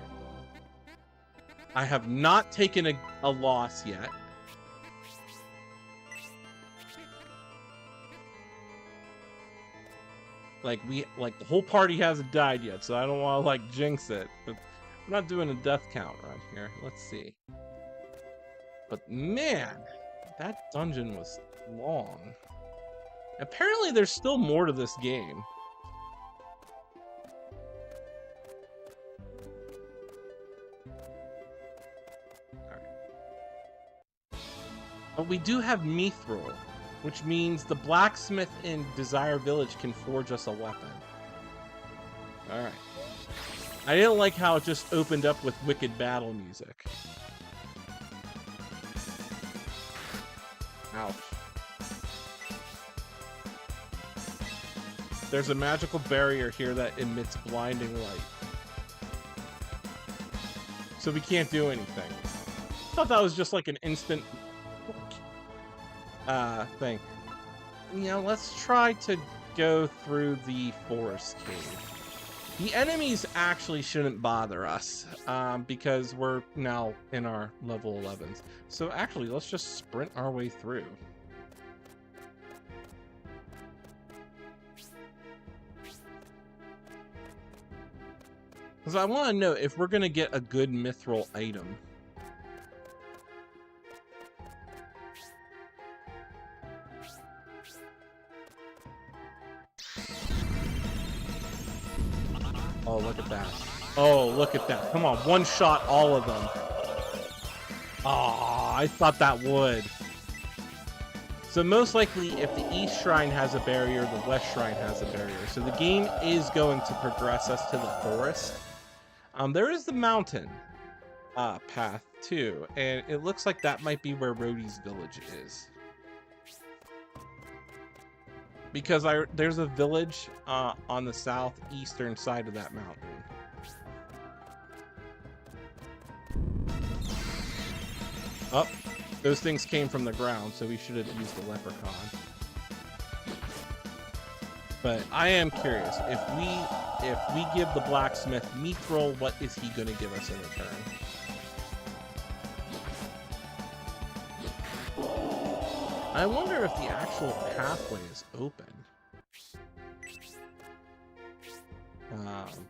I have not taken a loss yet. Like the whole party hasn't died yet, so I don't want to like jinx it. But I'm not doing a death count right here. Let's see. But man, that dungeon was long. Apparently there's still more to this game. Alright. But we do have Mithril, which means the blacksmith in Desire Village can forge us a weapon. Alright. I didn't like how it just opened up with wicked battle music. Ouch. There's a magical barrier here that emits blinding light. So we can't do anything. I thought that was just like an instant thing. You know, let's try to go through the forest cave. The enemies actually shouldn't bother us, because we're now in our level 11s. So actually, let's just sprint our way through. Because I want to know if we're going to get a good mithril item. Oh, look at that. Oh, look at that. Come on, one shot all of them. Oh, I thought that would. So most likely, if the East Shrine has a barrier, the West Shrine has a barrier. So the game is going to progress us to the forest. There is the mountain path too, and it looks like that might be where Rhodey's village is. Because there's a village on the southeastern side of that mountain. Oh, those things came from the ground, so we should have used the leprechaun. But I am curious, if we give the blacksmith mithril, what is he going to give us in return? I wonder if the actual pathway is open. Look at that.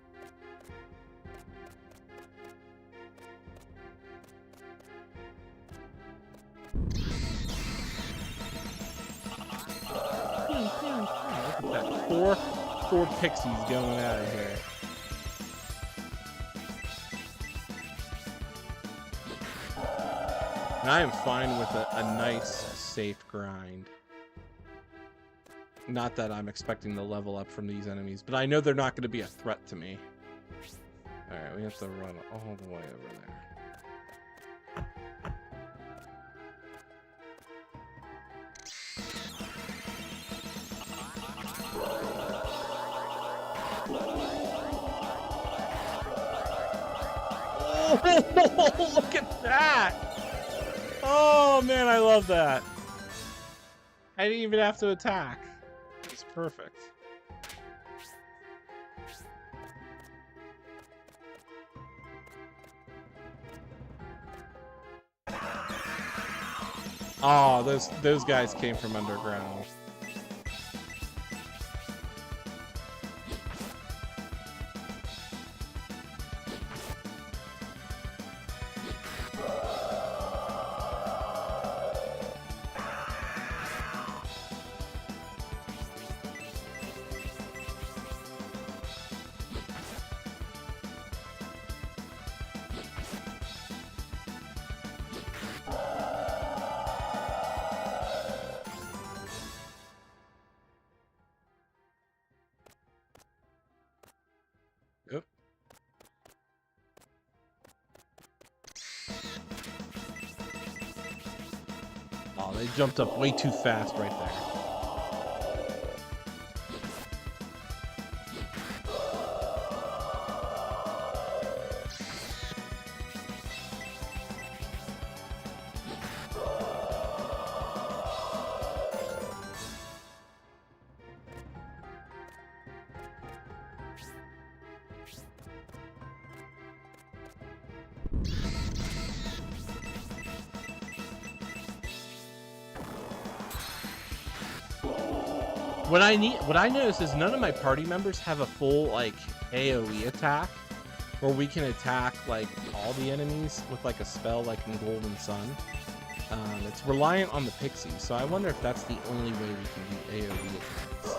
Four pixies going out of here. And I am fine with a nice, safe grind. Not that I'm expecting to level up from these enemies, but I know they're not going to be a threat to me. Alright, we have to run all the way over there. Oh, look at that! Oh man, I love that. I didn't even have to attack. It's perfect. Oh, those guys came from underground. they jumped up way too fast right there. What I noticed is none of my party members have a full like AoE attack where we can attack like all the enemies with like a spell like in Golden Sun. It's reliant on the pixies, so I wonder if that's the only way we can do AoE attacks.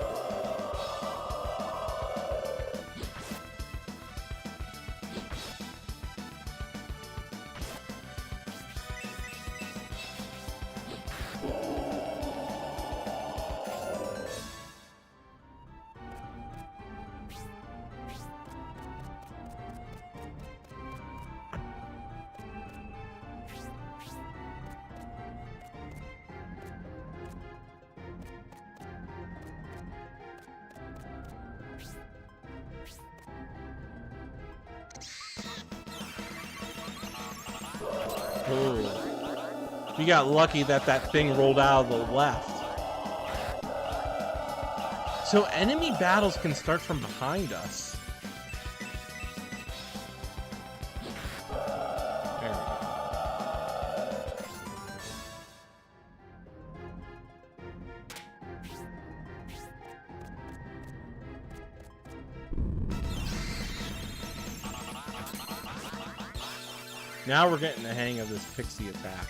Oh, we got lucky that that thing rolled out of the left. So enemy battles can start from behind us. There we go. Now we're getting the hang of this pixie attack.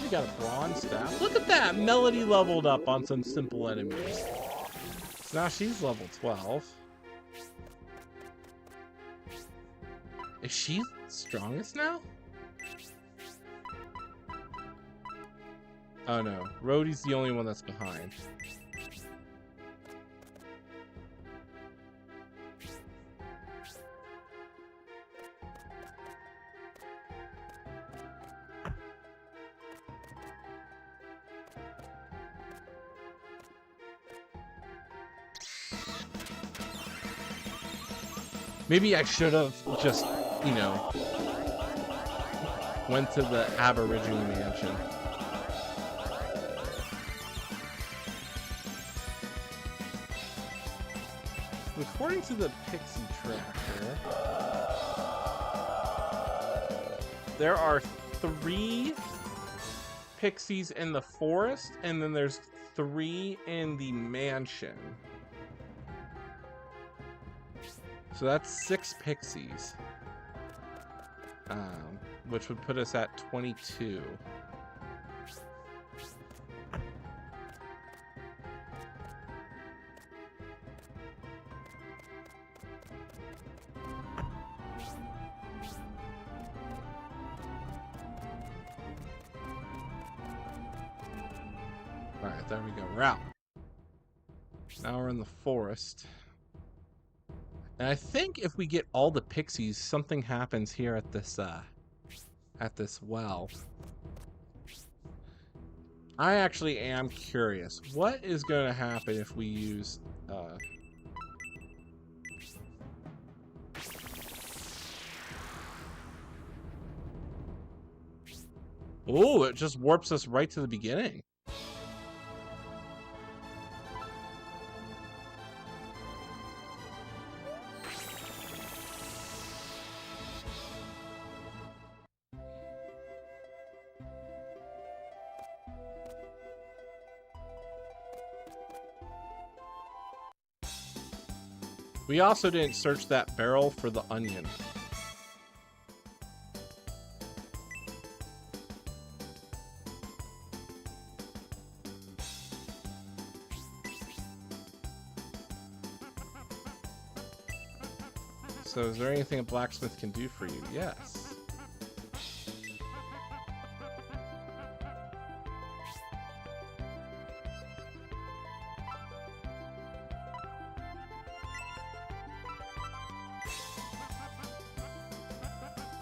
We got a bronze staff. Look at that! Melody leveled up on some simple enemies. So now she's level 12. Is she strongest now? Oh no, Rhodey's the only one that's behind. Maybe I should have just, you know, went to the Aborigine mansion. According to the Pixie Tracker, there are 3 pixies in the forest, and then there's 3 in the mansion. So that's 6 pixies, which would put us at 22. Alright, there we go. We're out. Now we're in the forest. And I think if we get all the pixies, something happens here at this well. I actually am curious. What is going to happen if we use oh, it just warps us right to the beginning. We also didn't search that barrel for the onion. So is there anything a blacksmith can do for you? Yes.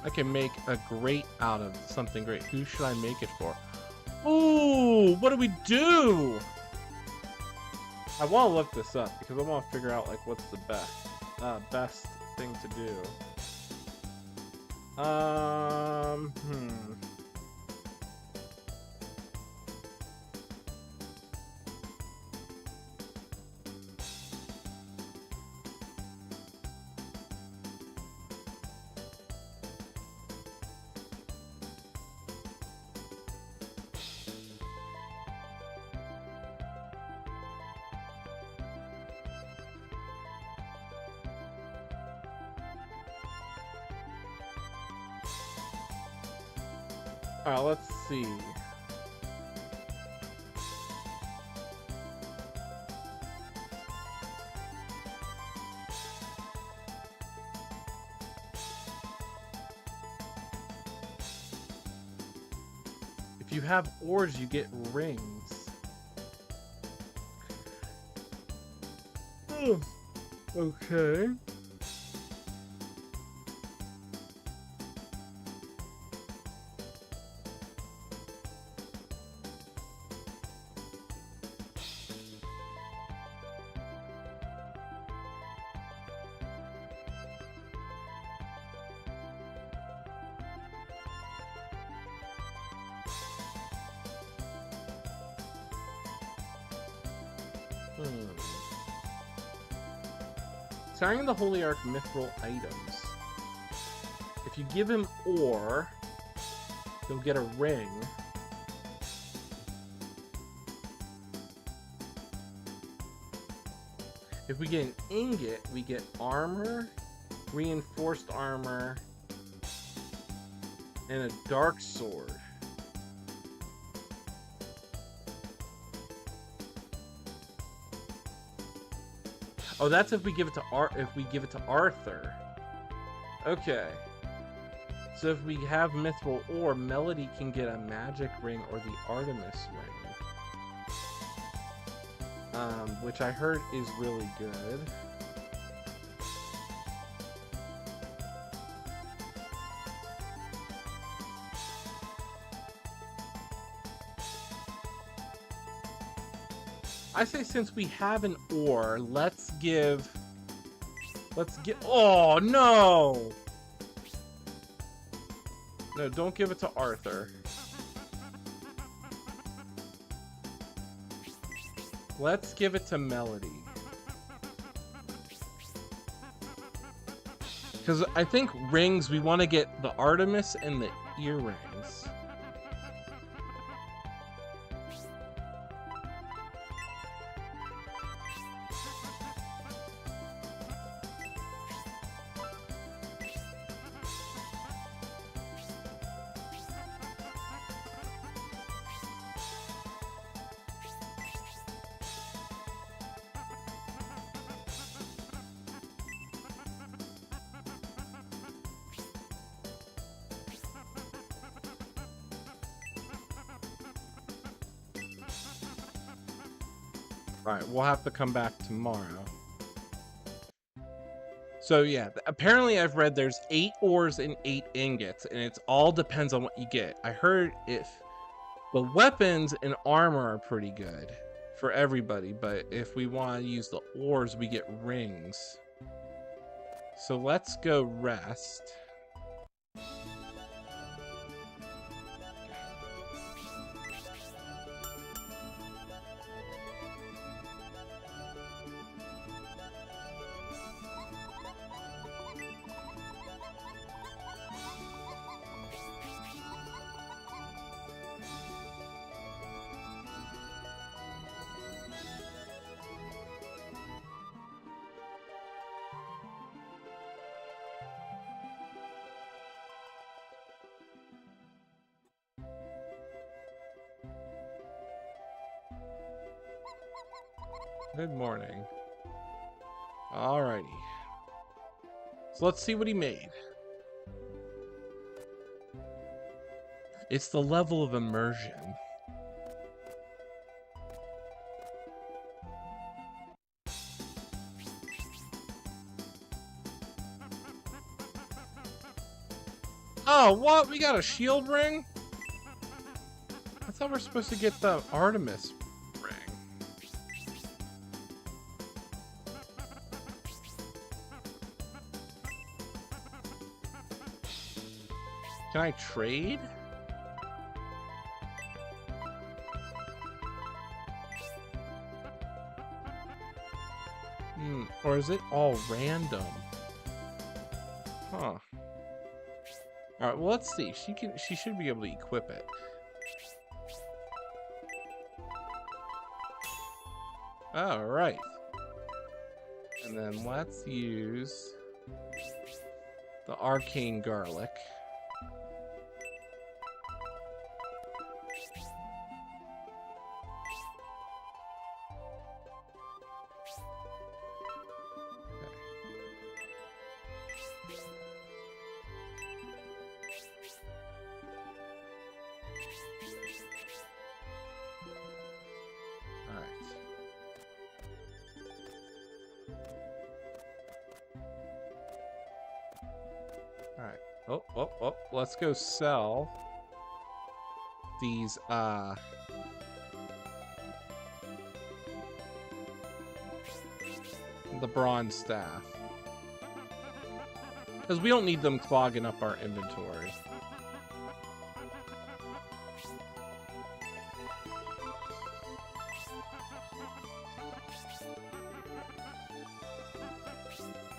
I can make a great out of something great. Who should I make it for? Ooh, what do we do? I want to look this up because I want to figure out like what's the best thing to do. All right, let's see. If you have ores, you get rings. Oh, okay. Shining the Holy Ark mithril items. If you give him ore, you'll get a ring. If we get an ingot, we get armor, reinforced armor, and a dark sword. Oh, that's if we give it to Arthur. Okay. So if we have mithril ore, Melody can get a magic ring or the Artemis ring. Which I heard is really good. I say since we have an ore, let's get, oh no! No, don't give it to Arthur. Let's give it to Melody. Because I think rings, we want to get the Artemis and the earrings. Alright, we'll have to come back tomorrow. So yeah, apparently I've read there's 8 ores and 8 ingots, and it all depends on what you get. I heard if the weapons and armor are pretty good for everybody, but if we want to use the ores, we get rings. So let's go rest. Good morning. Alrighty. So let's see what he made. It's the level of immersion. Oh, what? We got a shield ring? I thought we were supposed to get the Artemis ring. Can I trade? Or is it all random? Huh. Alright, well, let's see. She should be able to equip it. Alright. And then let's use the arcane garlic. Alright. Oh, let's go sell these, the bronze staff. Because we don't need them clogging up our inventory.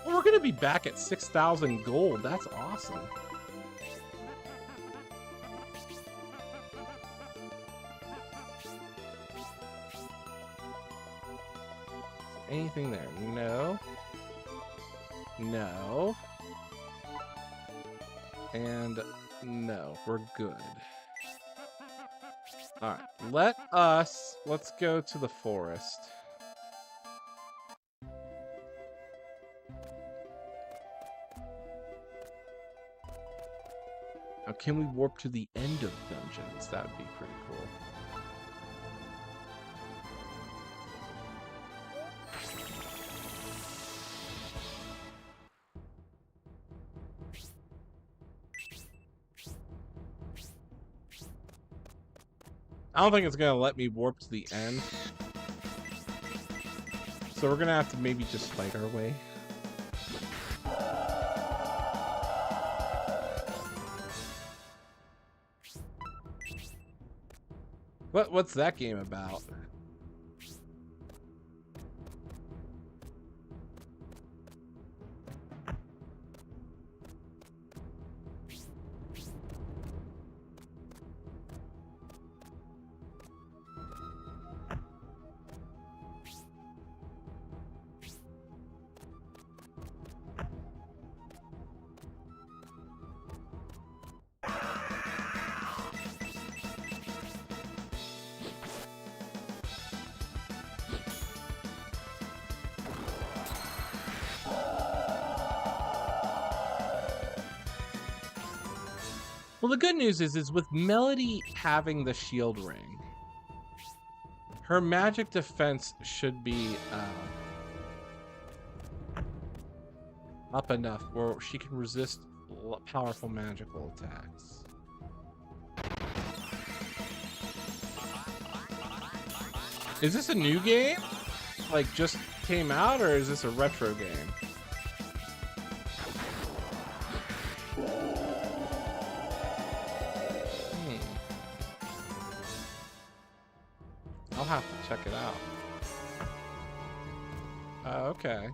Well, we're gonna be back at 6,000 gold. That's awesome. Anything there? No. No. And no, we're good. Alright, let's go to the forest. Now, can we warp to the end of dungeons? That would be pretty cool. I don't think it's gonna let me warp to the end. So we're gonna have to maybe just fight our way. What's that game about? Well, the good news is with Melody having the shield ring, her magic defense should be up enough where she can resist powerful magical attacks. Is this a new game? Like, just came out, or is this a retro game? I'll have to check it out. Okay.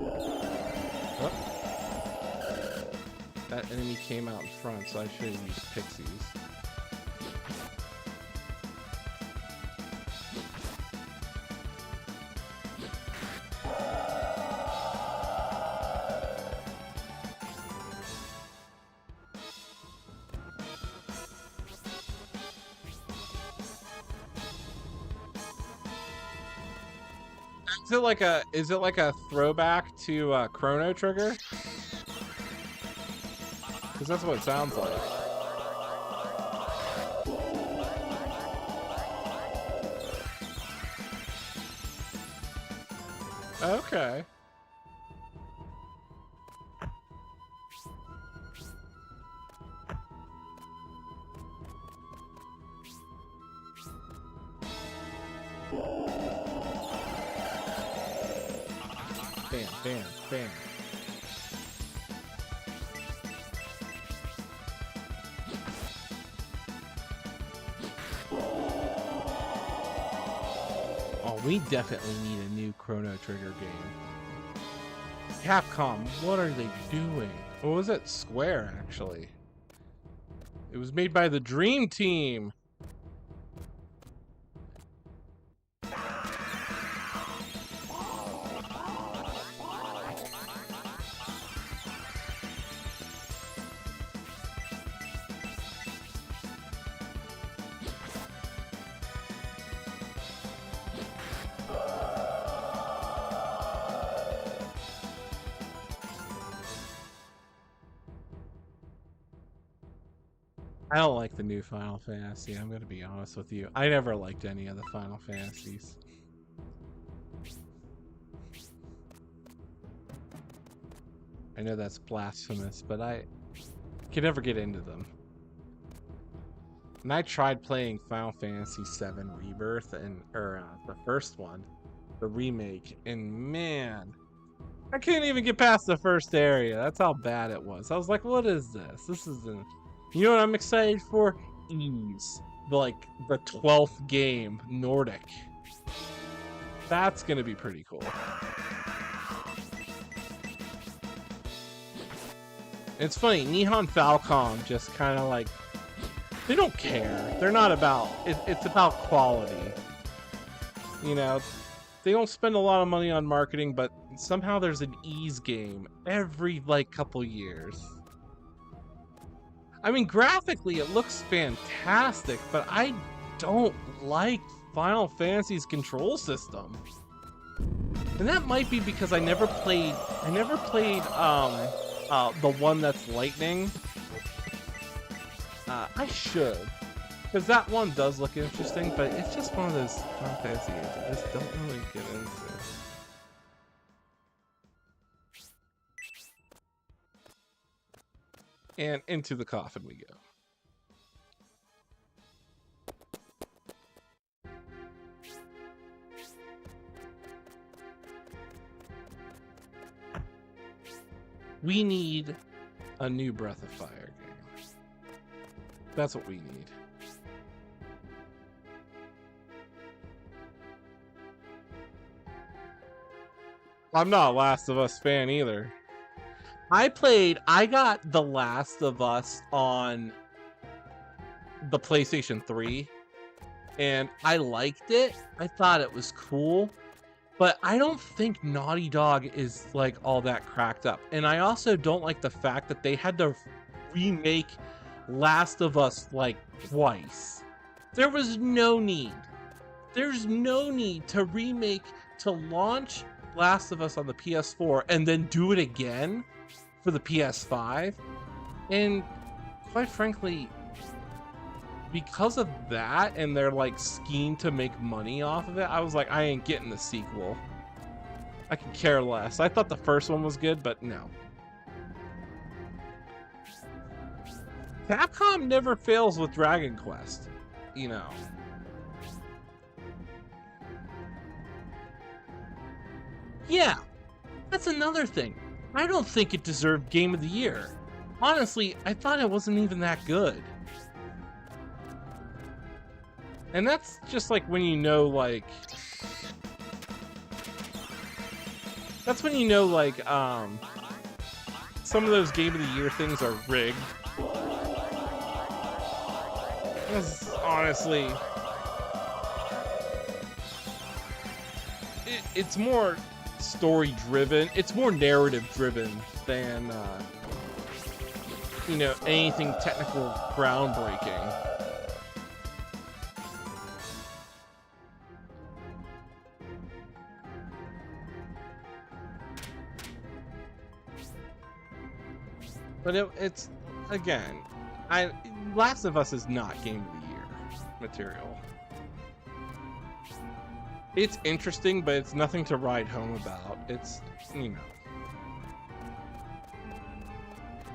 Oh. That enemy came out in front, so I should have used pixies. Is it like a throwback to Chrono Trigger? Because that's what it sounds like. Okay. bam, bam, bam. Oh, we definitely need a new Chrono Trigger game. Capcom, what are they doing? Or was it Square, actually? It was made by the Dream Team. I don't like the new Final Fantasy, I'm gonna be honest with you. I never liked any of the Final Fantasies. I know that's blasphemous, but I could never get into them. And I tried playing Final Fantasy VII Rebirth, the first one, the remake, and man, I couldn't even get past the first area. That's how bad it was. I was like, what is this? This isn't... You know what I'm excited for? Ys. Like, the 12th game, Nordic. That's gonna be pretty cool. It's funny, Nihon Falcom just kind of like... They don't care. They're not about... It's about quality. You know, they don't spend a lot of money on marketing, but somehow there's an Ys game every, like, couple years. I mean, graphically, it looks fantastic, but I don't like Final Fantasy's control system. And that might be because I never played the one that's lightning. I should, because that one does look interesting, but it's just one of those Final Fantasy games I just don't really get into. And into the coffin we go. We need a new Breath of Fire game. That's what we need. I'm not a Last of Us fan either. I got The Last of Us on the PlayStation 3, and I liked it. I thought it was cool, but I don't think Naughty Dog is like all that cracked up. And I also don't like the fact that they had to remake Last of Us like twice. There was no need. There's no need to launch Last of Us on the PS4 and then do it again for the PS5. And quite frankly, because of that and their like scheme to make money off of it, I was like, I ain't getting the sequel. I could care less. I thought the first one was good, but no. Capcom never fails with Dragon Quest, you know. Yeah, that's another thing. I don't think it deserved Game of the Year. Honestly, I thought it wasn't even that good. And that's just like when you know, like... That's when you know, like, some of those Game of the Year things are rigged. Because, honestly... It's more story-driven. It's more narrative-driven than, you know, anything technical groundbreaking. But it's, again, Last of Us is not Game of the Year material. It's interesting, but it's nothing to write home about. It's, you know.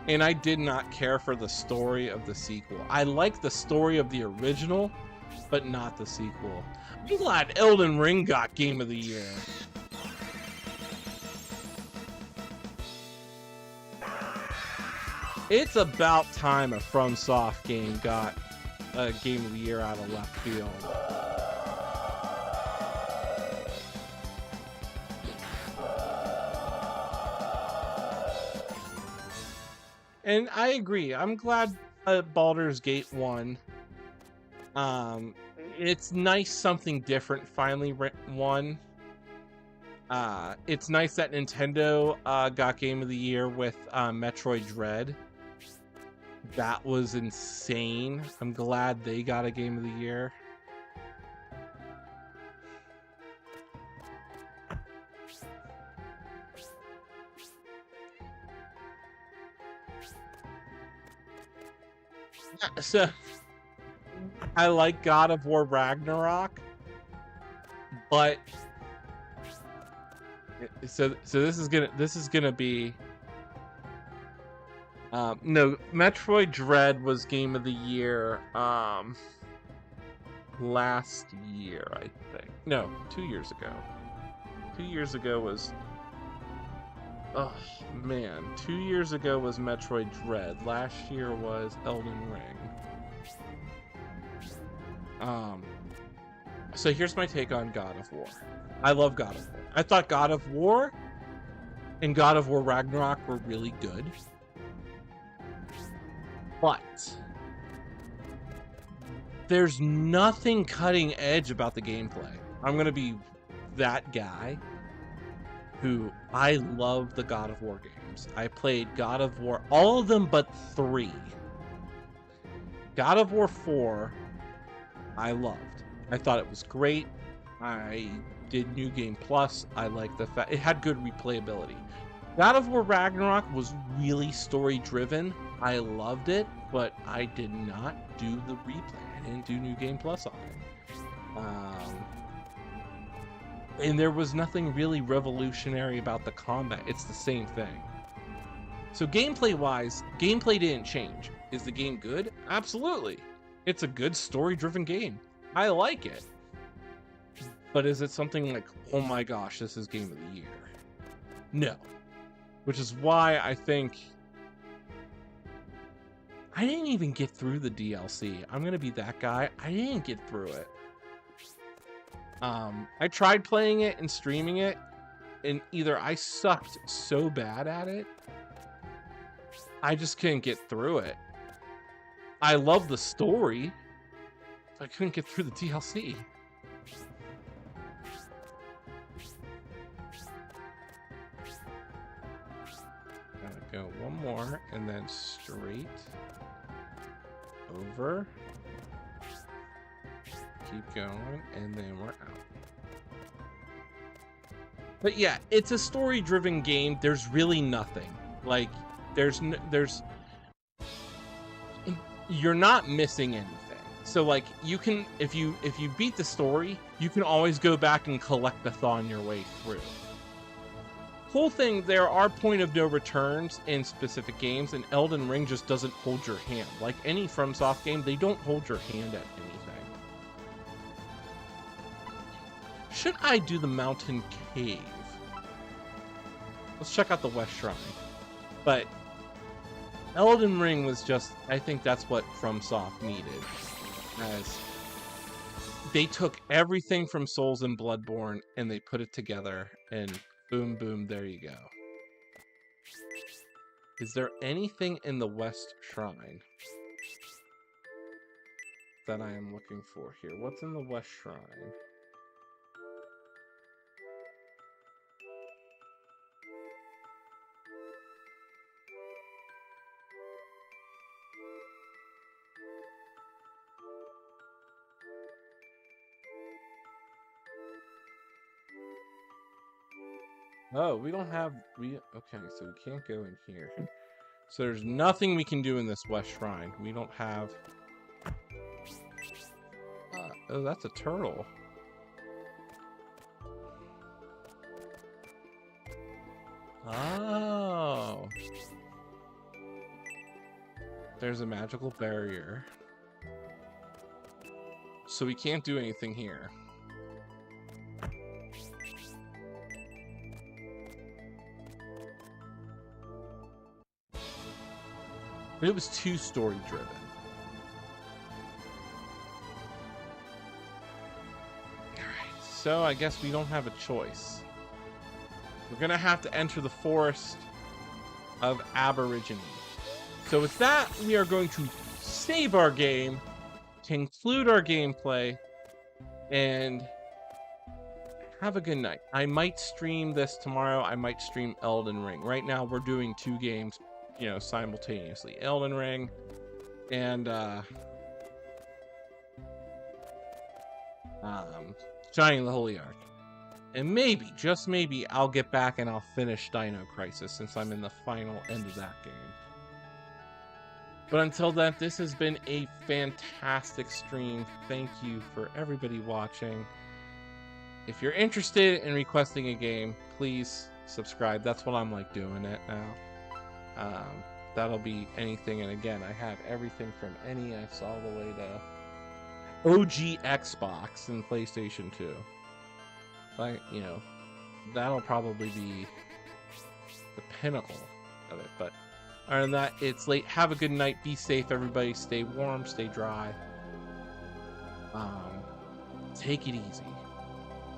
And I did not care for the story of the sequel. I like the story of the original, but not the sequel. I'm glad Elden Ring got Game of the Year. It's about time a FromSoft game got a Game of the Year out of left field. And I agree. I'm glad Baldur's Gate won. It's nice something different finally won. It's nice that Nintendo got Game of the Year with Metroid Dread. That was insane. I'm glad they got a Game of the Year. So I like God of War Ragnarok, but so this is gonna be no, Metroid Dread was Game of the Year last year, I think. No, 2 years ago. 2 years ago was, oh man, 2 years ago was Metroid Dread. Last year was Elden Ring. So here's my take on God of War. I love God of War. I thought God of War and God of War Ragnarok were really good. But there's nothing cutting edge about the gameplay. I'm going to be that guy who I love the God of War games. I played God of War, all of them but 3. God of War 4, I loved. I thought it was great. I did New Game Plus. I liked the fact it had good replayability. God of War Ragnarok was really story driven. I loved it, but I did not do the replay. I didn't do New Game Plus on it. And there was nothing really revolutionary about the combat. It's the same thing. So gameplay-wise, gameplay didn't change. Is the game good? Absolutely. It's a good story-driven game. I like it. But is it something like, oh my gosh, this is Game of the Year? No. Which is why I think I didn't even get through the DLC. I'm gonna be that guy. I didn't get through it. I tried playing it and streaming it, and either I sucked so bad at it, I just couldn't get through it. I love the story, but I couldn't get through the DLC. Gotta go one more, and then straight over. Keep going, and then we're out. But yeah, it's a story-driven game. There's really nothing. Like, you're not missing anything. So like, you can, if you beat the story, you can always go back and collect-a-thon your way through. Whole thing, there are point of no returns in specific games, and Elden Ring just doesn't hold your hand. Like any FromSoft game, they don't hold your hand at anything. Should I do the Mountain Cave? Let's check out the West Shrine. But Elden Ring was just, I think that's what FromSoft needed. As they took everything from Souls and Bloodborne and they put it together, and boom, boom, there you go. Is there anything in the West Shrine that I am looking for here? What's in the West Shrine? Oh, we don't have, okay, so we can't go in here. So there's nothing we can do in this West Shrine. We don't have, oh, that's a turtle. Oh. There's a magical barrier. So we can't do anything here. But it was too story driven. Alright, so I guess we don't have a choice. We're gonna have to enter the forest of Aborigine. So with that, we are going to save our game, conclude our gameplay, and have a good night. I might stream this tomorrow. I might stream Elden Ring. Right now, we're doing 2 games, you know, simultaneously. Elden Ring and Shining the Holy Ark. And maybe, just maybe, I'll get back and I'll finish Dino Crisis since I'm in the final end of that game. But until then, this has been a fantastic stream. Thank you for everybody watching. If you're interested in requesting a game, please subscribe. That's what I'm like doing it now. That'll be anything. And again, I have everything from NES all the way to OG Xbox and PlayStation 2. Like, you know, that'll probably be the pinnacle of it. But other than that, it's late. Have a good night. Be safe, everybody. Stay warm, stay dry. Take it easy.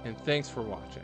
And thanks for watching.